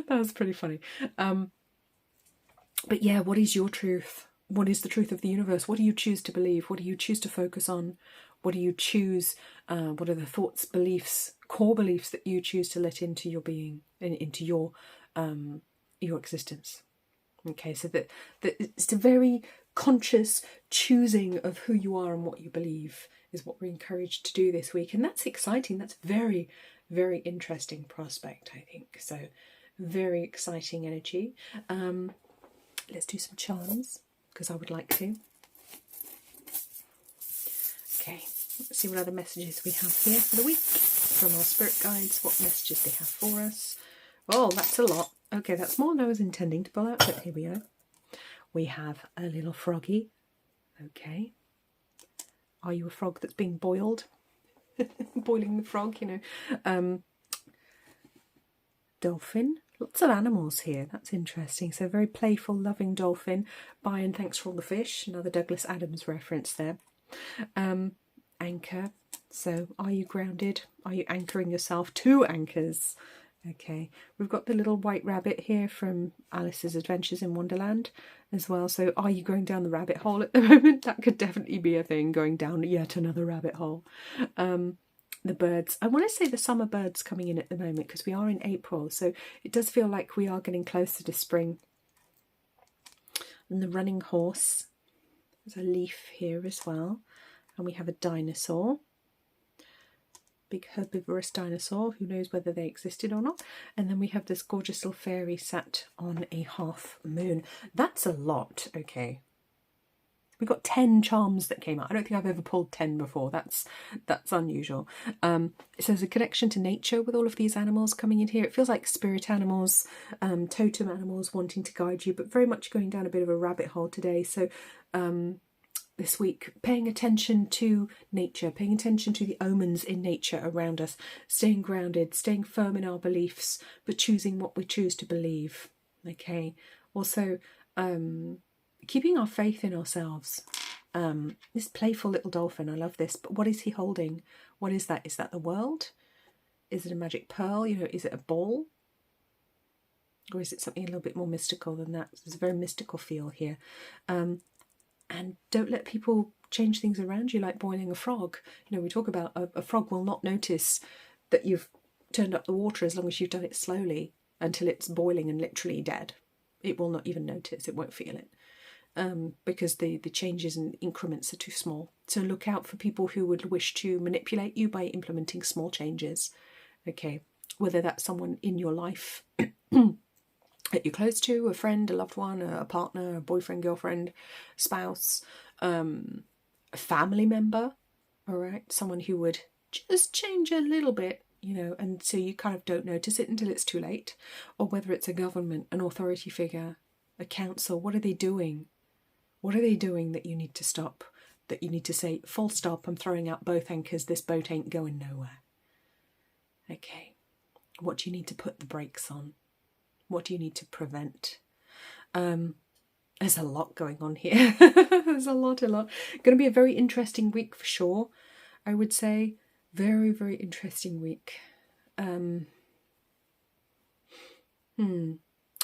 That was pretty funny. But yeah, what is your truth? What is the truth of the universe? What do you choose to believe? What do you choose to focus on? What do you choose? What are the thoughts, beliefs, core beliefs that you choose to let into your being, into your existence? Okay, so that it's a very conscious choosing of who you are and what you believe is what we're encouraged to do this week. And that's exciting. That's very, very interesting prospect, I think. So very exciting energy. Let's do some charms, because I would like to. Okay, let's see what other messages we have here for the week from our spirit guides, what messages they have for us. Oh, that's a lot. Okay, that's more than I was intending to pull out, but here we go. We have a little froggy. Okay. Are you a frog that's being boiled? Boiling the frog, you know. Dolphin. Lots of animals here. That's interesting. So very playful, loving dolphin. Bye and thanks for all the fish. Another Douglas Adams reference there. Anchor. So are you grounded? Are you anchoring yourself? 2 anchors. Okay, we've got the little white rabbit here from Alice's Adventures in Wonderland as well. So are you going down the rabbit hole at the moment? That could definitely be a thing, going down yet another rabbit hole. The birds. I want to say the summer birds coming in at the moment, because we are in April. So it does feel like we are getting closer to spring. And the running horse. There's a leaf here as well. And we have a dinosaur. Big herbivorous dinosaur, who knows whether they existed or not. And then we have this gorgeous little fairy sat on a half moon. That's a lot. Okay, we got 10 charms that came out. I don't think I've ever pulled 10 before. That's unusual. So there's a connection to nature with all of these animals coming in here. It feels like spirit animals, totem animals wanting to guide you, but very much going down a bit of a rabbit hole today. So this week, paying attention to nature, paying attention to the omens in nature around us, staying grounded, staying firm in our beliefs, but choosing what we choose to believe. Okay. Also, keeping our faith in ourselves. This playful little dolphin, I love this, but what is he holding? What is that? Is that the world? Is it a magic pearl? You know, is it a ball? Or is it something a little bit more mystical than that? There's a very mystical feel here. And don't let people change things around you like boiling a frog. You know, we talk about a frog will not notice that you've turned up the water as long as you've done it slowly until it's boiling and literally dead. It will not even notice. It won't feel it. Because the changes and increments are too small. So look out for people who would wish to manipulate you by implementing small changes. Okay, whether that's someone in your life that you're close to, a friend, a loved one, a partner, a boyfriend, girlfriend, spouse, a family member, all right, someone who would just change a little bit, you know, and so you kind of don't notice it until it's too late. Or whether it's a government, an authority figure, a council, what are they doing? What are they doing that you need to stop? That you need to say, full stop, I'm throwing out both anchors, this boat ain't going nowhere. Okay, what do you need to put the brakes on? What do you need to prevent? There's a lot going on here. There's a lot. Going to be a very interesting week for sure, I would say. Very, very interesting week. I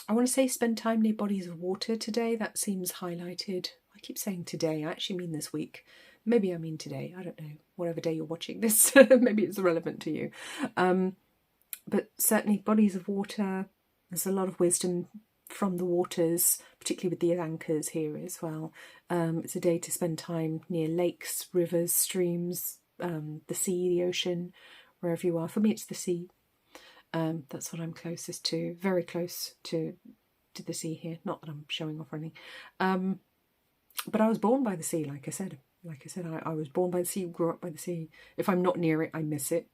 want to say spend time near bodies of water today. That seems highlighted. I keep saying today. I actually mean this week. Maybe I mean today. I don't know. Whatever day you're watching this, maybe it's relevant to you. But certainly bodies of water. There's a lot of wisdom from the waters, particularly with the anchors here as well. It's a day to spend time near lakes, rivers, streams, the sea, the ocean, wherever you are. For me, it's the sea. That's what I'm closest to, very close to the sea here. Not that I'm showing off or anything. But I was born by the sea, like I said. I was born by the sea, grew up by the sea. If I'm not near it, I miss it.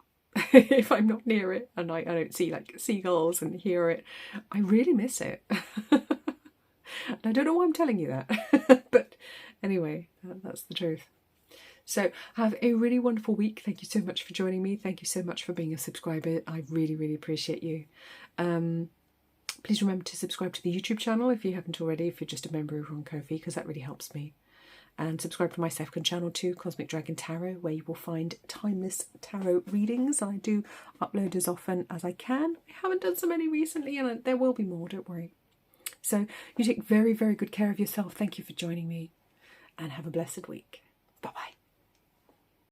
If I'm not near it and I don't see like seagulls and hear it, I really miss it. And I don't know why I'm telling you that. But anyway, that's the truth. So have a really wonderful week. Thank you so much for joining me. Thank you so much for being a subscriber. I really, really appreciate you. Please remember to subscribe to the YouTube channel if you haven't already, if you're just a member over on Ko-fi, because that really helps me. And subscribe to my Sefcon channel too, Cosmic Dragon Tarot, where you will find timeless tarot readings. And I do upload as often as I can. I haven't done so many recently, and there will be more, don't worry. So you take very, very good care of yourself. Thank you for joining me, and have a blessed week.